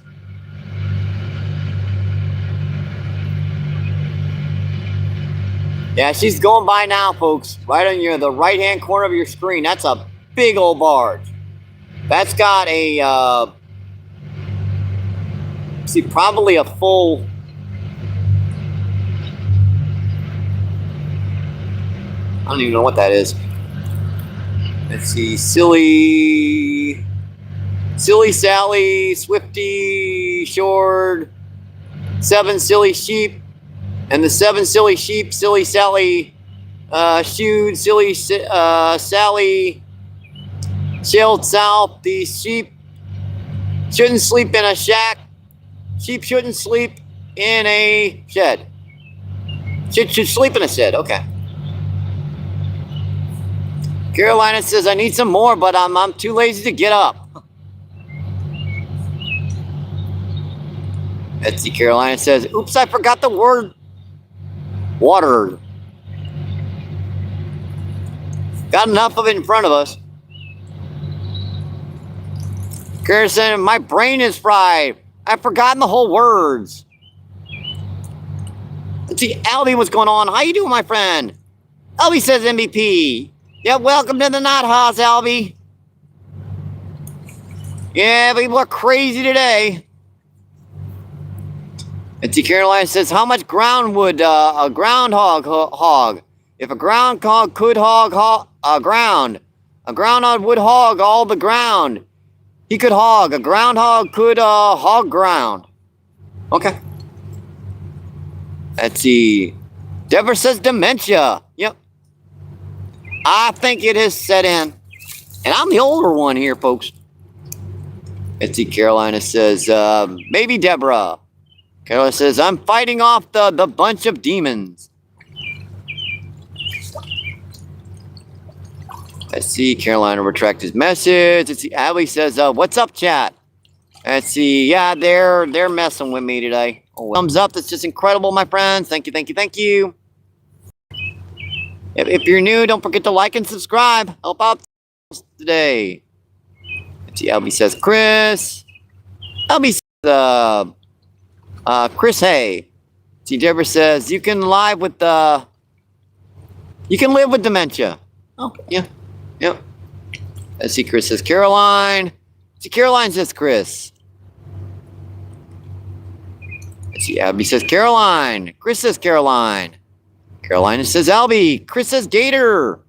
Yeah, she's going by now, folks. Right on the right-hand corner of your screen. That's a big old barge. That's got a, probably a full... I don't even know what that is. Let's see, Silly Sally, Swifty, Short, 7 silly sheep, and the 7 silly sheep, Silly Sally, shoed, Silly Sally, sailed south. The sheep shouldn't sleep in a shack. Sheep shouldn't sleep in a shed. Should sleep in a shed, okay. Carolina says, I need some more, but I'm too lazy to get up. Etsy Carolina says, oops, I forgot the word water. Got enough of it in front of us. Carolina says, my brain is fried. I've forgotten the whole words. Let's see, Albie, what's going on? How you doing, my friend? Albie says MVP. Yeah, welcome to the Knot House, Albie. Yeah, people are crazy today. And see, Caroline says, how much ground would a groundhog hog? If a groundhog could hog ground, a groundhog would hog all the ground. He could hog. A groundhog could hog ground. Okay. Let's see. Deborah says dementia. Yep. I think it has set in. And I'm the older one here, folks. Let's see. Carolina says, maybe Deborah. Carolina says, I'm fighting off the bunch of demons. Let's see. Carolina retract his message. Let's see. Abby says, what's up, chat? Let's see. Yeah, they're messing with me today. Oh, thumbs up. That's just incredible, my friends. Thank you, thank you, thank you. If you're new, don't forget to like and subscribe. Help out today. Let's see. Abby says, Chris. Abby says, Chris Hay. See, Deborah says, you can live with you can live with dementia. Oh, yeah. Yep. Let's see, Chris says Caroline. See, Caroline says Chris. Let's see, Abby says Caroline. Chris says Caroline. Caroline says Albie. Chris says Gator.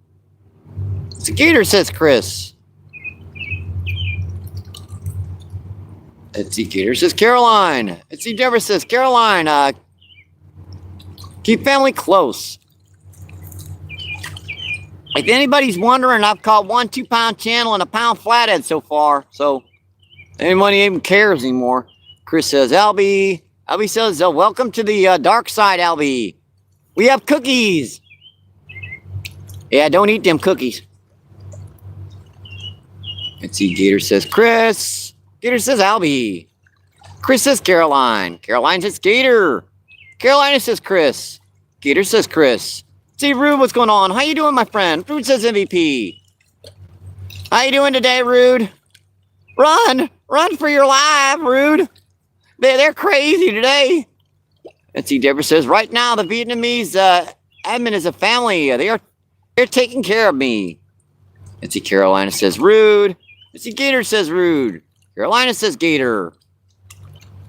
See, Gator says Chris. Let's see, Gator says Caroline. Let's see, Deborah says Caroline. Keep family close. If anybody's wondering, I've caught 1 2-pound channel and a pound flathead so far. So, anybody even cares anymore. Chris says, Albie. Albie says, welcome to the dark side, Albie. We have cookies. Yeah, don't eat them cookies. Let's see, Gator says Chris. Gator says Albie. Chris says Caroline. Caroline says Gator. Carolina says Chris. Gator says Chris. See, Rude, what's going on? How you doing, my friend? Rude says MVP. How you doing today, Rude? Run! Run for your life, Rude! They're crazy today. Let's see, Deborah says, right now, the Vietnamese admin is a family. They're taking care of me. Let's see, Carolina says, Rude. Let's see, Gator says, Rude. Carolina says, Gator.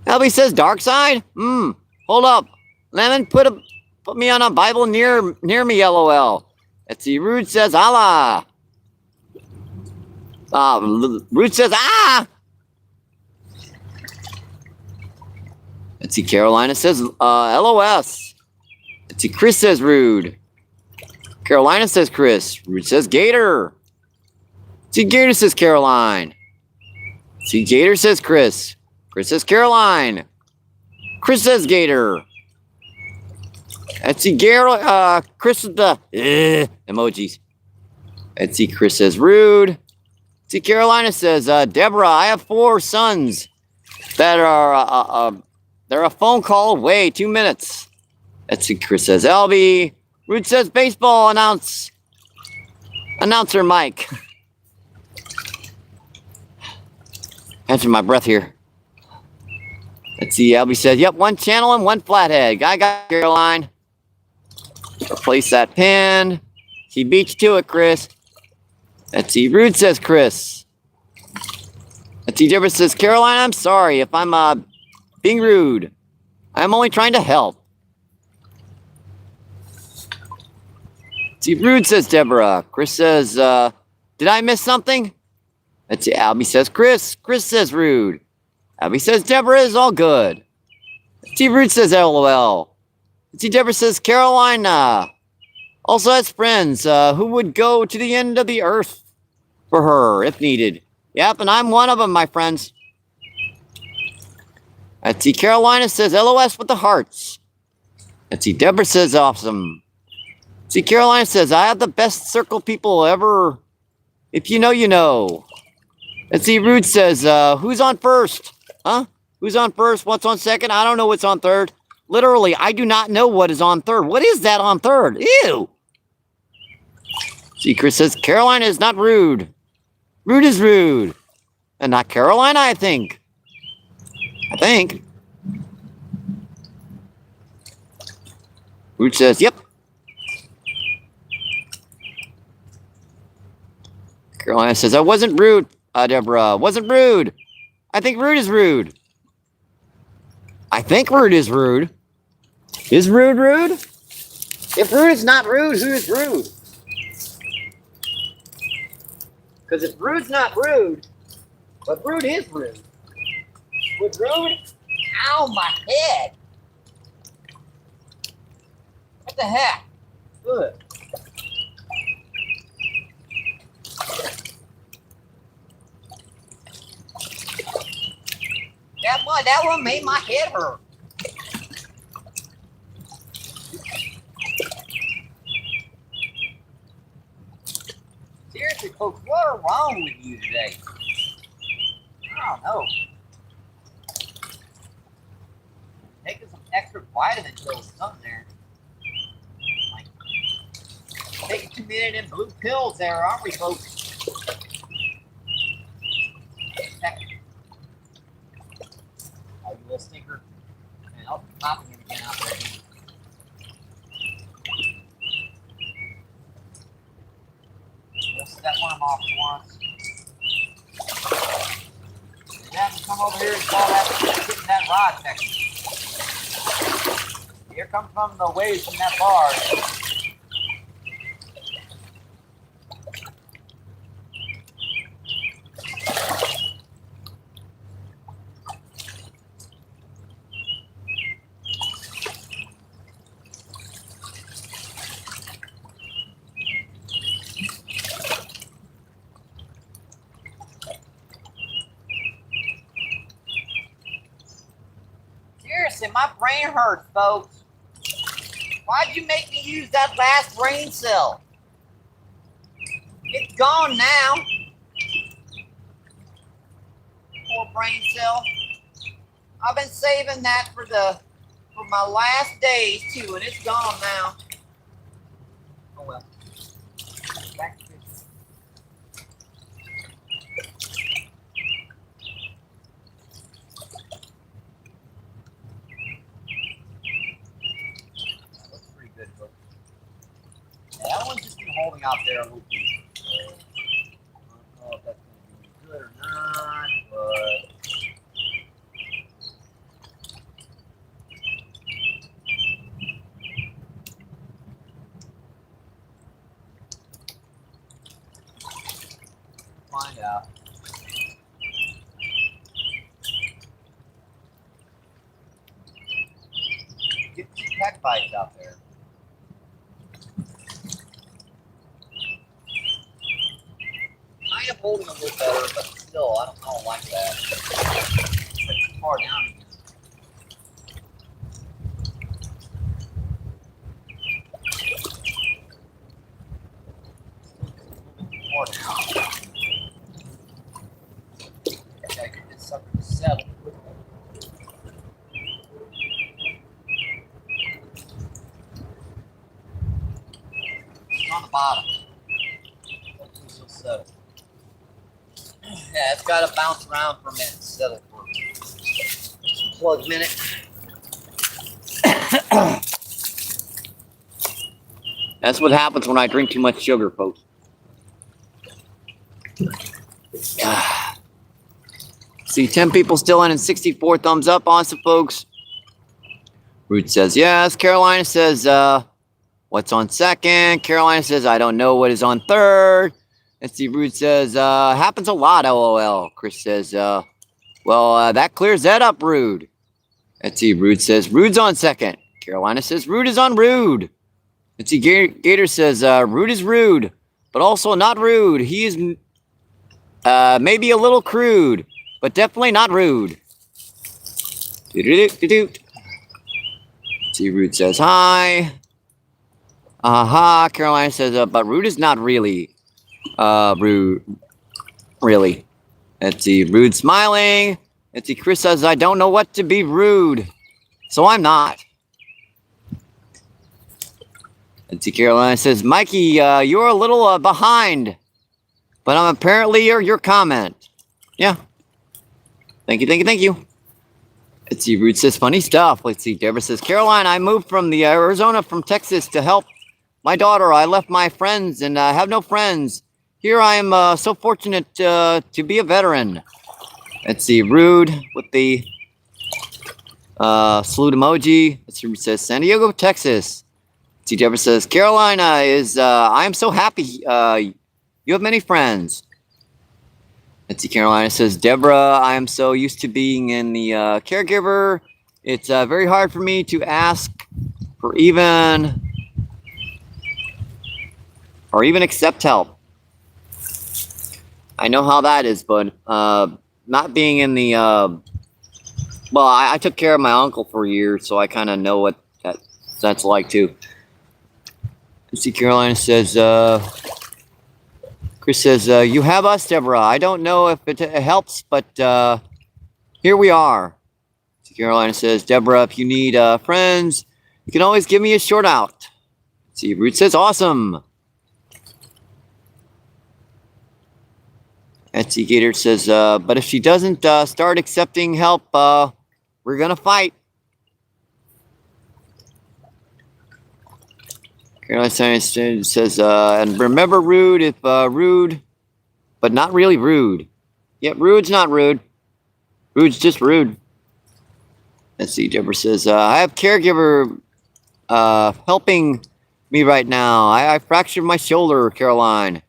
Albie says, Dark Side? Hold up. Lemon, put me on a Bible near me, LOL. Let's see. Rude says, Allah. Rude says, ah. Let's see. Carolina says, LOS. Let's see. Chris says, Rude. Carolina says, Chris. Rude says, Gator. See, Gator says, Caroline. See, Gator says, Chris. Chris says, Caroline. Chris says, Gator. Let's see, Chris with the emojis. Let's see, Chris says Rude. See, Carolina says, Deborah, I have 4 sons that are, they're a phone call away, 2 minutes. Let's see, Chris says Albie. Rude says baseball announcer Mike. Catching my breath here. Let's see, Albie says, yep, 1 channel and 1 flathead. I got Caroline. Replace that pin. He beat you to it, Chris. Let's see. Rude says Chris. Let's see. Deborah says Caroline. I'm sorry if I'm being rude. I'm only trying to help. Let's see. Rude says Deborah. Chris says, did I miss something? Let's see. Albie says Chris. Chris says Rude. Albie says Deborah is all good. Let's see. Rude says LOL. See, Deborah says, Carolina also has friends who would go to the end of the earth for her if needed. Yep, and I'm one of them, my friends. Let's see, Carolina says, LOS with the hearts. Let's see, Deborah says, awesome. See, Carolina says, I have the best circle people ever. If you know, you know. Let's see, Rude says, who's on first? Huh? Who's on first? What's on second? I don't know what's on third. Literally, I do not know what is on third. What is that on third? Ew. See, Chris says, Carolina is not rude. Rude is rude. And not Carolina, I think. Rude says, yep. Carolina says, I wasn't rude, Deborah. Wasn't rude. I think rude is rude. I think rude is rude. Is rude rude? If rude is not rude, who is rude? Because if rude's not rude, but rude is rude. With rude, ow, my head. What the heck? Good. That one made my head hurt. Seriously, folks, what is wrong with you today? I don't know. Taking some extra vitamin pills or something there. Like, taking too many of them blue pills there, aren't we, folks? Oh, you little stinker. Man, I'll be popping him again out there. Let's set one of them off once. You have to come over here and call that, getting that rod technique. Here comes from the waves from that bar. Seriously, my brain hurts, folks. Why'd you make me use that last brain cell? It's gone now. Poor brain cell. I've been saving that for my last days too, and it's gone now. Oh well. Back to fishing. That one's just been holding out there a little bit. So, I don't know if that's going to be good or not, but... find out. Get some pet bites out there. Kind of holding a little better, but still, I don't like that. It's too far down again. Too far down. Gotta get this sucker to settle. It's on the bottom. Hopefully it'll settle. Yeah, it's got to bounce around for a minute and settle for a plug minute. That's what happens when I drink too much sugar, folks. See, 10 people still in and 64 thumbs up on some folks. Root says yes. Carolina says, what's on second? Carolina says, I don't know what is on third. Let's see, Root says, happens a lot, LOL. Chris says, well, that clears that up, Rude. Let's see, Root says, Rude's on second. Carolina says, Rude is on Rude. Let's see, Gator says, Rude is rude, but also not rude. He is maybe a little crude, but definitely not rude. Let's see, Root says, hi. Carolina says, but Rude is not really. Rude. Really. Let's see. Rude smiling. Let's see. Chris says, I don't know what to be rude. So I'm not. Let's see. Carolina says, Mikey, you're a little behind. But I'm apparently your comment. Yeah. Thank you. Let's see. Rude says, funny stuff. Let's see. Deborah says, Caroline, I moved from the Arizona from Texas to help my daughter. I left my friends and have no friends. here I am so fortunate to be a veteran. Let's see, Rude with the salute emoji. It says San Diego, Texas. See, Deborah says Carolina is. I am so happy. You have many friends. Let's see, Carolina says Deborah. I am so used to being in the caregiver. It's very hard for me to ask for even accept help. I know how that is, but not being in the well, I took care of my uncle for years, so I kind of know what that's like too. Let's see, Carolina says, Chris says, you have us, Deborah. I don't know if it helps, but here we are. Let's see, Carolina says, Deborah, if you need friends, you can always give me a short out. Let's see, Root says, awesome. Etsy Gator says, but if she doesn't start accepting help, we're gonna fight. Carolina says, and remember rude if rude, but not really rude. Yep, rude's not rude. Rude's just rude. Let's see, Deborah says, I have caregiver helping me right now. I fractured my shoulder, Caroline.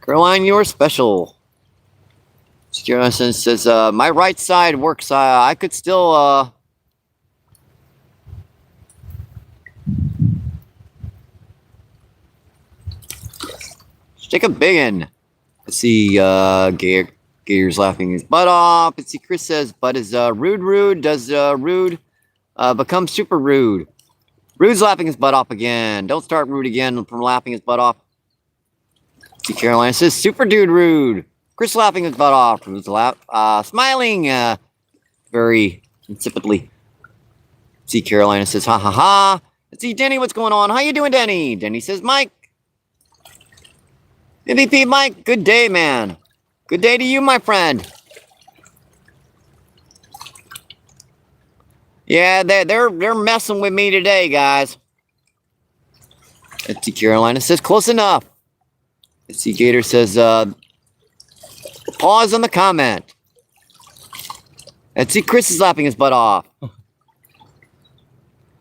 Caroline, you're special. Caroline says, my right side works. I could still stick a big in. Let's see, Gator's laughing his butt off. Let's see, Chris says, but is rude? Does rude become super rude? Rude's laughing his butt off again. Don't start rude again from laughing his butt off. See, Carolina says, super dude rude. Chris laughing his butt off. Rude's smiling very insipidly. See, Carolina says, ha ha ha. Let's see, Denny, what's going on? How you doing, Denny? Denny says, Mike. MVP Mike, good day, man. Good day to you, my friend. Yeah, they're messing with me today, guys. Let's see, Carolina says, close enough. Let's see, Gator says, pause on the comment. Let's see, Chris is laughing his butt off.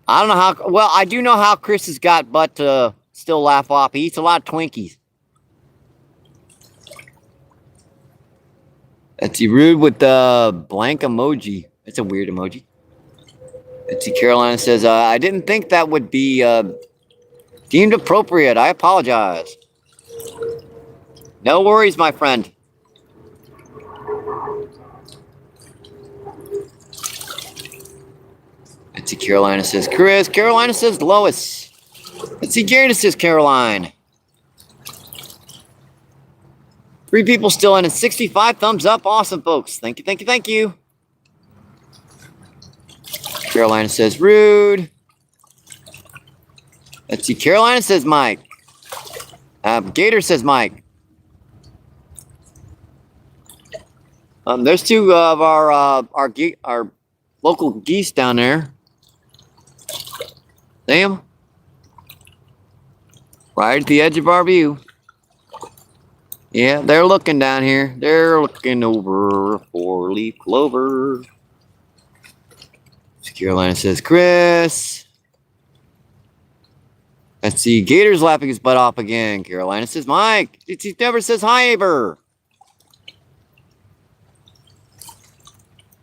I don't know how, well, I do know how Chris has got butt to still laugh off. He eats a lot of Twinkies. Let's see, rude with the blank emoji. It's a weird emoji. Let's see, Carolina says, I didn't think that would be deemed appropriate. I apologize. No worries, my friend. Let's see, Carolina says Chris. Carolina says Lois. Let's see, Jared says Caroline. 3 people still in, and 65 thumbs up. Awesome, folks. Thank you, thank you, thank you. Carolina says rude. Let's see, Carolina says Mike. Gator says Mike. There's 2 of our local geese down there. Damn. Right at the edge of our view. Yeah, they're looking down here. They're looking over 4-leaf clover. Carolina says Chris. Let's see, Gator's laughing his butt off again. Carolina says Mike. He never says hi, ever.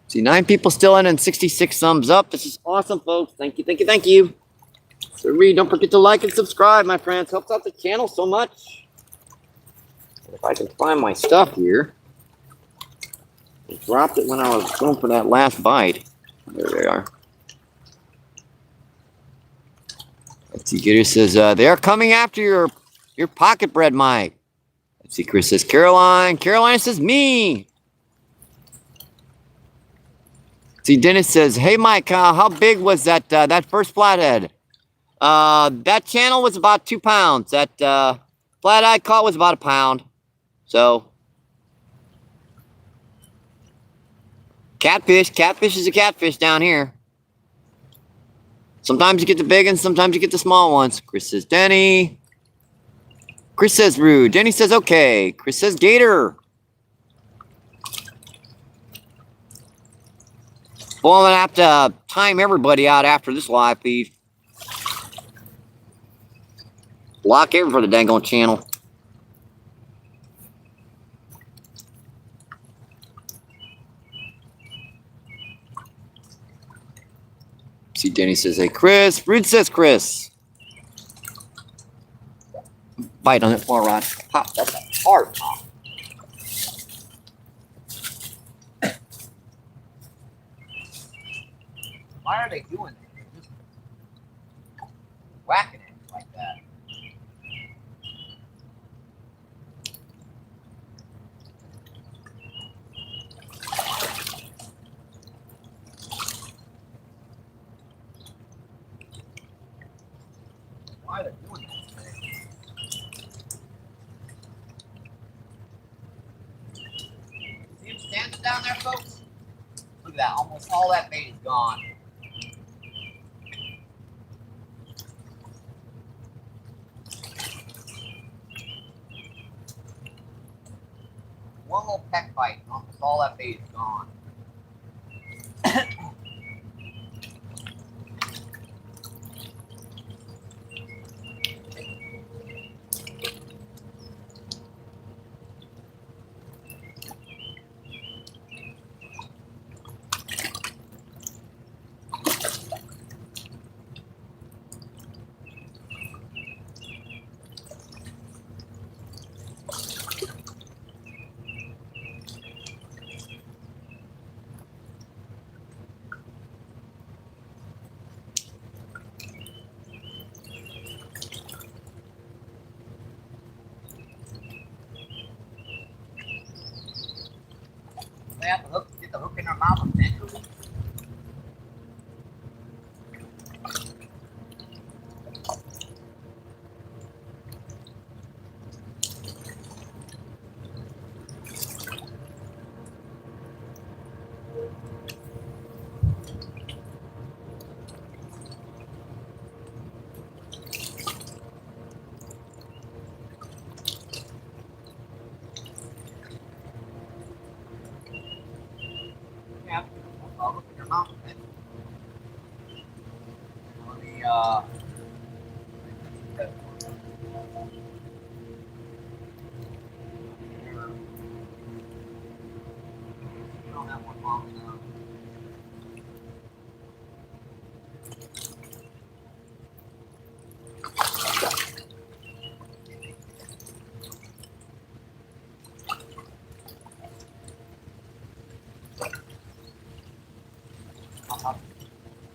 See, 9 people still in and 66 thumbs up. This is awesome, folks. Thank you, thank you, thank you. So Reed, don't forget to like and subscribe, my friends. Helps out the channel so much. If I can find my stuff here. I dropped it when I was going for that last bite. There they are. Let's see, Gator says, they are coming after your pocket bread, Mike. Let's see, Chris says, Caroline. Caroline says, me. See, Dennis says, hey, Mike, how big was that first flathead? That channel was about 2 pounds. That flathead I caught was about 1 pound. So, catfish is a catfish down here. Sometimes you get the big ones, sometimes you get the small ones. Chris says, Denny. Chris says rude. Jenny says okay. Chris says gator. Well, I'm gonna have to time everybody out after this live feed. Block everything for the dang on channel. See, Jenny says, hey, Chris. Rude says, Chris. Bite on it, far rod. Pop. That's a hard pop. Why are they doing that? They're just whacking it like that. Why are they doing that today? See him standing down there, folks? Look at that. Almost all that bait is gone. One little peck bite, almost all that bait is gone. They have to get the hook in their mouth eventually. Yeah, hook in their mouth eventually. Let me on that one long enough.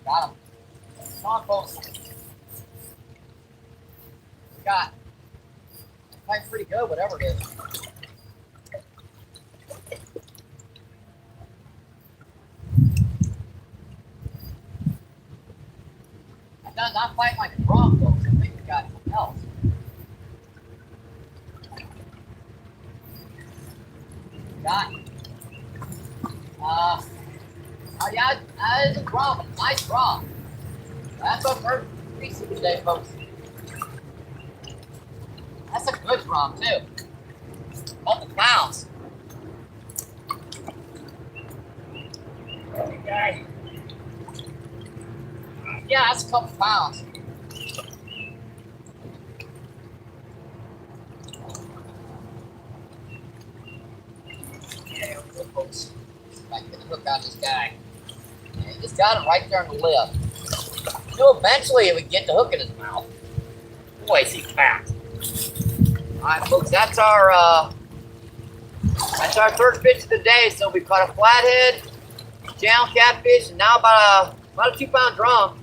Got him. Come on, folks. We got. Fighting pretty good, whatever it is. I'm not fighting like a drum, folks. I think we got something else. Got. Oh yeah, that is a drum. A nice drum. That's what we're releasing today, folks. That's a good drum too. Couple pounds. Okay. Yeah, that's a couple pounds. Yeah, we go, folks. See if I can get the hook out of this guy. Yeah, he just got him right there on the lip. You know, eventually it would get the hook in his mouth. Boy, is he fat. Alright, folks, that's our third fish of the day. So we caught a flathead, channel catfish, and now about a 2-pound drum.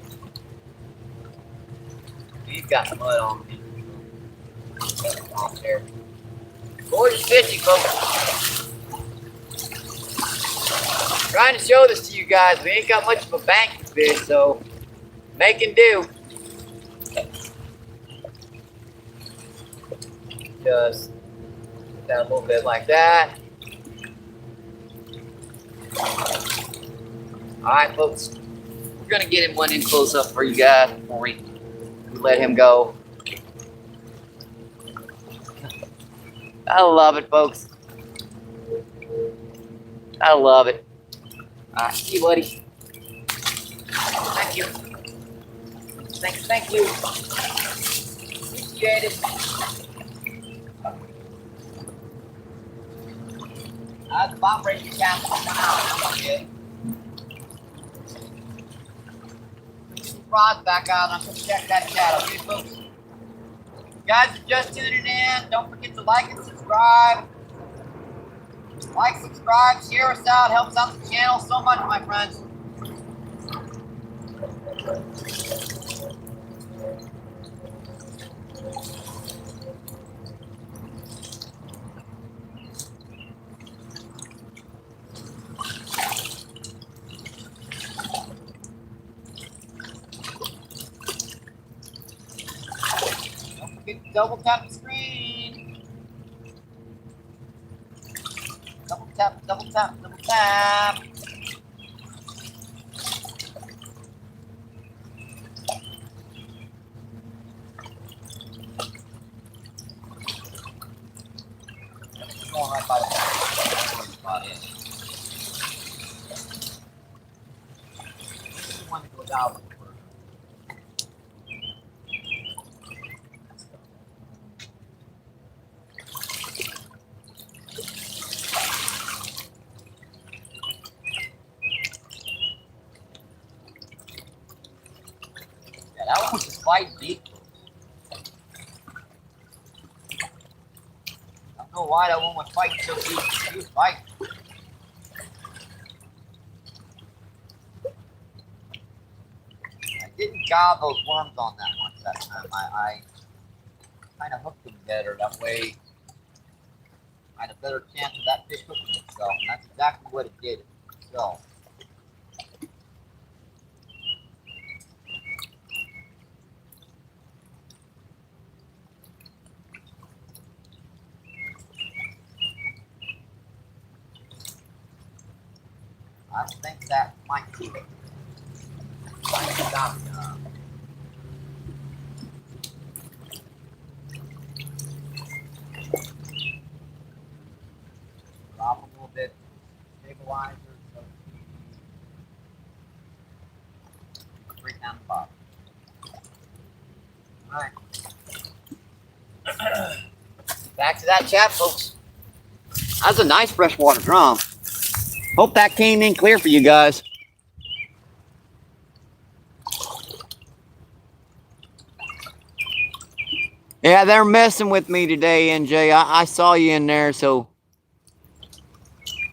He's got mud on him. Off there. Gorgeous fishing, folks. Trying to show this to you guys. We ain't got much of a bank to fish, so making do. Just put that a little bit like that. Alright, folks. We're gonna get him one in close up for you guys before we let him go. I love it, folks. I love it. See you, buddy. Thank you. Thank you. Appreciate it. The vibration cap coming out. Okay. Rod's back out. I'm going to check that chat. Okay, folks? You guys are just tuning in. Don't forget to like and subscribe. Like, subscribe, share us out. Helps out the channel so much, my friends. Don't forget to double tap the screen. Double tap, double tap, double tap. Going right by the spot in. This is one that goes out. Yeah, that one was just quite deep. I don't know why that one was fighting so deep. He was fighting. I didn't gob those worms on that one that time. I kind of hooked them better. That way I had a better chance of that fish hooking itself. And that's exactly what it did. So. I think that might be it. Might stop. Drop a little bit. Stabilizer. So straight down the bottom. Alright. Back to that chat, folks. That's a nice freshwater drum. Hope that came in clear for you guys. Yeah, they're messing with me today, NJ. I saw you in there, so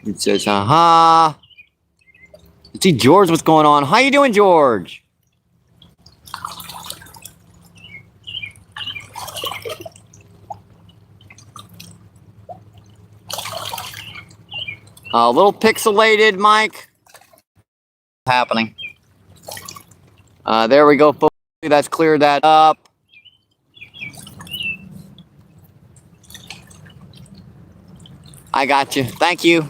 it says, let's see, George, what's going on? How you doing, George? A little pixelated, Mike. Happening. There we go, folks. That's cleared that up. I got you. Thank you.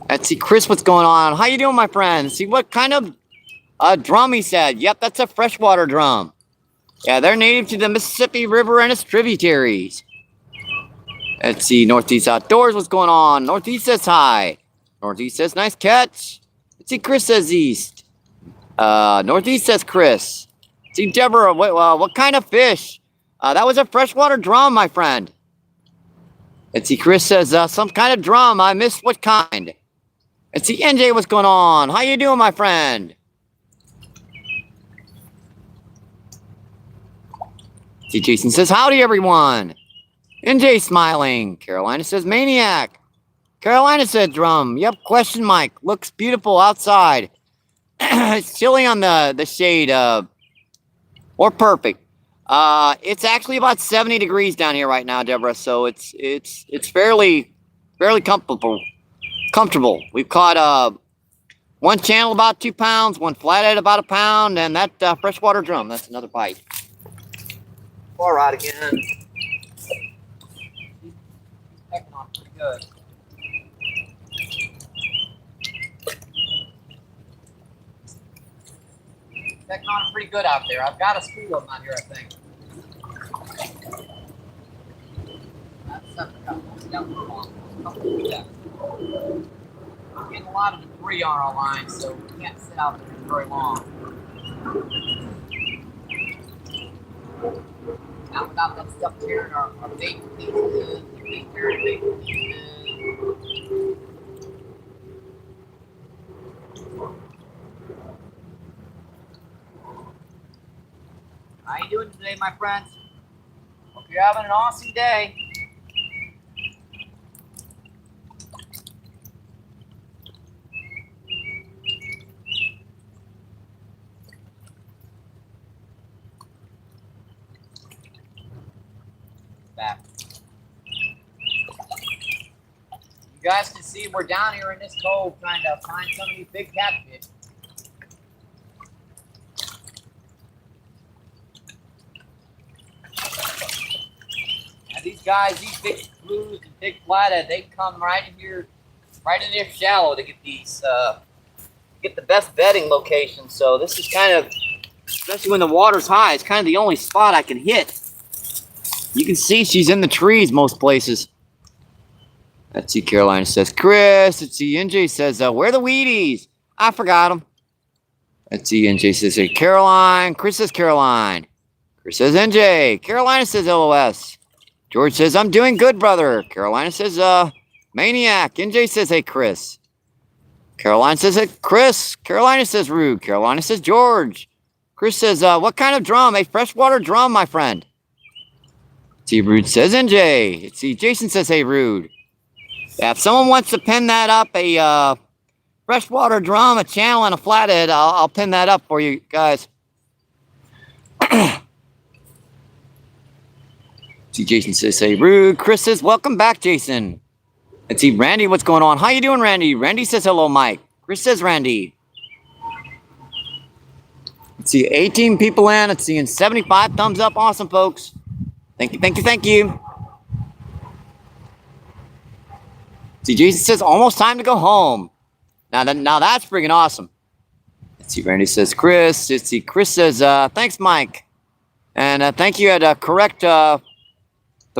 Let's see, Chris, what's going on? How you doing, my friend? See what kind of drum he said. Yep, that's a freshwater drum. Yeah, they're native to the Mississippi River and its tributaries. Let's see, Northeast Outdoors, what's going on? Northeast says hi. Northeast says nice catch. Let's see, Chris says east. Northeast says Chris. Let's see, Deborah, what kind of fish? That was a freshwater drum, my friend. Let's see, Chris says some kind of drum. I missed what kind. Let's see, NJ, what's going on? How you doing, my friend? See, Jason says, howdy, everyone. NJ smiling. Carolina says, maniac. Carolina said, drum. Yep, question, Mike. Looks beautiful outside. It's chilly on the shade. Or perfect. It's actually about 70 degrees down here right now, Deborah. So it's fairly comfortable. We've caught one channel about 2 pounds, one flathead about a pound, and that freshwater drum. That's another bite. All right, again. He's pecking on pretty good. Checking on them pretty good out there. I've got a school of them out here, I think. That's down the pond. We're getting a lot of debris on our line, so we can't sit out there very long. Now without that stuff tearing our bait pieces, tearing bait pieces. How you doing today, my friends? Hope you're having an awesome day. Back. You guys can see we're down here in this cove trying to find some of these big catfish. These guys, these big blues and big flathead, they come right in here, right in there shallow to get these, get the best bedding location. So this is kind of, especially when the water's high, it's kind of the only spot I can hit. You can see she's in the trees most places. Let's see, Carolina says, Chris. Let's see, NJ says, where are the Wheaties? I forgot them. Let's see, NJ says, hey, Caroline. Chris says, Caroline. Chris says, NJ. Carolina says, LOS. George says, I'm doing good, brother. Carolina says, Maniac. NJ says, hey, Chris. Caroline says, hey, Chris. Carolina says, Rude. Carolina says, George. Chris says, what kind of drum? A freshwater drum, my friend. See, Rude says, NJ. Let's see, Jason says, hey, Rude. Yeah, if someone wants to pin that up, a freshwater drum, a channel, and a flathead, I'll pin that up for you guys. See, Jason says, hey, Rude. Chris says, welcome back, Jason. Let's see, Randy, what's going on? How you doing, Randy? Randy says, hello, Mike. Chris says, Randy. Let's see, 18 people in. Let's see, and 75 thumbs up. Awesome, folks. Thank you, thank you, thank you. See, Jason says, almost time to go home. Now that's freaking awesome. Let's see, Randy says, Chris. Let's see, Chris says, thanks, Mike. And thank you. I'd correct the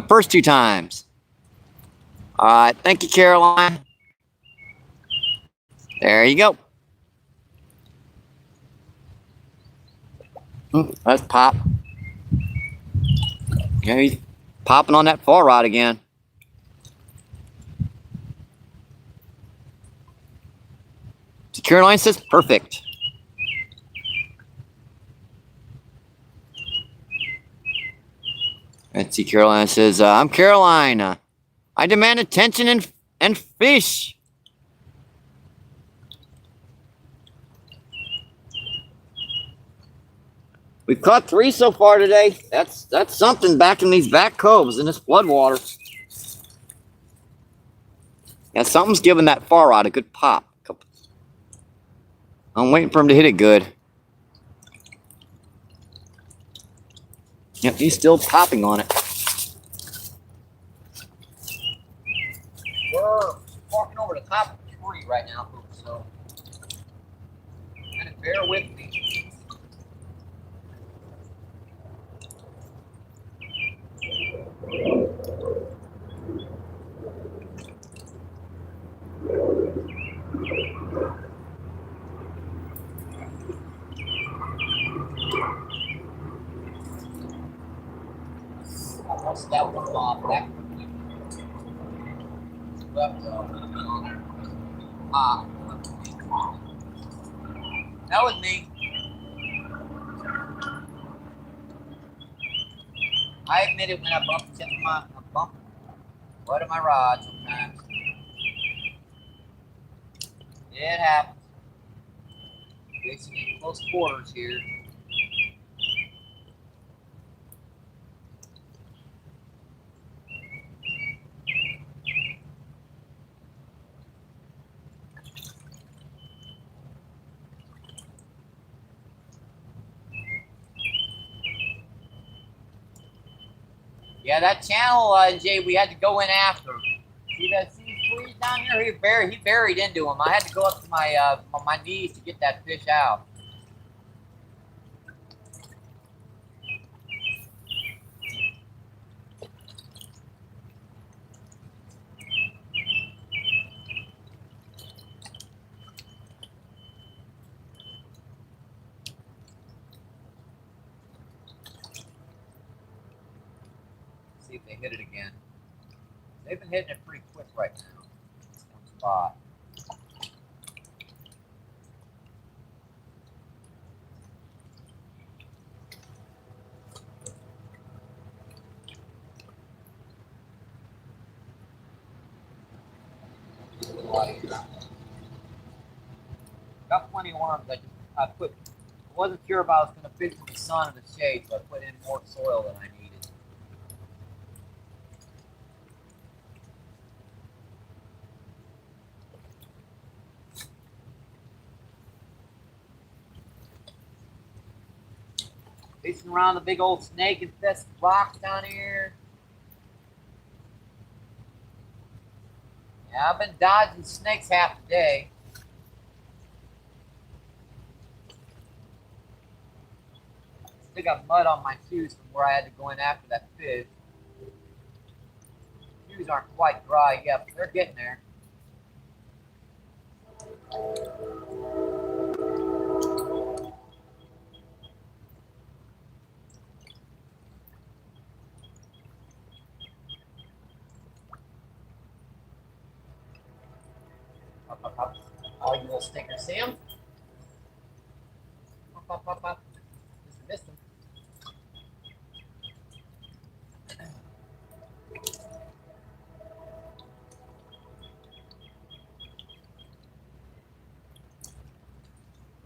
first 2 times. All right, thank you, Caroline. There you go. Let's pop. Yeah, he's popping on that fall rod again. Caroline says, perfect. Let's see, Caroline says, I'm Caroline. I demand attention and fish. We've caught 3 so far today. That's something back in these back coves in this flood water. Yeah, something's giving that far rod a good pop. I'm waiting for him to hit it good. Yep, he's still popping on it. We're walking over the top of the tree right now, folks, so kind of bear with me. Almost that one off. That that was me. I admit it when I bump into one of my rods sometimes. It happens. Basically in close quarters here. Yeah, that channel, Jay, we had to go in after. See that trees down here? He buried into them. I had to go up to my my knees to get that fish out. see if they hit it again. They've been hitting it pretty quick right now. This one spot. Got plenty of worms. I wasn't sure if I was going to fish in the sun or the shade, so I put in more soil than I needed. Fishing around the big old snake infested rocks down here. Yeah, I've been dodging snakes half the day. Still got mud on my shoes from where I had to go in after that fish. Shoes aren't quite dry yet, but they're getting there. Up, up, up. Oh, you little stinkers, see him? Up, up, up, up. Just missed him.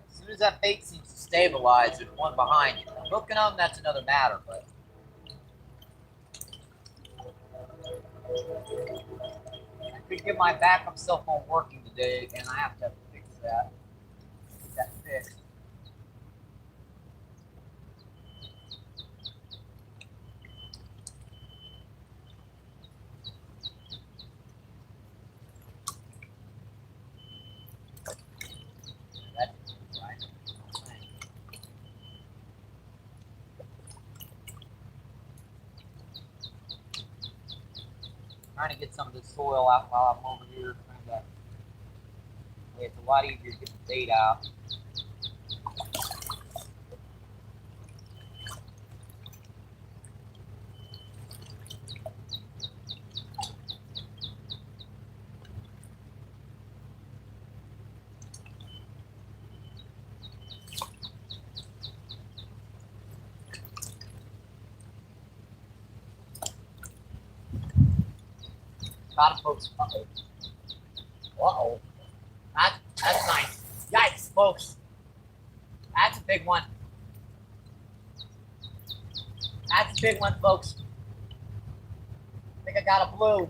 As soon as that bait seems to stabilize, there's one behind you. Hooking them, that's another matter, but I could get my backup cell phone working today, and I have to fix that. Get that fixed. That didn't do right. Trying to get some of this soil out while I'm over here. It's a lot easier to get the bait out. Got him, folks. Uh-oh. Uh-oh. That's nice. Yikes, folks. That's a big one. That's a big one, folks. I think I got a blue.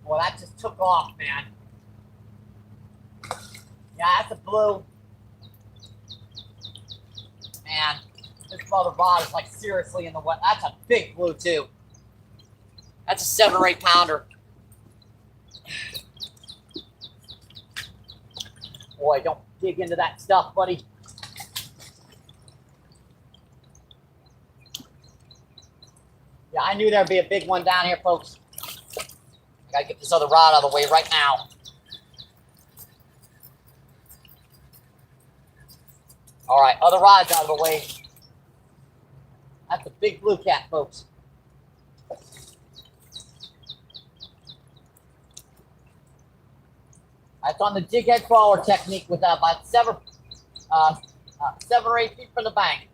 Well, that just took off, man. Yeah, that's a blue. Man, this mother rod is like seriously in the wet. That's a big blue, too. That's a 7 or 8 pounder. Boy, don't dig into that stuff, buddy. Yeah, I knew there'd be a big one down here, folks. I gotta get this other rod out of the way right now. All right, other rod's out of the way. That's a big blue cat, folks. That's on the jig head crawler technique with about 7 or 8 feet from the bank.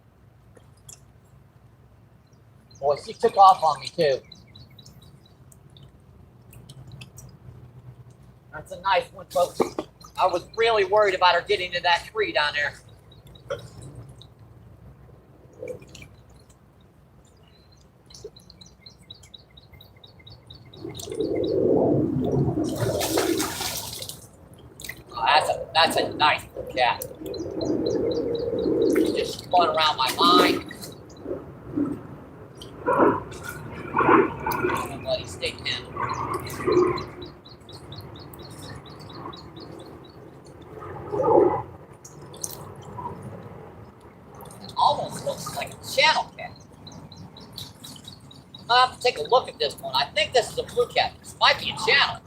Boy, she took off on me too. That's a nice one, folks. I was really worried about her getting to that tree down there. Oh, that's a nice little cat. Just spun around my line. And let it stay in. It almost looks like a channel cat. I'll have to take a look at this one. I think this is a blue cat. This might be a channel.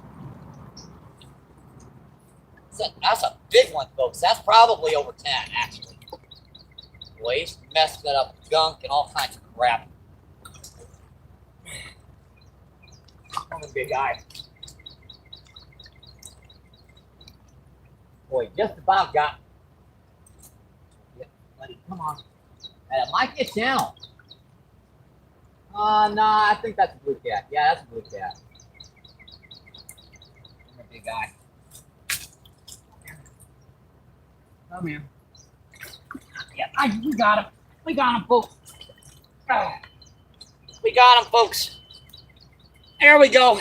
That's a big one, folks. That's probably over 10, actually. waste, messed it up with gunk and all kinds of crap. I'm a big guy. Boy, just about got. Yeah, buddy, come on. It might be a channel. Nah, I think that's a blue cat. Yeah, that's a blue cat. I'm a big guy. Come here. Yeah, we got him. We got him, folks. We got him, folks. There we go.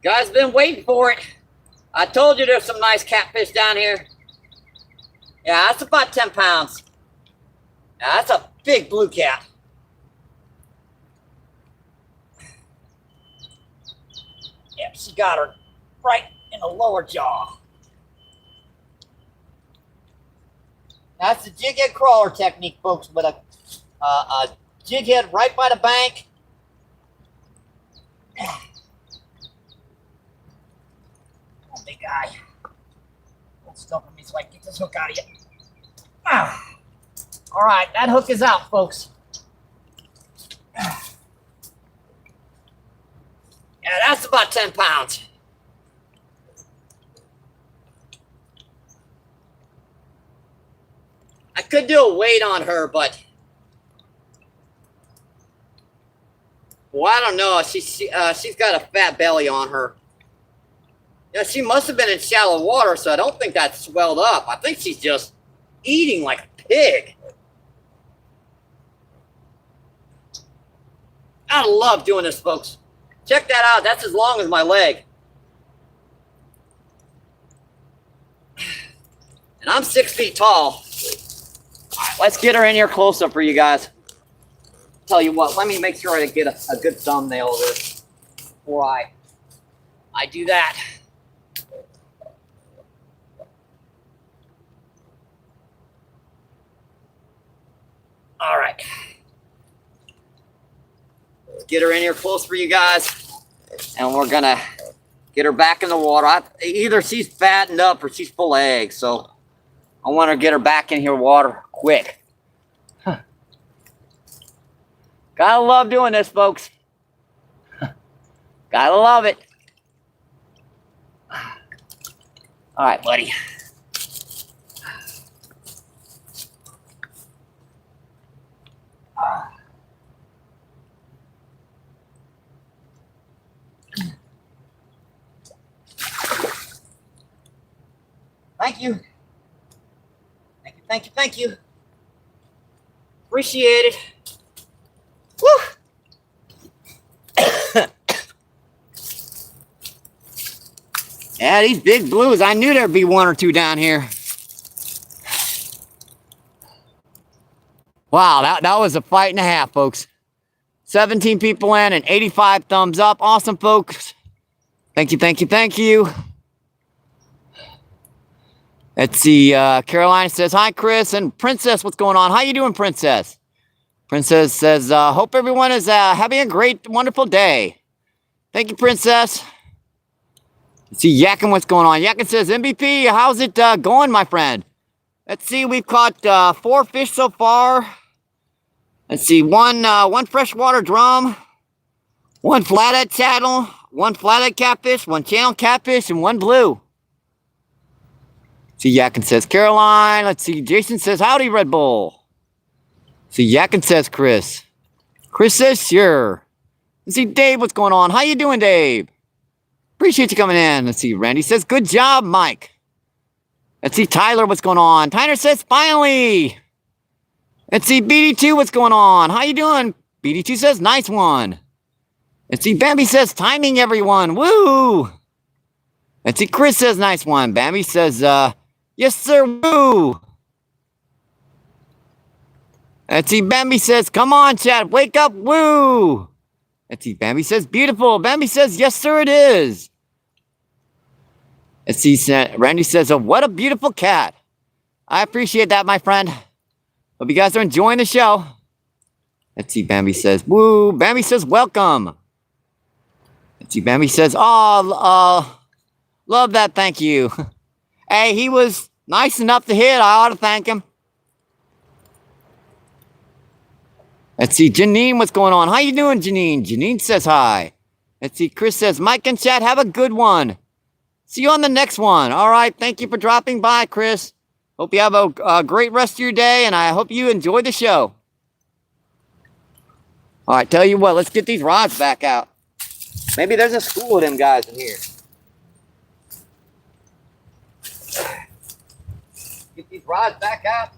Guys, been waiting for it. I told you there's some nice catfish down here. Yeah, that's about 10 pounds. Yeah, that's a big blue cat. Yeah, she got her right in the lower jaw. That's the jig head crawler technique, folks, with a jig head right by the bank. Come on, big guy. Hold still for me so I can get this hook out of you. All right, that hook is out, folks. Yeah, that's about 10 pounds. I could do a weight on her, but well, I don't know. She's got a fat belly on her. Yeah, she must have been in shallow water, so I don't think that's swelled up. I think she's just eating like a pig. I love doing this, folks. Check that out. That's as long as my leg. And I'm 6 feet tall. All right, let's get her in here closer for you guys. Tell you what, let me make sure I get a good thumbnail of this before I do that. All right. Let's get her in here close for you guys. And we're going to get her back in the water. Either she's fattened up or she's full of eggs. So I want to get her back in here water quick. Huh. Gotta love doing this, folks. Gotta love it. All right, buddy. Thank you. Thank you, thank you, thank you. Appreciate it. Woo! Yeah, these big blues. I knew there'd be one or two down here. Wow, that was a fight and a half, folks. 17 people in and 85 thumbs up. Awesome, folks. Thank you, thank you, thank you. Let's see. Caroline says, hi, Chris. And Princess, what's going on? How you doing, Princess? Princess says, hope everyone is having a great, wonderful day. Thank you, Princess. Let's see, Yakin, what's going on? Yakin says, MVP, how's it going, my friend? Let's see, we've caught 4 fish so far. Let's see, one freshwater drum, 1 flathead saddle, 1 flathead catfish, 1 channel catfish, and 1 blue. See, Yakin says, Caroline. Let's see, Jason says, howdy, Red Bull. See, Yakin says, Chris. Chris says, sure. Let's see, Dave, what's going on? How you doing, Dave? Appreciate you coming in. Let's see, Randy says, good job, Mike. Let's see, Tyler, what's going on? Tyler says, finally. Let's see, BD2, what's going on? How you doing? BD2 says, nice one. Let's see, Bambi says, timing, everyone. Woo! Let's see, Chris says, nice one. Bambi says, yes, sir, woo! Let's see, Bambi says, come on, chat, wake up, woo! Let's see, Bambi says, beautiful. Bambi says, yes, sir, it is. Let's see, Randy says, oh, what a beautiful cat. I appreciate that, my friend. Hope you guys are enjoying the show. Let's see, Bambi says, woo. Bambi says, welcome. Let's see, Bambi says, oh, love that, thank you. Hey, he was Nice enough to hit. I ought to thank him. Let's see, Janine, what's going on? How you doing, Janine? Janine says hi. Let's see, Chris says, Mike and chat, have a good one. See you on the next one. All right, thank you for dropping by, Chris. Hope you have a great rest of your day, and I hope you enjoy the show. All right, tell you what, let's get these rods back out. Maybe there's a school of them guys in here. Get these rods back out.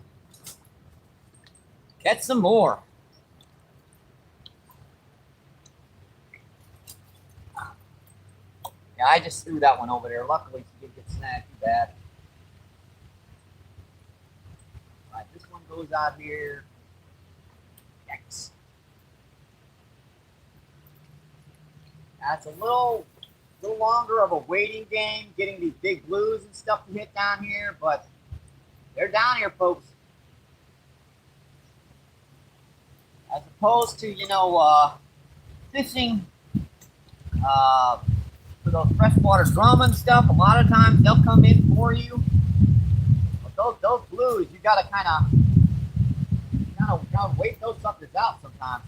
Catch some more. Yeah, I just threw that one over there. Luckily, she didn't get snagged too bad. All right, this one goes out here. X. That's a little longer of a waiting game, getting these big blues and stuff to hit down here, but they're down here, folks. As opposed to, you know, fishing for those freshwater drum and stuff, a lot of times they'll come in for you. But those blues, you gotta kind of wait those suckers out sometimes.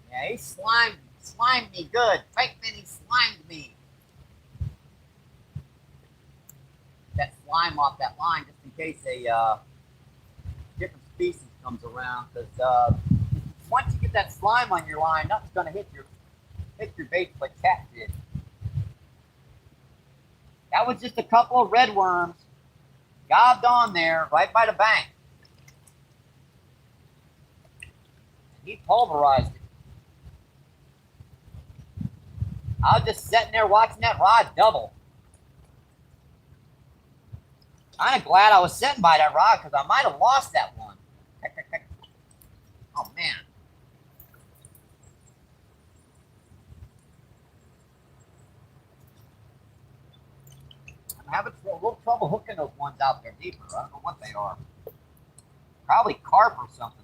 Yeah, he slimed me good. Fake Minnie slimed me. That slime off that line just in case a different species comes around. Because once you get that slime on your line, nothing's gonna hit your bait like cat did. That was just a couple of red worms gobbed on there right by the bank. And he pulverized it. I was just sitting there watching that rod double. Kind of glad I was sitting by that rod because I might have lost that one. Oh, man. I'm having a little trouble hooking those ones out there deeper. I don't know what they are. Probably carp or something.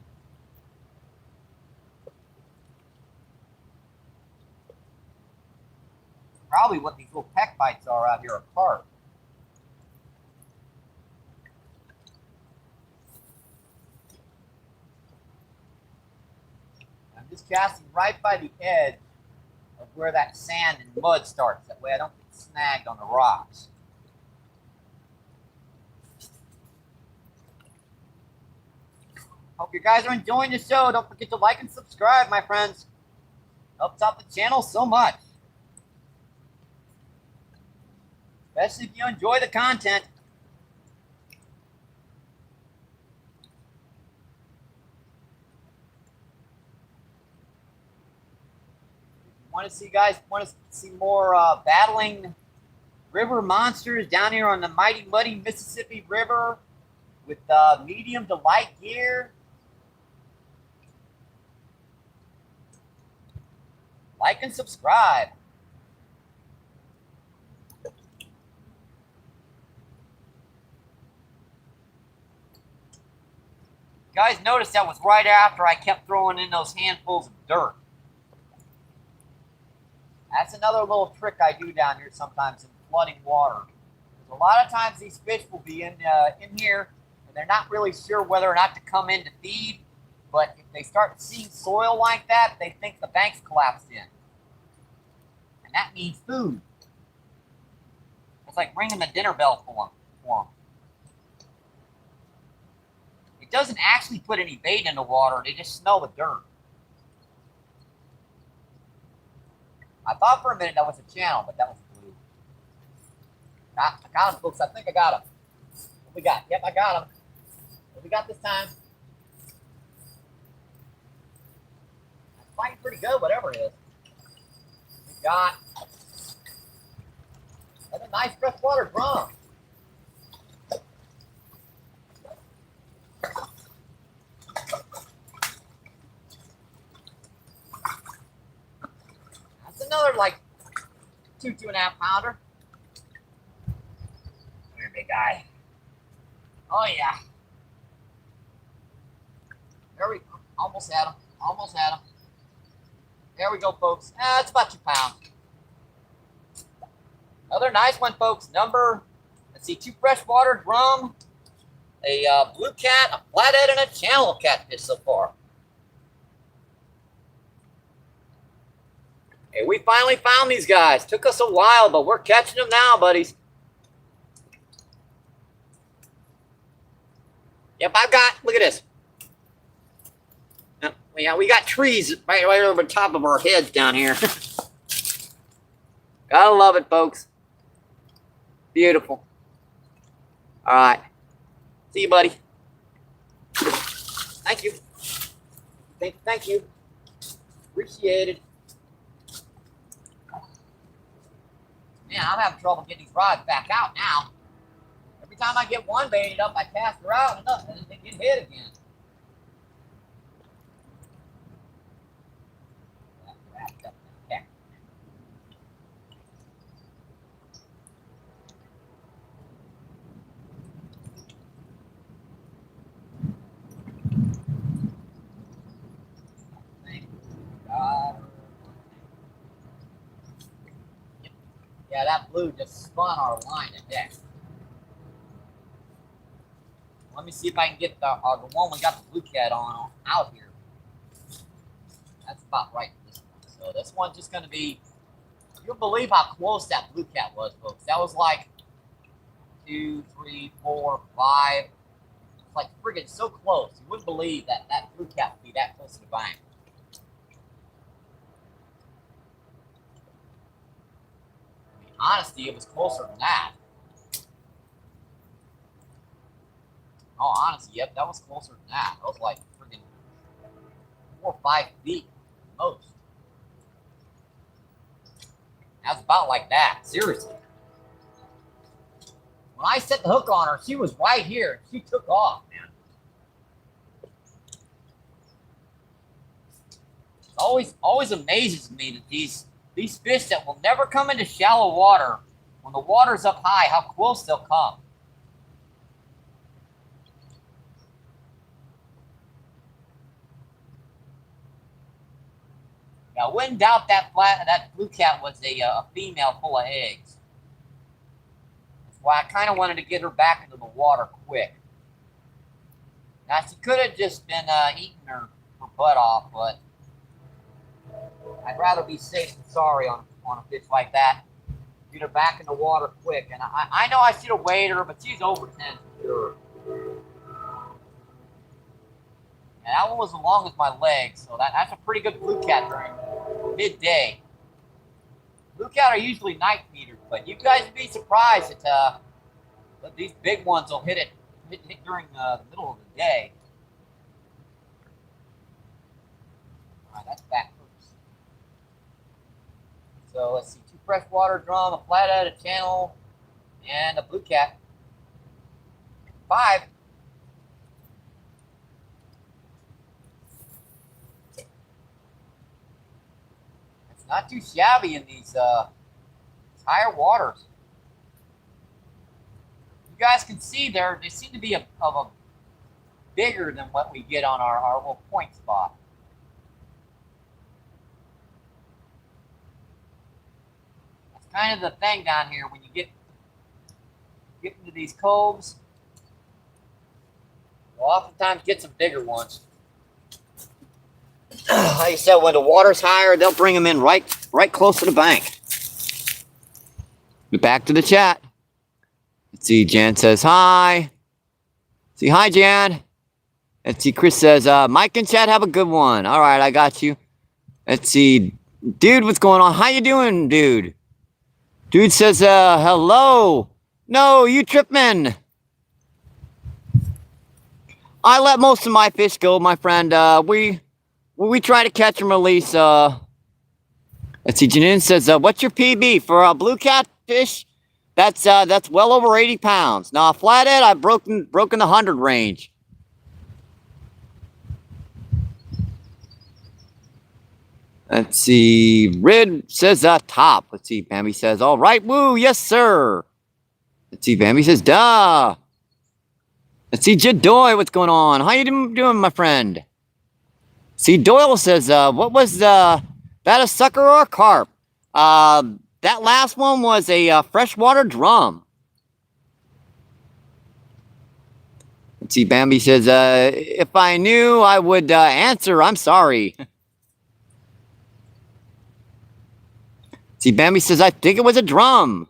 Probably what these little peck bites are out here are carp. I'm just casting right by the edge of where that sand and mud starts. That way I don't get snagged on the rocks. Hope you guys are enjoying the show. Don't forget to like and subscribe, my friends. Helps out the channel so much. Especially if you enjoy the content. Want to see more battling river monsters down here on the mighty muddy Mississippi River with medium to light gear? Like and subscribe. Guys, notice that was right after I kept throwing in those handfuls of dirt. That's another little trick I do down here sometimes in flooding water. Because a lot of times these fish will be in here and they're not really sure whether or not to come in to feed. But if they start seeing soil like that, they think the bank's collapsed in. And that means food. It's like ringing the dinner bell for them. It doesn't actually put any bait in the water. They just smell the dirt. I thought for a minute that was a channel, but that was a blue. I got him, folks. I think I got him. What we got? Yep, I got him. What we got this time? That's fighting pretty good, whatever it is. We got that's a nice freshwater drum. Another like 2.5 pounder. Come here, big guy. Oh yeah. There we go. Almost had him. Almost had him. There we go, folks. It's about 2 pounds. Another nice one, folks. Let's see, 2 freshwater drum, a blue cat, a flathead, and a channel catfish so far. Hey, we finally found these guys. Took us a while, but we're catching them now, buddies. Yep, look at this. Yeah, we got trees right over the top of our heads down here. Gotta love it, folks. Beautiful. All right. See you, buddy. Thank you. Thank you. Appreciate it. Man, I'm having trouble getting these rods back out now. Every time I get one baited up, I cast her out and then they get hit again. Yeah, that blue just spun our line to death. Let me see if I can get the one we got the blue cat on out here. That's about right for this one. So this one's just going to be, you'll believe how close that blue cat was, folks. That was like 2, 3, 4, 5. It's like friggin' so close. You wouldn't believe that that blue cat would be that close to the bank. Honesty, it was closer than that. Oh, honestly, yep, that was closer than that. That was like freaking 4 or 5 feet most. That's about like that, seriously. When I set the hook on her, she was right here. She took off, man. It always amazes me that these fish that will never come into shallow water, when the water's up high, how close they'll come. Now, I wouldn't doubt that blue cat was a female full of eggs. That's why I kind of wanted to get her back into the water quick. Now, she could have just been eating her butt off, but I'd rather be safe than sorry on a fish like that. Get her back in the water quick. And I know I should have weighed her, but she's over 10 for sure. And that one was as long as my legs, so that's a pretty good blue cat during midday. Blue cat are usually night feeders, but you guys would be surprised that these big ones will hit during the middle of the day. All right, that's back first. So let's see, 2 freshwater drum, a flathead, a channel, and a blue cat. 5. Not too shabby in these higher waters. You guys can see they seem to be bigger than what we get on our little point spot. That's kind of the thing down here when you get into these coves. You'll oftentimes get some bigger ones. Like I said, when the water's higher, they'll bring them in right close to the bank. Back to the chat. Let's see, Jan says hi. See, hi, Jan. Let's see, Chris says, Mike and Chad, have a good one. All right, I got you. Let's see, dude, what's going on? How you doing, dude? Dude says, hello. No, you trippin'. I let most of my fish go, my friend. We try to catch and release. Let's see. Janine says, "What's your PB for a blue catfish? That's well over 80 pounds. Now a flathead, I've broken the 100 range." Let's see. Red says top. Let's see. Bambi says, "All right, woo, yes sir." Let's see. Bambi says, "Duh." Let's see. Jadoy, what's going on? How you doing, my friend? See, Doyle says, what was that, a sucker or a carp? that last one was a freshwater drum. Let's see, Bambi says, if I knew, I would answer. I'm sorry. See, Bambi says, I think it was a drum.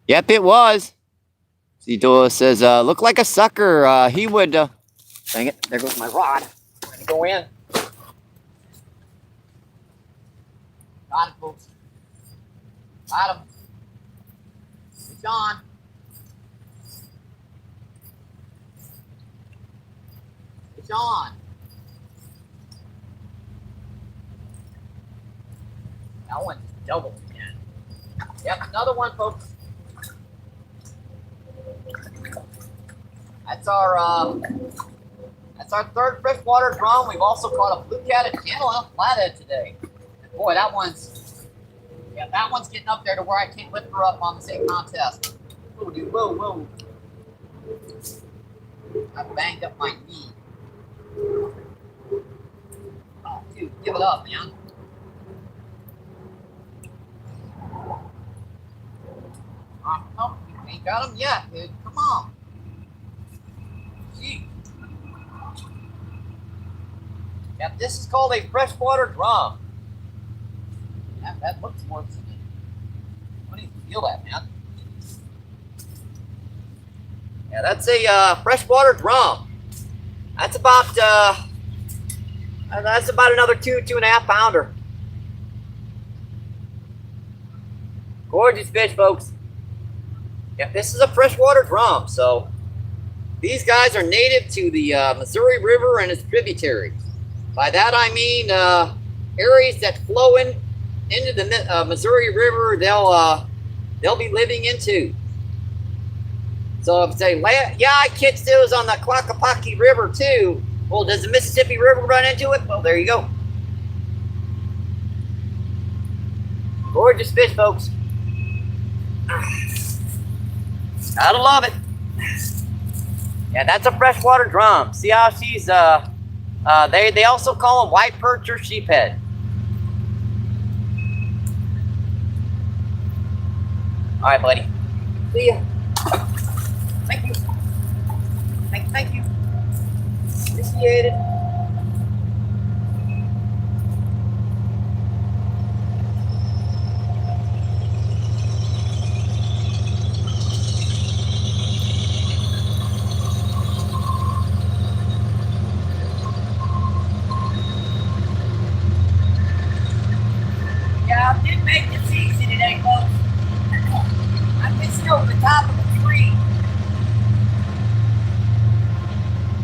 Yep, it was. See, Doyle says, look like a sucker. He would, dang it, there goes my rod. Trying to go in. Got it, folks. Got him. It's on. It's on. That one just doubled again. Yep, another one, folks. That's our third freshwater drum. We've also caught a blue-catted channel flathead today. And boy, that one's getting up there to where I can't lift her up on the same contest. Whoa, dude, whoa, whoa. I banged up my knee. Oh, dude, give it up, man. Oh, you ain't got him yet, dude. Come on. Gee. Yep, this is called a freshwater drum. That looks worse than it. I don't even feel that, man. Yeah, that's a freshwater drum. That's about another 2.5 pounder. Gorgeous fish, folks. Yeah, this is a freshwater drum. So these guys are native to the Missouri River and its tributaries. By that I mean areas that flow into the Missouri River. They'll be living into. So if they yeah, I catch those on the Clackapackee River too. Well, does the Mississippi River run into it? Well, there you go. Gorgeous fish, folks. Gotta love it. Yeah, that's a freshwater drum. See how she's they also call them white perch or sheephead. All right, buddy. See ya. Thank you. Thank you. Appreciate it. Yeah, I did make it easy today, folks. I'm just over the top of the tree.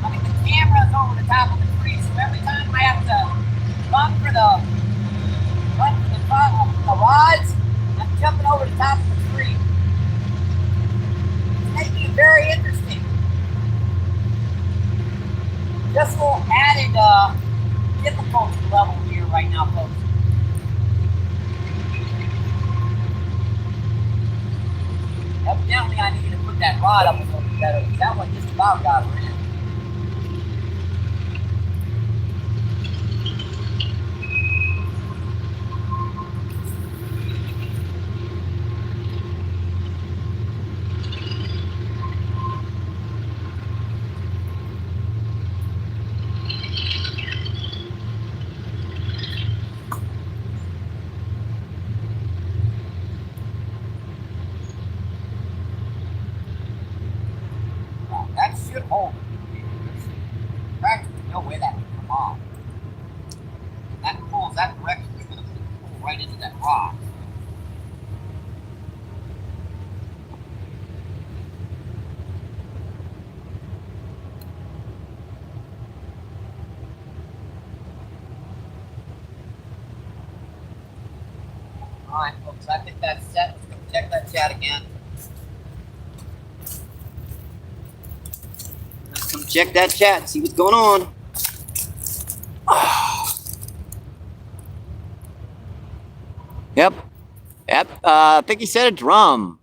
I mean, the camera's over the top of the tree, so every time I have to run for the rods, I'm jumping over the top of the tree. It's making it very interesting. Just a little added difficulty level here right now, folks. Evidently, I needed to put that rod up a little bit better. That one just about got her in. That should hold it. There's practically no way that can come off. That pulls that direction, it's going to pull right into that rock. Alright, folks, I think that's set. Let's go check that chat again. Let's come check that chat and see what's going on. Yep. I think he said a drum.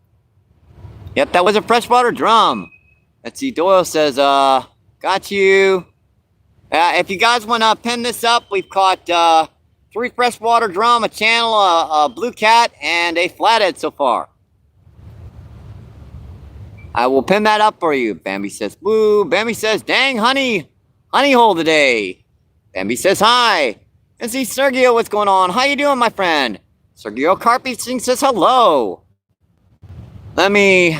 Yep, that was a freshwater drum. Let's see, Doyle says, got you. If you guys want to pin this up, we've caught 3 freshwater drum, a channel, a blue cat, and a flathead so far. I will pin that up for you. Bambi says, woo. Bambi says, dang, honey hole today. Bambi says, hi. And see, Sergio, what's going on? How you doing, my friend? Sergio Carpfishing says, hello. Let me...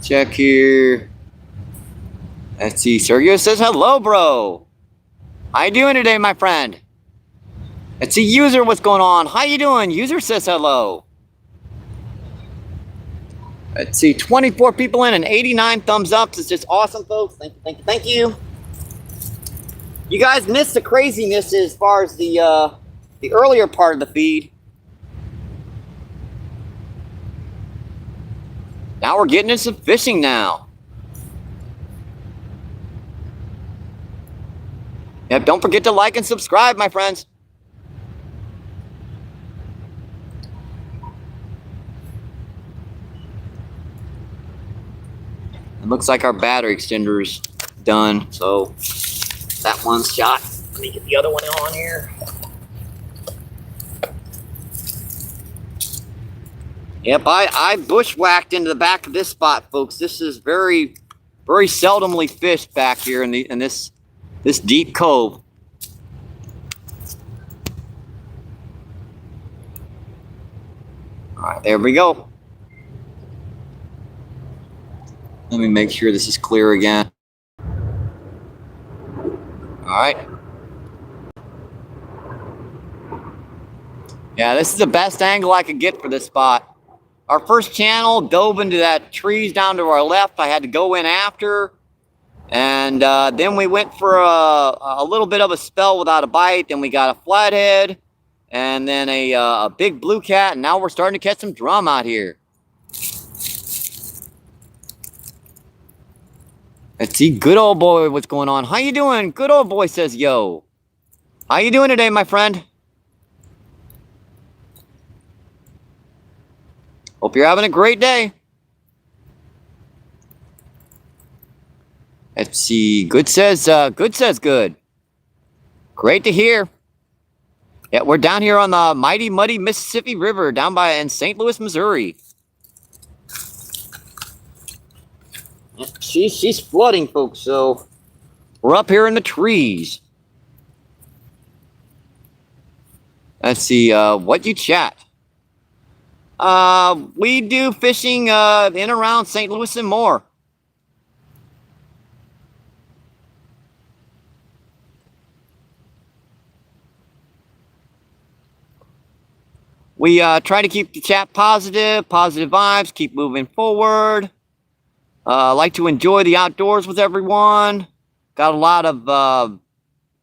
check here. Let's see, Sergio says, hello, bro. How you doing today, my friend? Let's see, User, what's going on? How you doing? User says hello. Let's see, 24 people in and 89 thumbs up. It's just awesome, folks. Thank you, thank you, thank you. You guys missed the craziness as far as the earlier part of the feed. Now we're getting into some fishing now. Yep, don't forget to like and subscribe, my friends. It looks like our battery extender's done, so that one's shot. Let me get the other one on here. Yep, I bushwhacked into the back of this spot, folks. This is very, very seldomly fished back here in this deep cove. All right, there we go. Let me make sure this is clear again. All right. Yeah, this is the best angle I could get for this spot. Our first channel dove into that trees down to our left. I had to go in after. And then we went for a little bit of a spell without a bite. Then we got a flathead. And then a big blue cat. And now we're starting to catch some drum out here. Let's see, good old boy, what's going on? How you doing? Good old boy says, yo. How you doing today, my friend? Hope you're having a great day. Let's see, good says good. Great to hear. Yeah, we're down here on the mighty muddy Mississippi River down in St. Louis, Missouri. She's flooding, folks, so we're up here in the trees. Let's see, what you chat? We do fishing in and around St. Louis and more. We try to keep the chat positive vibes, keep moving forward. Like to enjoy the outdoors with everyone. Got a lot of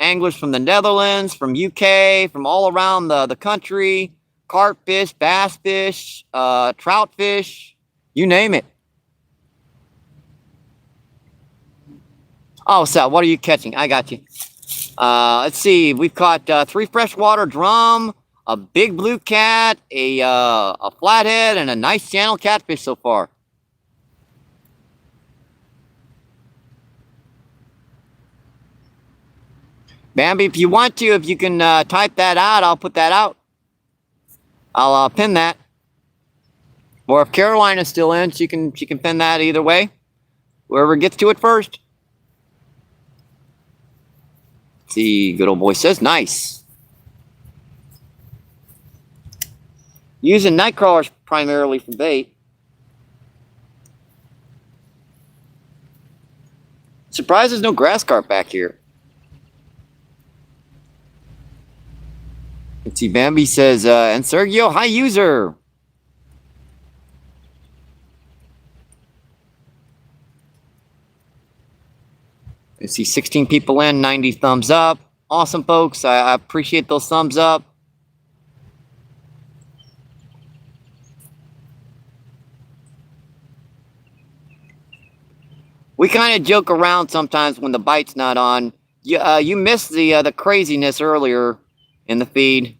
anglers from the Netherlands, from UK, from all around the country. Carp fish, bass fish, trout fish, you name it. Oh, Sal, what are you catching? I got you. Let's see. We've caught 3 freshwater drum, a big blue cat, a flathead, and a nice channel catfish so far. Bambi, if you want to, if you can type that out, I'll put that out. I'll pin that. Or if Carolina's still in, she can pin that either way. Whoever gets to it first. See, good old boy says nice. Using night crawlers primarily for bait. Surprised there's no grass carp back here. Let's see, Bambi says, and Sergio, hi, user. Let's see, 16 people in, 90 thumbs up. Awesome, folks. I appreciate those thumbs up. We kind of joke around sometimes when the bite's not on. You missed the craziness earlier in the feed.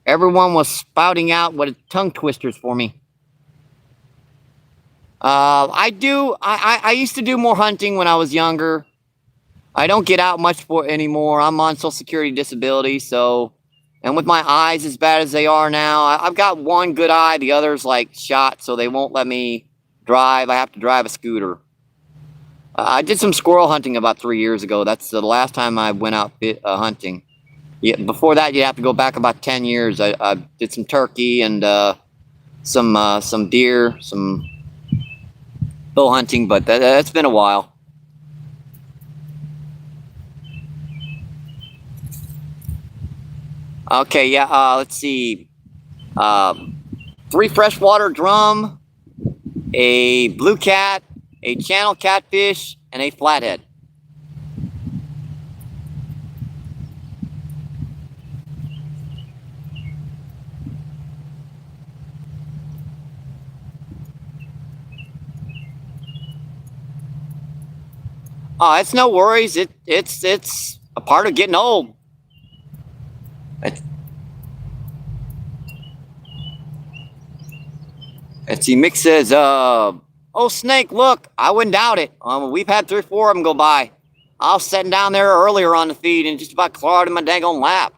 Everyone was spouting out what tongue twisters for me. I do. I used to do more hunting when I was younger. I don't get out much for anymore. I'm on Social Security disability, so, and with my eyes as bad as they are now, I've got one good eye. The other's like shot, so they won't let me drive. I have to drive a scooter. I did some squirrel hunting about 3 years ago. That's the last time I went out hunting. Yeah, before that, you have to go back about 10 years. I did some turkey and some deer, some bow hunting, but that's been a while. Okay, yeah. Let's see. 3 freshwater drum, a blue cat, a channel catfish, and a flathead. Oh, it's no worries. It's a part of getting old. Let's see. Mick says, "Oh, Snake, look, I wouldn't doubt it. We've had 3 or 4 of them go by. I was sitting down there earlier on the feed and just about clawed in my daggone lap."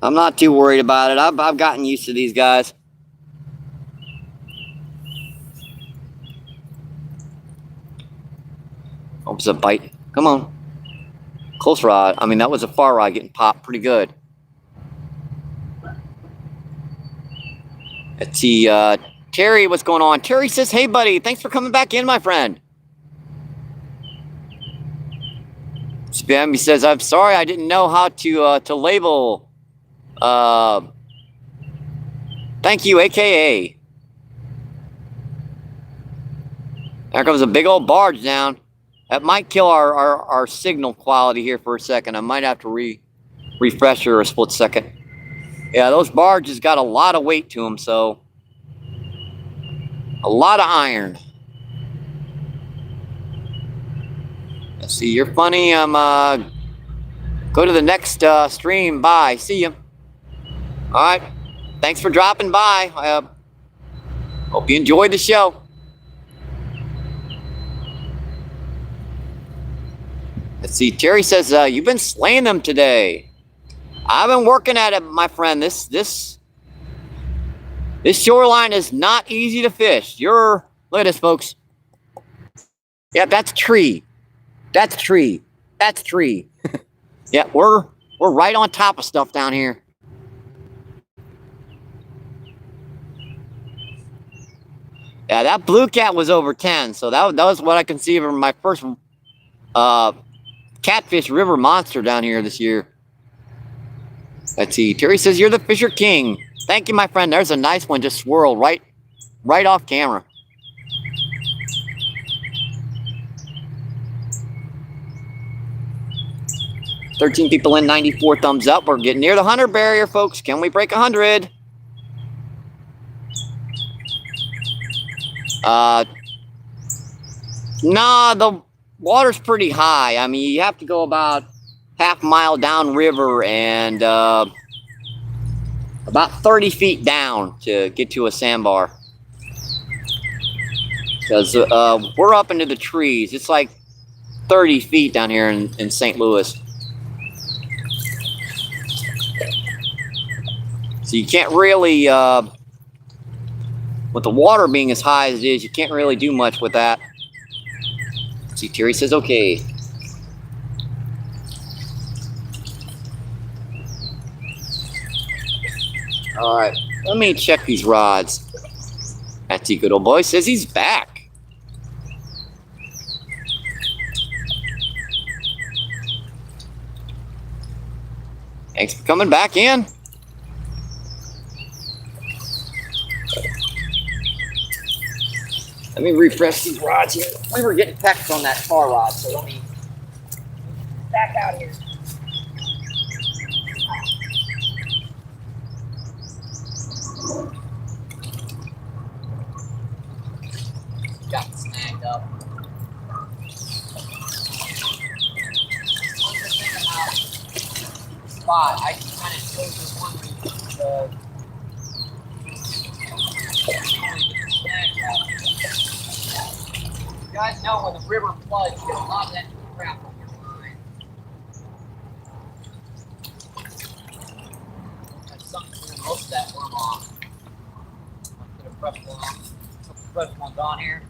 I'm not too worried about it. I've gotten used to these guys. Oh, it's a bite. Come on. Close rod. I mean, that was a far rod getting popped pretty good. Let's see. Terry, what's going on? Terry says, "Hey, buddy. Thanks for coming back in, my friend." Spam, he says, "I'm sorry. I didn't know how to label. Thank you, AKA. There comes a big old barge down. That might kill our signal quality here for a second. I might have to refresh her a split second. Yeah, those barges got a lot of weight to them, so a lot of iron. Let's see, you're funny. Go to the next stream. Bye. See you. All right. Thanks for dropping by. Hope you enjoyed the show. Let's see. Terry says, "You've been slaying them today." I've been working at it, my friend. This shoreline is not easy to fish. Look at this, folks. Yeah, that's tree. That's tree. That's tree. Yeah, we're right on top of stuff down here. Yeah, that blue cat was over 10, so that was what I consider my first catfish river monster down here this year. Let's see. Terry says, "You're the Fisher King." Thank you, my friend. There's a nice one just swirled right off camera. "13 people in, 94 thumbs up. We're getting near the 100 barrier, folks. Can we break 100? Nah, the water's pretty high. I mean, you have to go about half a mile downriver and about 30 feet down to get to a sandbar. Because we're up into the trees. It's like 30 feet down here in St. Louis. So you can't really, with the water being as high as it is, you can't really do much with that. See, Terry says, "Okay." All right, let me check these rods. That's the good old boy says he's back. Thanks for coming back in. Let me refresh these rods here. We were getting pecked on that far rod, so let me back out here. Got snagged up. One good thing about spot. I just kind of chose the one because you guys know when the river floods, you get a lot of that crap on your line. That's something to do most of that worm off. I'm going to press one on. Press one's on here.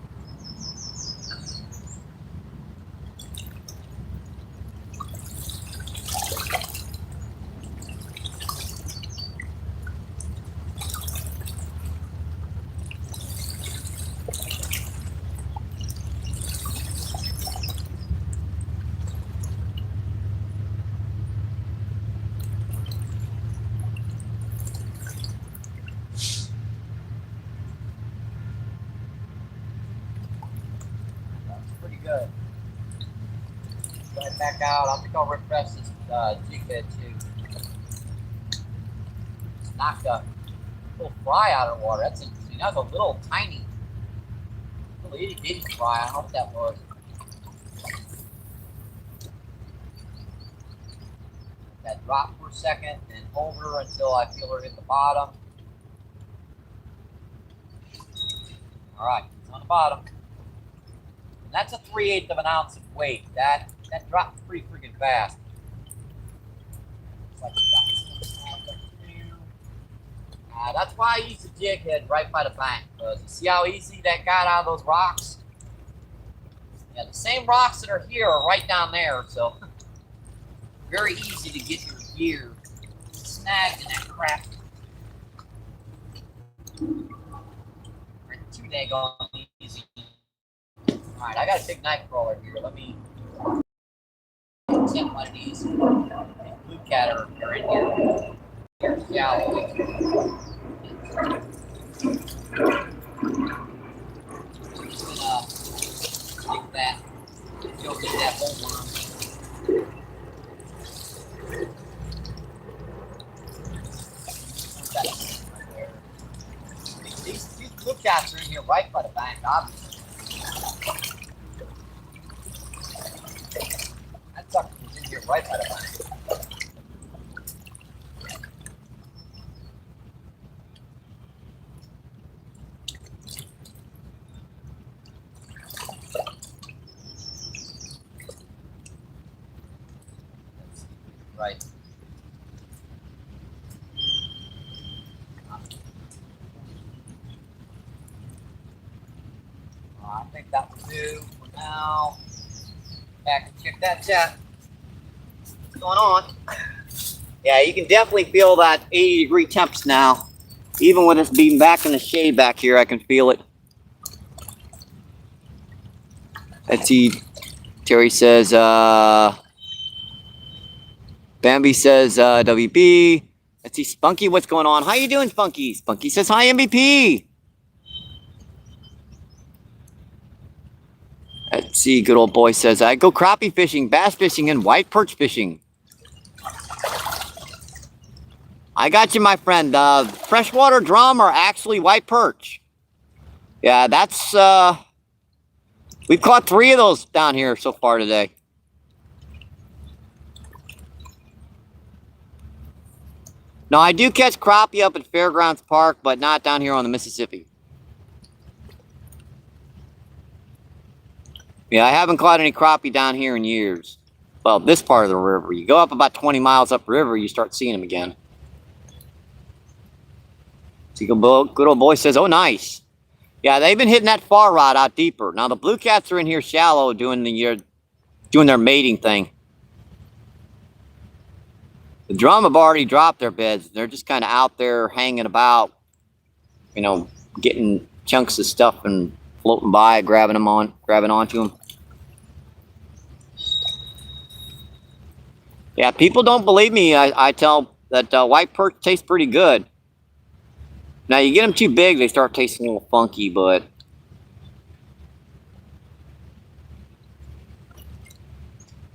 Pretty good. Right back out. I think I'll refresh this jig head too. Just knocked a little fry out of the water. That's interesting. That was a little tiny, little itty bitty fry. I don't know what that was. Let that drop for a second and hold her until I feel her hit the bottom. All right, it's on the bottom. That's a 3/8 of an ounce of weight. That dropped pretty freaking fast. That's why I use the jig head right by the bank. Because you see how easy that got out of those rocks? Yeah, the same rocks that are here are right down there. So very easy to get your gear snagged in that crap. Too daggone easy. Alright, I got a big knife crawler here. Let me set one of these. These blue cat are in here. Here's shallow. Like that. Go get that whole worm. These blue cats are in here right by the bank, obviously. That sucker was in here right by the bank. Right. I think that will do for now. Back and check that chat. What's going on? Yeah, you can definitely feel that 80-degree temps now. Even with us being back in the shade back here, I can feel it. Let's see. Terry says, Bambi says, WB. Let's see, Spunky, what's going on? How you doing, Spunky? Spunky says, hi, MVP. Let's see, good old boy says, I go crappie fishing, bass fishing, and white perch fishing. I got you, my friend. Freshwater drum are actually white perch. Yeah, that's, we've caught 3 of those down here so far today. No, I do catch crappie up at Fairgrounds Park, but not down here on the Mississippi. Yeah, I haven't caught any crappie down here in years. Well, this part of the river. You go up about 20 miles upriver, you start seeing them again. See, good old boy says, oh, nice. Yeah, they've been hitting that far rod out deeper. Now, the blue cats are in here shallow doing their mating thing. The drum have already dropped their beds. They're just kind of out there hanging about, you know, getting chunks of stuff and floating by, grabbing onto them. Yeah, people don't believe me. I tell that white perch tastes pretty good. Now, you get them too big, they start tasting a little funky, but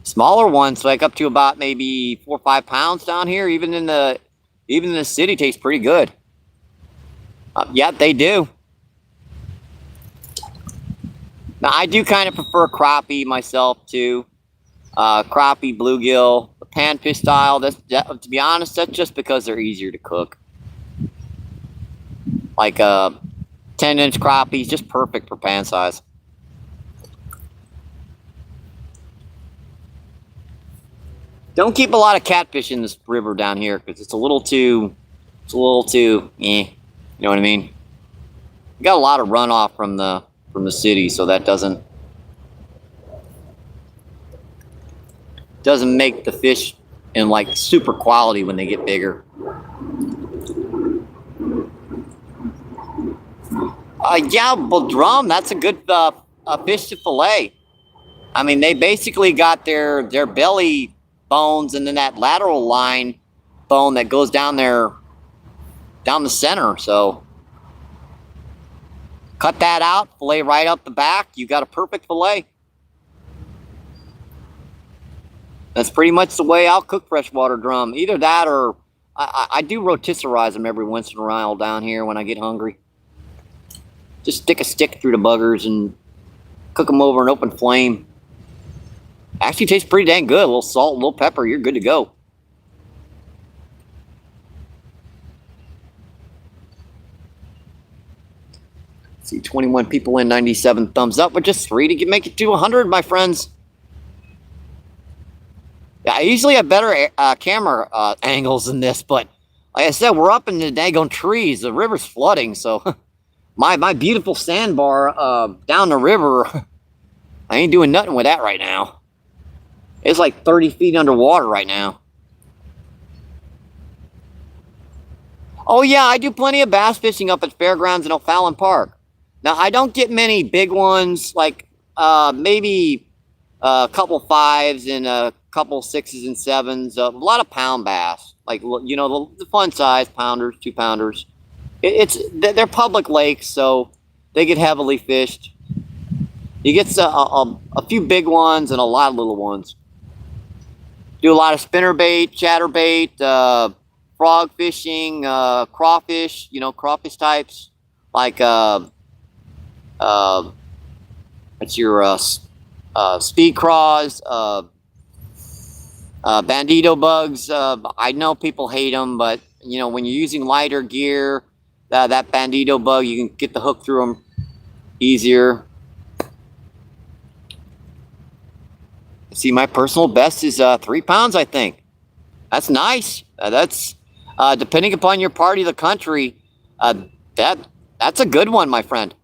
smaller ones, like up to about maybe 4 or 5 pounds down here, even in the city, taste pretty good. Yeah, they do. Now, I do kind of prefer crappie myself too. Crappie, bluegill, panfish style. To be honest, that's just because they're easier to cook. Like 10-inch crappies, just perfect for pan size. Don't keep a lot of catfish in this river down here because it's a little too, you know what I mean? You got a lot of runoff from the city, so that doesn't make the fish in like super quality when they get bigger. Yeah, well, drum, that's a good fish to fillet. I mean, they basically got their belly bones and then that lateral line bone that goes down the center. So cut that out, fillet right up the back. You got a perfect fillet. That's pretty much the way I'll cook freshwater drum. Either that or I do rotisserize them every once in a while down here when I get hungry. Just stick a stick through the buggers and cook them over an open flame. Actually tastes pretty dang good. A little salt, a little pepper, you're good to go. See, 21 people in, 97 thumbs up, with just 3 to make it to 100, my friends. Yeah, I usually have better camera angles than this, but like I said, we're up in the daggone trees. The river's flooding, so my beautiful sandbar down the river, I ain't doing nothing with that right now. It's like 30 feet underwater right now. Oh yeah, I do plenty of bass fishing up at Fairgrounds in O'Fallon Park. Now, I don't get many big ones, like maybe a couple 5s and a couple 6s and 7s. A lot of pound bass, like, you know, the fun size, pounders, 2-pounders. They're public lakes, so they get heavily fished. You get a few big ones and a lot of little ones. Do a lot of spinnerbait, chatterbait, frog fishing, crawfish, you know, crawfish types, like what's your speed craws, bandito bugs. I know people hate them, but you know, when you're using lighter gear, that bandito bug, you can get the hook through them easier. See, my personal best is 3 pounds, I think. That's nice. That's depending upon your part of the country, that's a good one, my friend.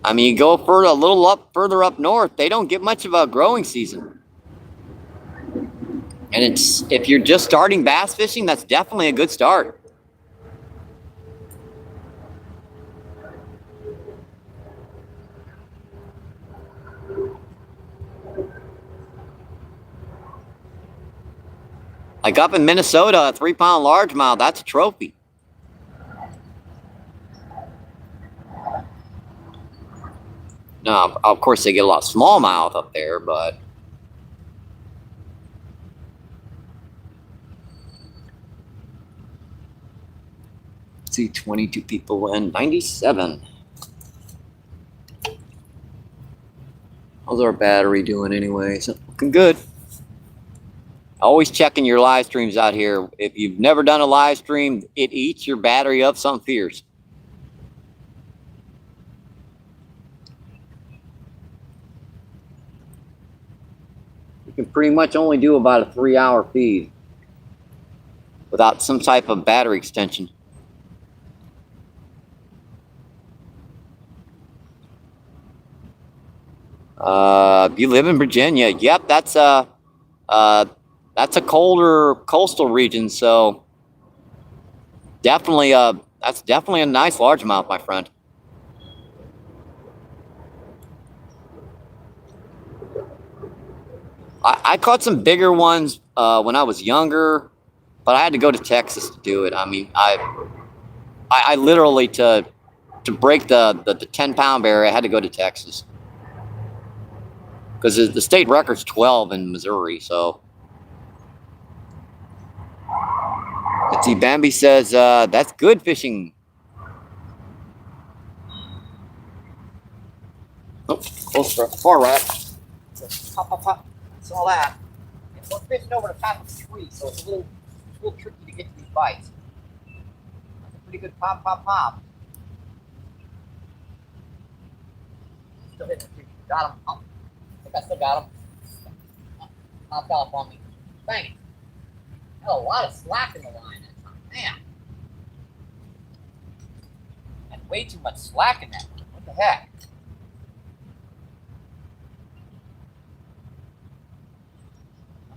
I mean, you go a little further up north, they don't get much of a growing season. And if you're just starting bass fishing, that's definitely a good start. Like up in Minnesota, a 3-pound largemouth, that's a trophy. Now, of course, they get a lot of smallmouth up there, but let's see, 22 people and 97. How's our battery doing anyway? So, looking good. Always checking your live streams out here. If you've never done a live stream, it eats your battery up something fierce. You can pretty much only do about a 3-hour feed without some type of battery extension. If you live in Virginia, yep, that's a colder coastal region, so definitely that's definitely a nice largemouth, my friend. I caught some bigger ones when I was younger, but I had to go to Texas to do it. I mean, I literally to break the 10-pound barrier, I had to go to Texas because the state record's 12 in Missouri. So let's see. Bambi says that's good fishing. Oh, Goes for a far right. Pop, pop, pop. That's all that. And we're fishing over the top of the tree, so it's a little tricky to get to these bites. That's a pretty good pop, pop, pop. Still hitting the tree. Got him. Oh, I think I still got him. Popped off on me. Dang it. Had a lot of slack in the line that time. Man. Had way too much slack in that one. What the heck?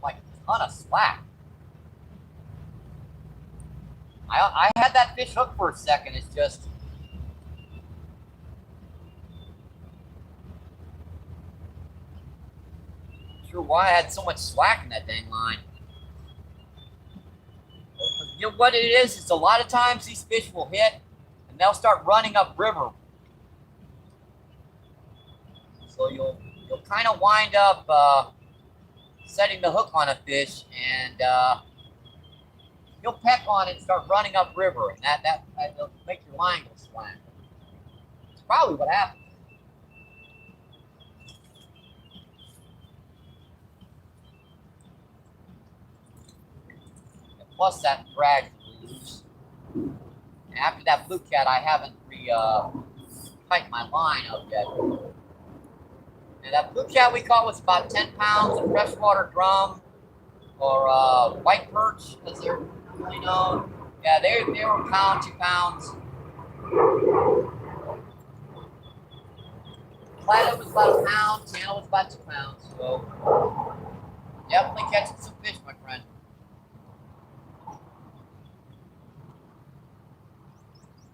Like a ton of slack. I had that fish hooked for a second. It's just not sure why I had so much slack in that dang line. You know what it is a lot of times these fish will hit and they'll start running up river. So you'll kind of wind up setting the hook on a fish, and you'll peck on it and start running up river, and that'll make your line go slack. It's probably what happened. And plus, that drag loose. And after that blue cat, I haven't tightened my line up yet. And that blue cat we caught was about 10 pounds of freshwater drum, or white perch, as they're really known. Yeah, they were a pound, 2 pounds. Flathead was about a pound, channel was about 2 pounds. So, definitely catching some fish, my friend.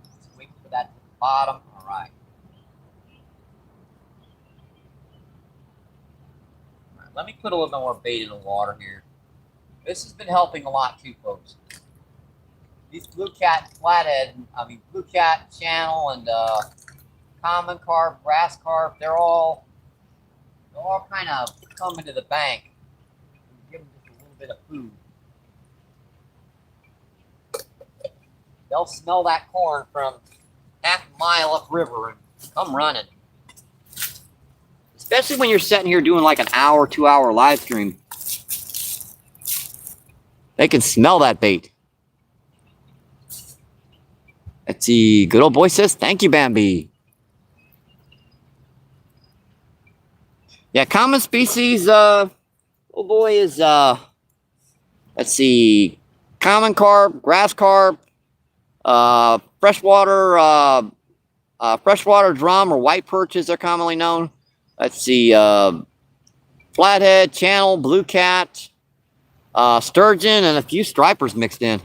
Just waiting for that to the bottom. All right. Let me put a little more bait in the water here. This has been helping a lot too, folks. These blue cat blue cat channel and common carp, grass carp, they're all kind of coming to the bank. Give them just a little bit of food. They'll smell that corn from half a mile upriver and come running. Especially when you're sitting here doing like an hour, 2 hour live stream. They can smell that bait. Let's see. Good old boy says, thank you, Bambi. Yeah, common species, oh boy, is, let's see. Common carp, grass carp, freshwater drum or white perch as they're commonly known. Let's see, flathead, channel, blue cat, sturgeon, and a few stripers mixed in.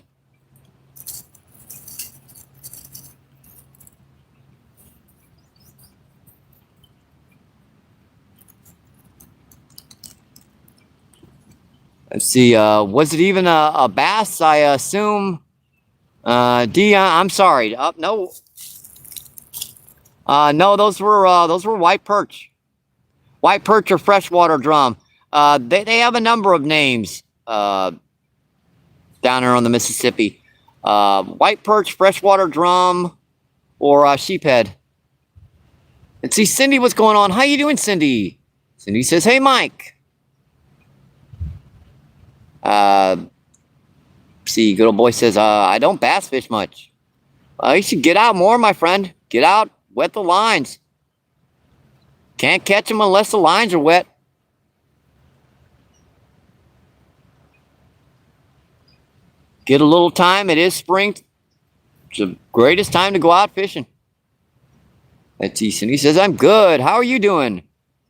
Let's see, was it even a bass? I assume. Dion, I'm sorry. No. No, those were white perch. White perch or freshwater drum. They have a number of names down there on the Mississippi. White perch, freshwater drum, or sheephead. Let's see, Cindy, what's going on? How you doing, Cindy? Cindy says, hey, Mike. See, good old boy says, I don't bass fish much. You should get out more, my friend. Get out, wet the lines. Can't catch them unless the lines are wet. Get a little time. It is spring. It's the greatest time to go out fishing. Let's see. Cindy says, I'm good. How are you doing?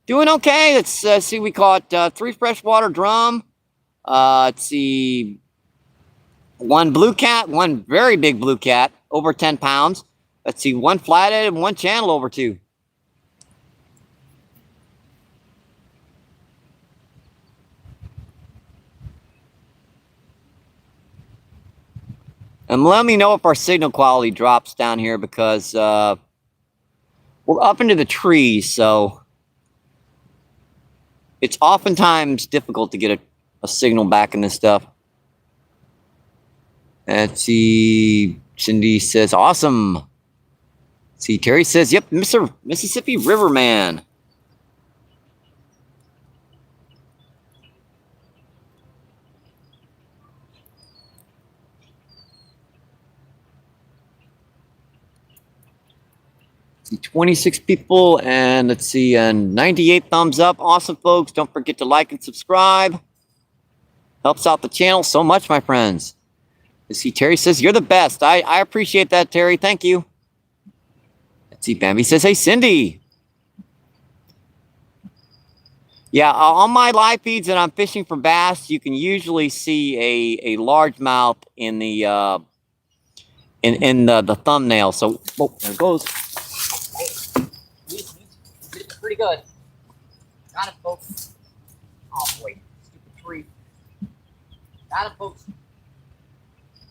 Doing okay. Let's see. We caught 3 freshwater drum. Let's see. 1 blue cat. 1 very big blue cat. Over 10 pounds. Let's see. 1 flathead and 1 channel over 2. And let me know if our signal quality drops down here, because we're up into the trees, so it's oftentimes difficult to get a signal back in this stuff. Let's see. Cindy says, awesome. See, Terry says, yep, Mr. Mississippi Riverman. See 26 people, and let's see, and 98 thumbs up. Awesome, folks. Don't forget to like and subscribe. Helps out the channel so much, my friends. Let's see, Terry says, you're the best. I appreciate that, Terry. Thank you. Let's see, Bambi says, hey, Cindy. Yeah, on my live feeds that I'm fishing for bass, you can usually see a largemouth in the the thumbnail. So, oh, there it goes. He's pretty good. Got it, folks. Oh boy, stupid tree. Got it, folks.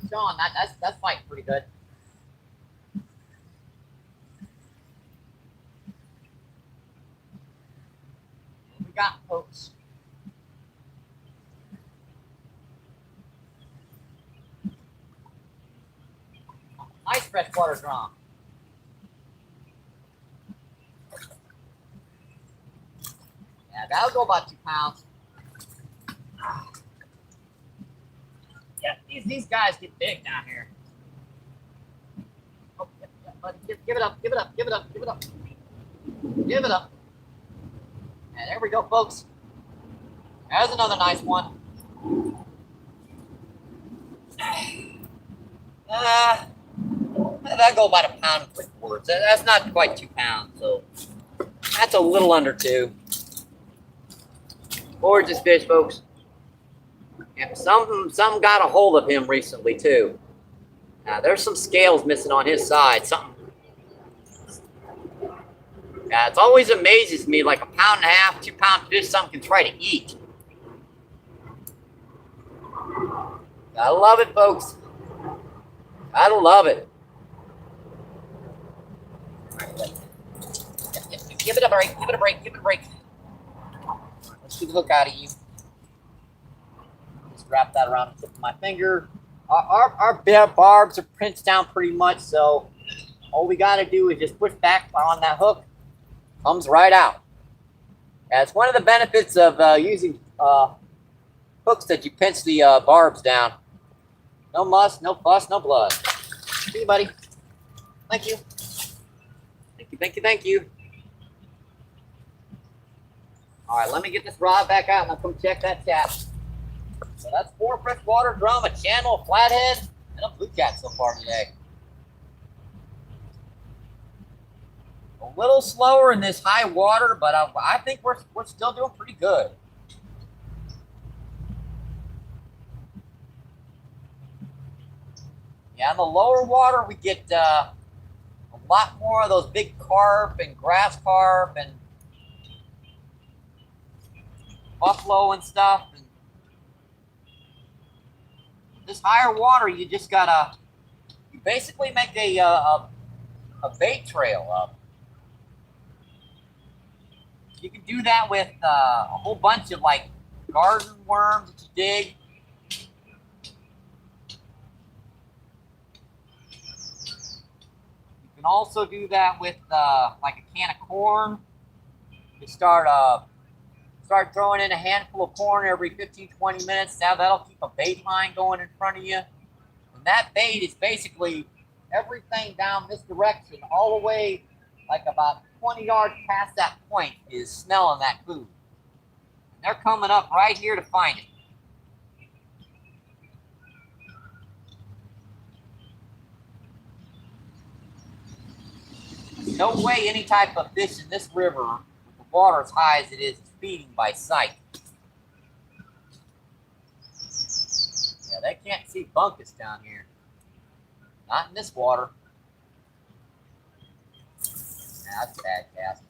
Sean, that's fighting pretty good. What we got, folks? Nice freshwater drum. Yeah, that'll go about 2 pounds. Yeah, these guys get big down here. Oh, yeah, buddy, give it up, give it up, give it up, give it up. Give it up. And there we go, folks. There's another nice one. That'll go about 1.75 pounds. That's not quite 2 pounds, so that's a little under 2. Gorgeous fish, folks. And some got a hold of him recently too. Now there's some scales missing on his side. Something. Yeah, it always amazes me, like 1.5 pounds, 2 pound fish, something can try to eat. Gotta love it, folks. Gotta love it. Give it a break. Give it a break. Give it a break. Let's get a look out of you. Just wrap that around the tip of my finger. Our barbs are pinched down pretty much, so all we got to do is just push back on that hook. Comes right out. Yeah, it's one of the benefits of using hooks that you pinch the barbs down. No muss, no fuss, no blood. See you, buddy. Thank you. Thank you, thank you, thank you. All right, let me get this rod back out and I'll come check that tap. So that's 4 freshwater drum, a channel, a flathead, and a blue cat so far today. A little slower in this high water, but I think we're still doing pretty good. Yeah, in the lower water, we get a lot more of those big carp and grass carp and buffalo and stuff. And this higher water, you just gotta, you basically make a bait trail. You can do that with a whole bunch of like garden worms that you dig. You can also do that with like a can of corn. You start throwing in a handful of corn every 15-20 minutes. Now that'll keep a bait line going in front of you. And that bait is basically everything down this direction, all the way like about 20 yards past that point is smelling that food. And they're coming up right here to find it. No way any type of fish in this river, with the water as high as it is feeding by sight. Yeah, they can't see bunkus down here. Not in this water. Nah, that's a bad cast.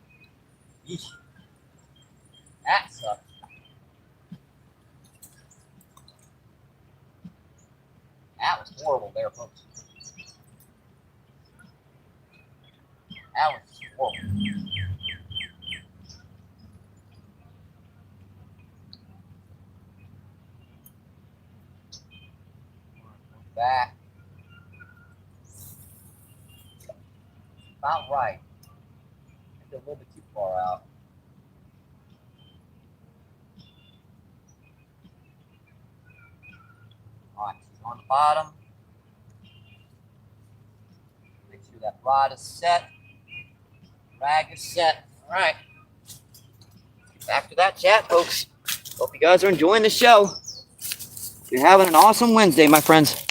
Yeesh. That sucks. That was horrible there, folks. That was horrible. Back. About right. A little bit too far out. All right, she's on the bottom. Make sure that rod is set. Drag is set. All right. Back to that chat, folks. Hope you guys are enjoying the show. You're having an awesome Wednesday, my friends.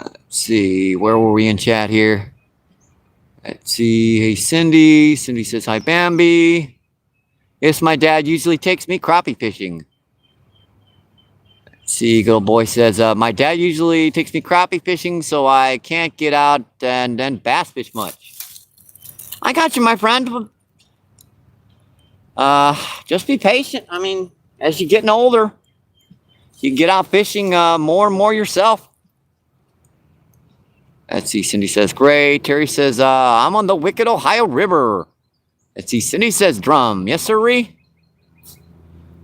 Let's see, where were we in chat here? Let's see, hey Cindy. Cindy says, hi Bambi. Yes, my dad usually takes me crappie fishing. Let's see, good old boy says, my dad usually takes me crappie fishing, so I can't get out and then bass fish much. I got you, my friend. Just be patient. I mean, as you're getting older, you can get out fishing more and more yourself. Let's see, Cindy says, great. Terry says, I'm on the Wicked Ohio River. Let's see, Cindy says, drum. Yes, sirree.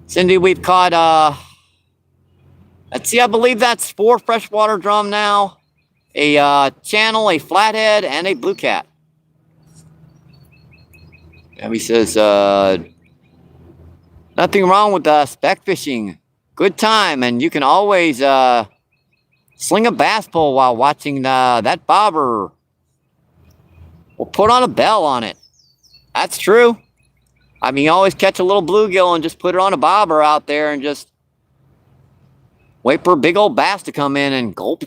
Cindy, we've caught, let's see, I believe that's 4 freshwater drum now, a channel, a flathead, and a blue cat. Abby says, nothing wrong with speck fishing. Good time, and you can always sling a bass pole while watching that bobber. Or put on a bell on it. That's true. I mean, you always catch a little bluegill and just put it on a bobber out there and just wait for a big old bass to come in and gulp.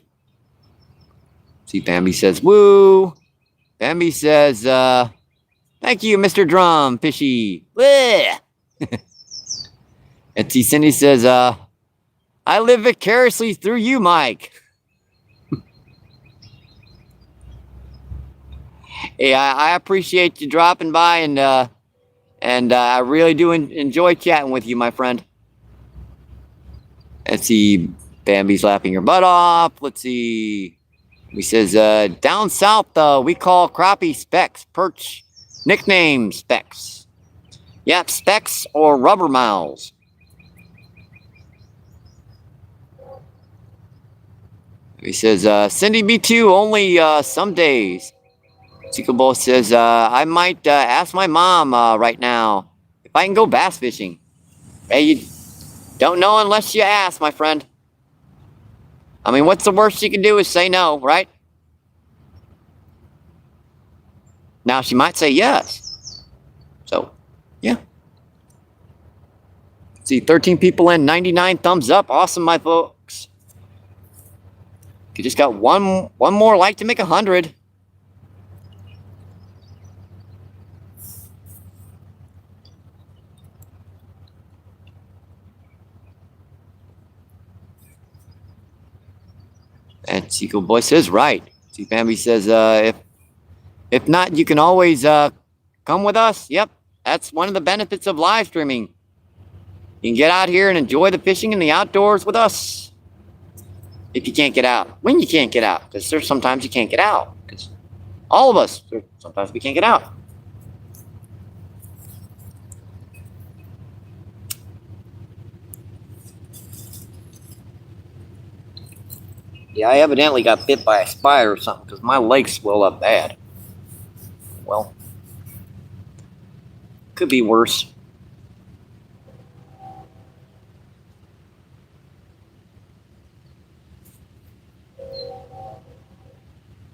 See, Bambi says, woo. Bambi says, thank you, Mr. Drum Fishy. And see, Cindy says, I live vicariously through you, Mike. Hey, I appreciate you dropping by, and I really do enjoy chatting with you, my friend. Let's see, Bambi's laughing her butt off. Let's see. He says, down south, we call crappie specks, perch, nickname specks. Yep, specks or rubber mouths. He says, Cindy, me too, only some days. Chico Ball says, I might ask my mom right now if I can go bass fishing. Hey, you don't know unless you ask, my friend. I mean, what's the worst she can do is say no, right? Now, she might say yes. So, yeah. See, 13 people in, 99 thumbs up. Awesome, my folks. You just got one more like to make 100. And Chico Boy says, right. See, Bambi says, if not, you can always come with us. Yep, that's one of the benefits of live streaming. You can get out here and enjoy the fishing in the outdoors with us. If you can't get out. When you can't get out. Because there's sometimes you can't get out. Because all of us, sometimes we can't get out. Yeah, I evidently got bit by a spider or something because my legs swell up bad. Well, could be worse.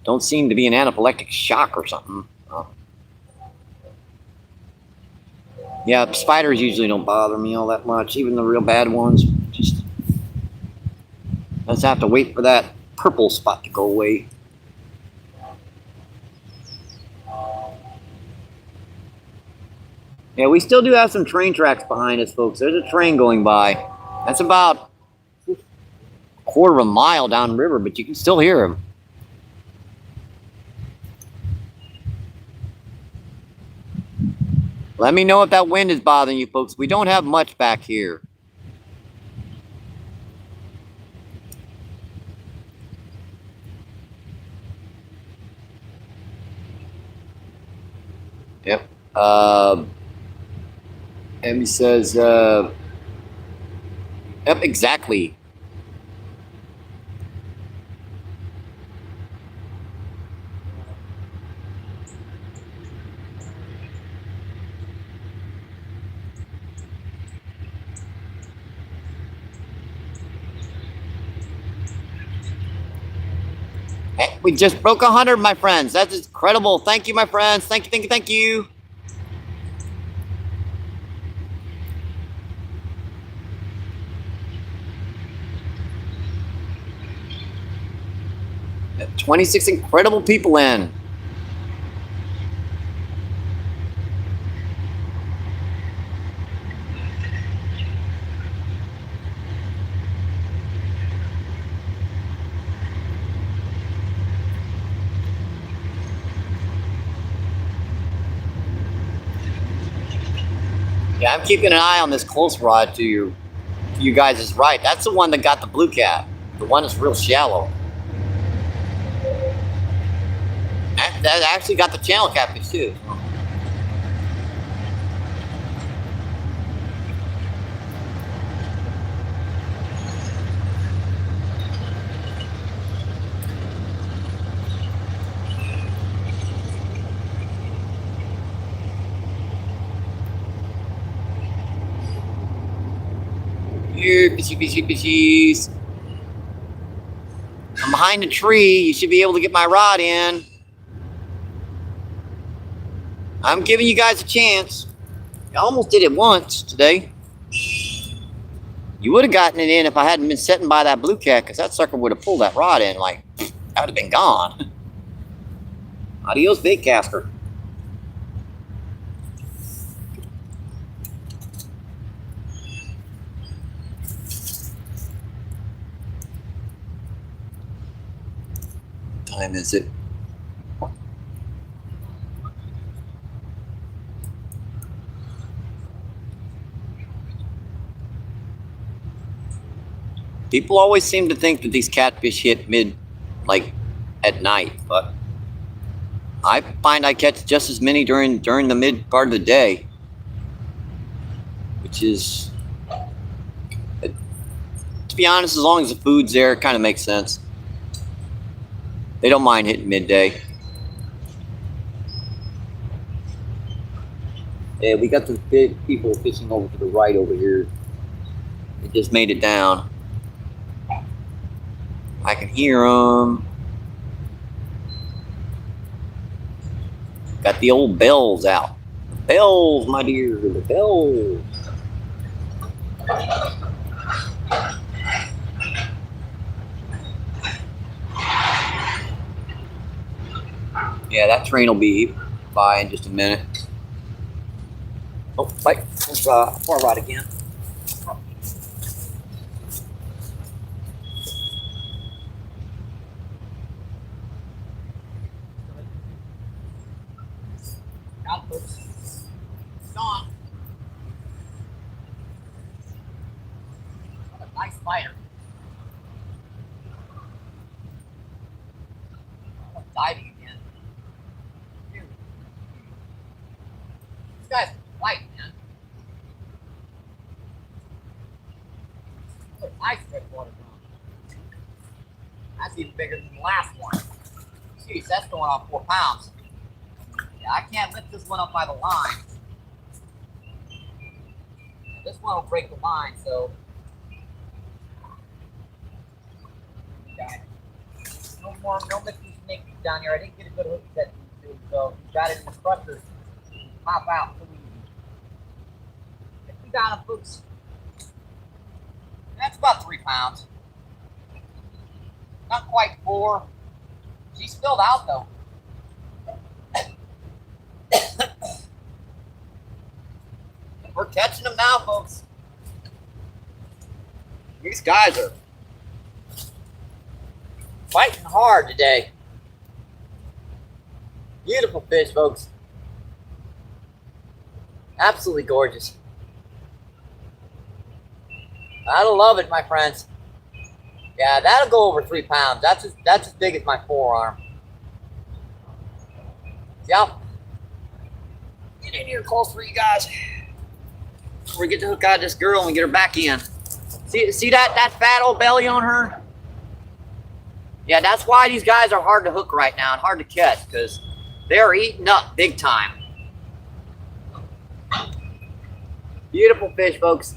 Don't seem to be an anaphylactic shock or something. Yeah, spiders usually don't bother me all that much, even the real bad ones. Just have to wait for that purple spot to go away. Yeah, we still do have some train tracks behind us, folks. There's a train going by. That's about a quarter of a mile downriver, but you can still hear them. Let me know if that wind is bothering you, folks. We don't have much back here. Yep. And he says, yep, exactly. Hey, we just broke 100, my friends. That's incredible. Thank you, my friends. Thank you, thank you, thank you. Got 26 incredible people in. Yeah, I'm keeping an eye on this close rod to you guys' right. That's the one that got the blue cat. The one that's real shallow. That actually got the channel catfish too. Here, fishies. I'm behind the tree. You should be able to get my rod in. I'm giving you guys a chance. I almost did it once today. You would have gotten it in if I hadn't been sitting by that blue cat, because that sucker would have pulled that rod in. Like, that would have been gone. Adios, bait caster. What time is it? People always seem to think that these catfish hit at night, but I find I catch just as many during the mid part of the day, which is, to be honest, as long as the food's there, it kind of makes sense. They don't mind hitting midday. Yeah, we got some big people fishing over to the right over here. They just made it down. I can hear them. Got the old bells out. The bells, my dear, the bells. Yeah, that train will be by in just a minute. Oh, wait, there's far right again. Out, folks. It's gone. What a nice fighter. Oh, diving again. Dude. This guy's white, man. What a nice redwater drum. That's even bigger than the last one. Jeez, that's going on 4 pounds. Yeah, I can't lift this one up by the line. Now, this one will break the line, so. Okay. No mixing snake down here. I didn't get a good hook set to these, so you got it in the crusher. Pop out so easy. We got him, folks. That's about 3 pounds. Not quite 4. She's filled out though. We're catching them now, folks. These guys are fighting hard today. Beautiful fish, folks. Absolutely gorgeous. I love it, my friends. Yeah, that'll go over 3 pounds. That's as big as my forearm. Yeah. Get in here close for you guys. Before we get the hook out of this girl and we get her back in. See that fat old belly on her? Yeah, that's why these guys are hard to hook right now and hard to catch, because they're eating up big time. Beautiful fish, folks.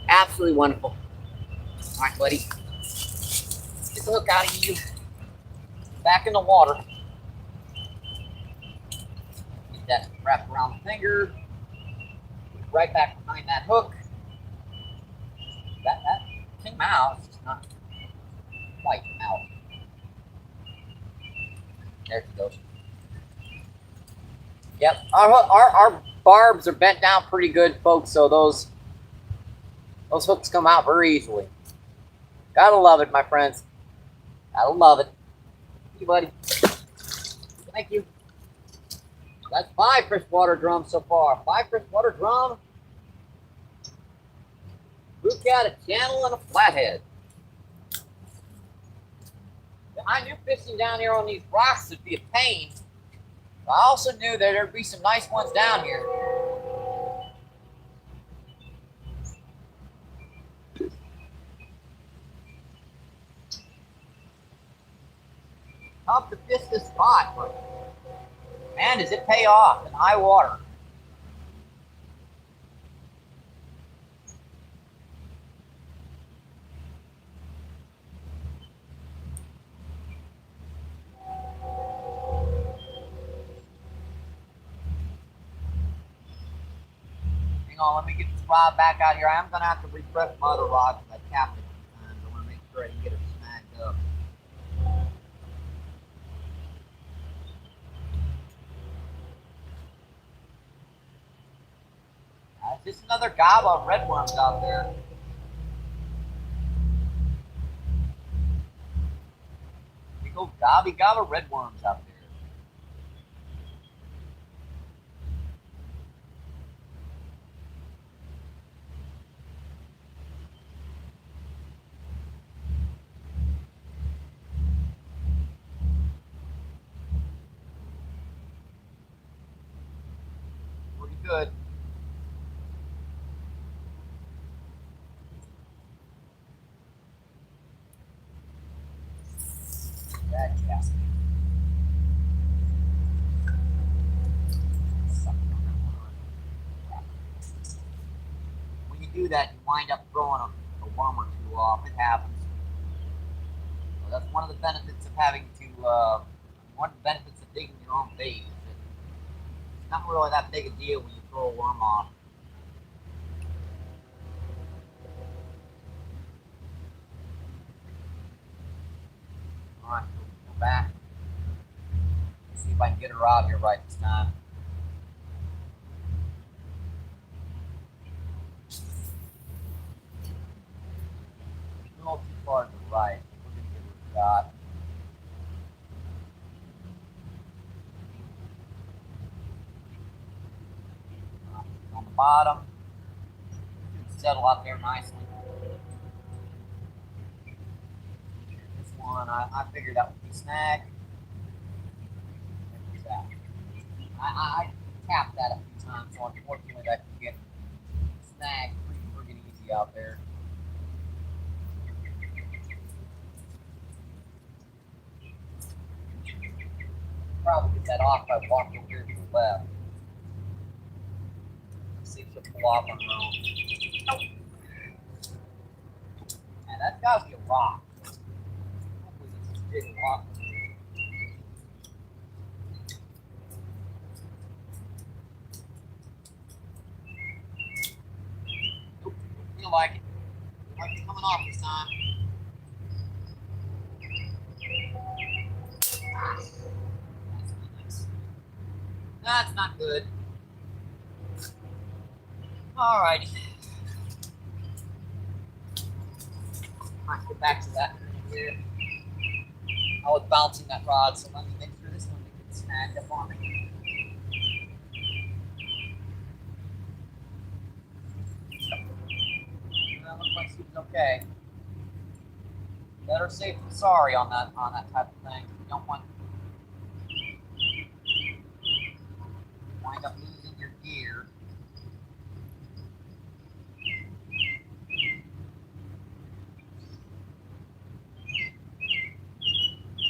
Absolutely wonderful. All right, buddy. Get the hook out of you. back in the water. Get that wrapped around the finger. Right back behind that hook. That came out. It's just not quite out. There she goes. Yep, our barbs are bent down pretty good, folks. So those hooks come out very easily. Gotta love it, my friends. Gotta love it. Thank you, buddy. Thank you. That's 5 freshwater drums so far. 5 freshwater drum. Blue cat, a channel, and a flathead. I knew fishing down here on these rocks would be a pain. But I also knew that there'd be some nice ones down here. Tough to fish this spot, but man, does it pay off in high water. Hang on, let me get this rod back out here. I am going to have to refresh my other rod because I capped it a few times. I want to make sure I can get it snagged up. It's just another gob of redworms out there. Big old gobby gob of redworms out there. Pretty good. Fantastic. When you do that, you wind up throwing a worm or two off. It happens. So that's one of the benefits of having to, one of the benefits of digging your own bait is that it's not really that big a deal when you throw a worm off. Alright, go back. See if I can get her out here right this time. A little too far to the right. We're going to give her a shot. On the bottom. Settle out there nicely. This one, I figured that would be snag. I tapped that a few times, so unfortunately that can get snagged pretty friggin' easy out there. Probably get that off by walking over here to the left. Let's see if she'll pull off on her own. Nope. And that's gotta be a rock. Hopefully this is a big rock. Nope, feel like it. Might be coming off this time. That's not good. Alrighty. Alright, get back to that here. I was bouncing that rod, so let me make sure this one gets snagged up on me. That looks like she was okay. Better safe than sorry on that type of thing. You don't want wind up losing your gear.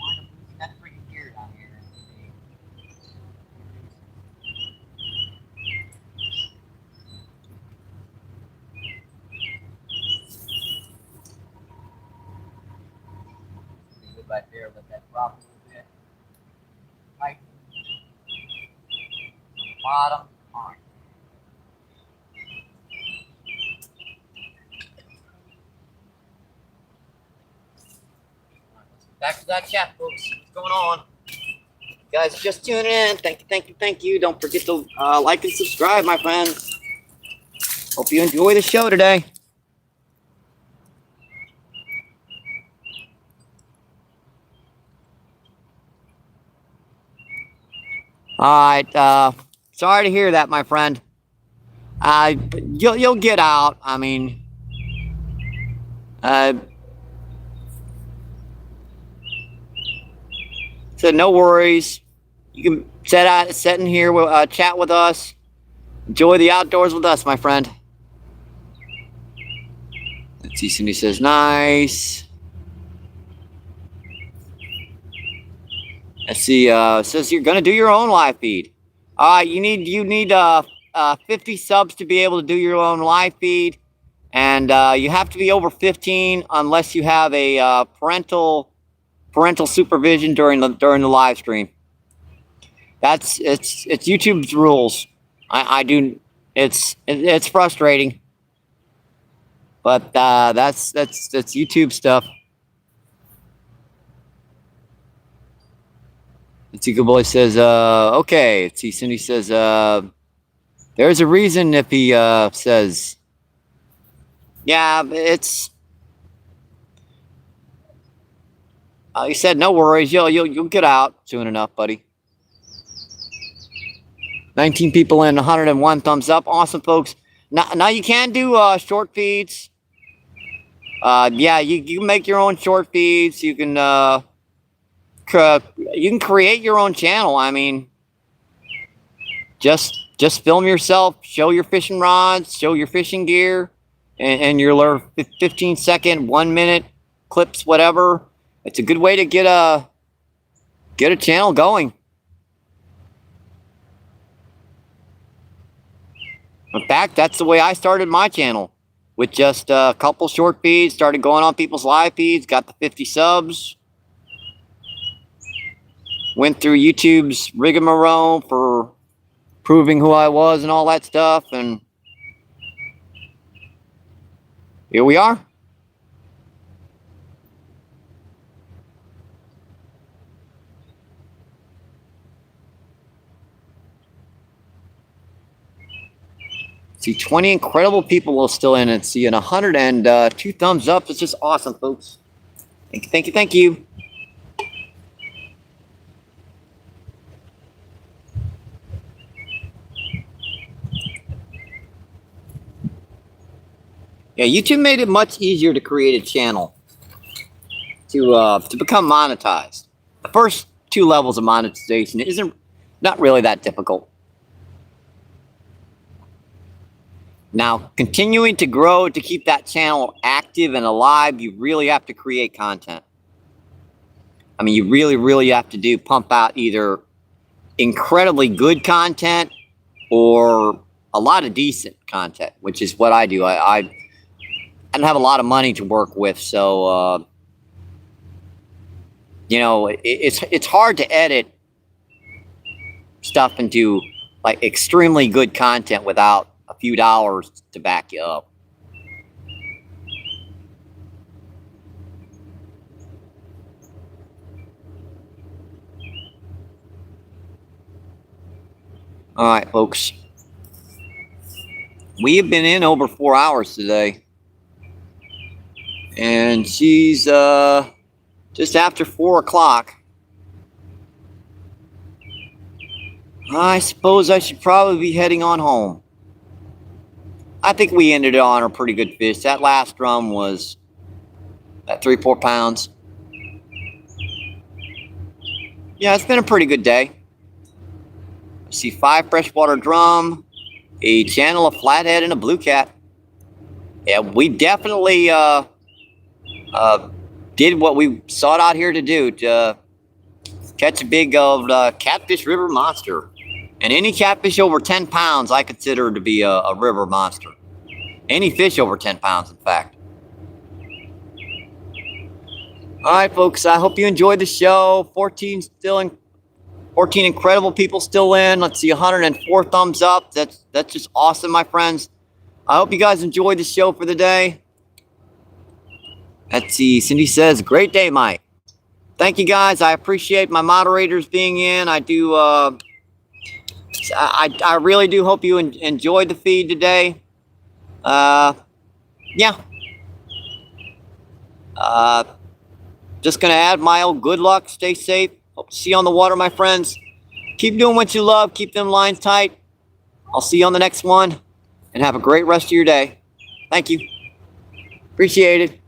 Wind up losing that freaking gear down here. Pretty good right there. Let that drop a little bit. bottom. All right. Back to that chat, folks. What's going on? You guys just tuning in. Thank you, thank you, thank you. Don't forget to like and subscribe, my friends. Hope you enjoy the show today. All right. Sorry to hear that, my friend. You'll get out. I mean, so no worries. You can sit in here, chat with us, enjoy the outdoors with us, my friend. Let's see. Cindy says nice. Let's see. Says you're gonna do your own live feed. You need 50 subs to be able to do your own live feed, and you have to be over 15 unless you have a parental supervision during the live stream. It's YouTube's rules. It's frustrating, but that's YouTube stuff. Let's see, good boy says, okay. Let's see, Cindy says, there's a reason if he says, yeah, it's. He said, no worries, you'll get out soon enough, buddy. 19 people in, 101 thumbs up. Awesome, folks. Now you can do short feeds. Yeah, you can make your own short feeds. You can create your own channel. I mean, just film yourself, show your fishing rods, show your fishing gear, and your 15-second, 1 minute clips, whatever. It's a good way to get a channel going. In fact, that's the way I started my channel, with just a couple short feeds. Started going on people's live feeds, got the 50 subs. Went through YouTube's rigmarole for proving who I was and all that stuff, and here we are. See, 20 incredible people are still in it. See, and 102 thumbs up. It's just awesome, folks. Thank you, thank you, thank you. Yeah, YouTube made it much easier to create a channel to become monetized. The first 2 levels of monetization not really that difficult. Now, continuing to grow to keep that channel active and alive, you really have to create content. I mean, you really have to pump out either incredibly good content or a lot of decent content, which is what I do. I don't have a lot of money to work with, so you know, it's hard to edit stuff into like extremely good content without a few dollars to back you up. All right, folks. We have been in over 4 hours today. And she's just after 4 o'clock. I suppose I should probably be heading on home. I think we ended it on a pretty good fish. That last drum was at 3-4 pounds. Yeah, it's been a pretty good day. I see 5 freshwater drum, a channel of flathead, and a blue cat. Yeah, we definitely did what we sought out here to do, to catch a big catfish river monster. And any catfish over 10 pounds I consider to be a river monster. Any fish over 10 pounds, in fact. All right, folks, I hope you enjoyed the show. 14 still in 14 incredible people still in. Let's see, 104 thumbs up. That's just awesome, my friends. I hope you guys enjoyed the show for the day. Let's see, Cindy says, great day, Mike. Thank you, guys. I appreciate my moderators being in. I do, I really do hope you enjoyed the feed today. Yeah. Just going to add my old good luck. Stay safe. Hope to see you on the water, my friends. Keep doing what you love. Keep them lines tight. I'll see you on the next one. And have a great rest of your day. Thank you. Appreciate it.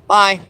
Bye.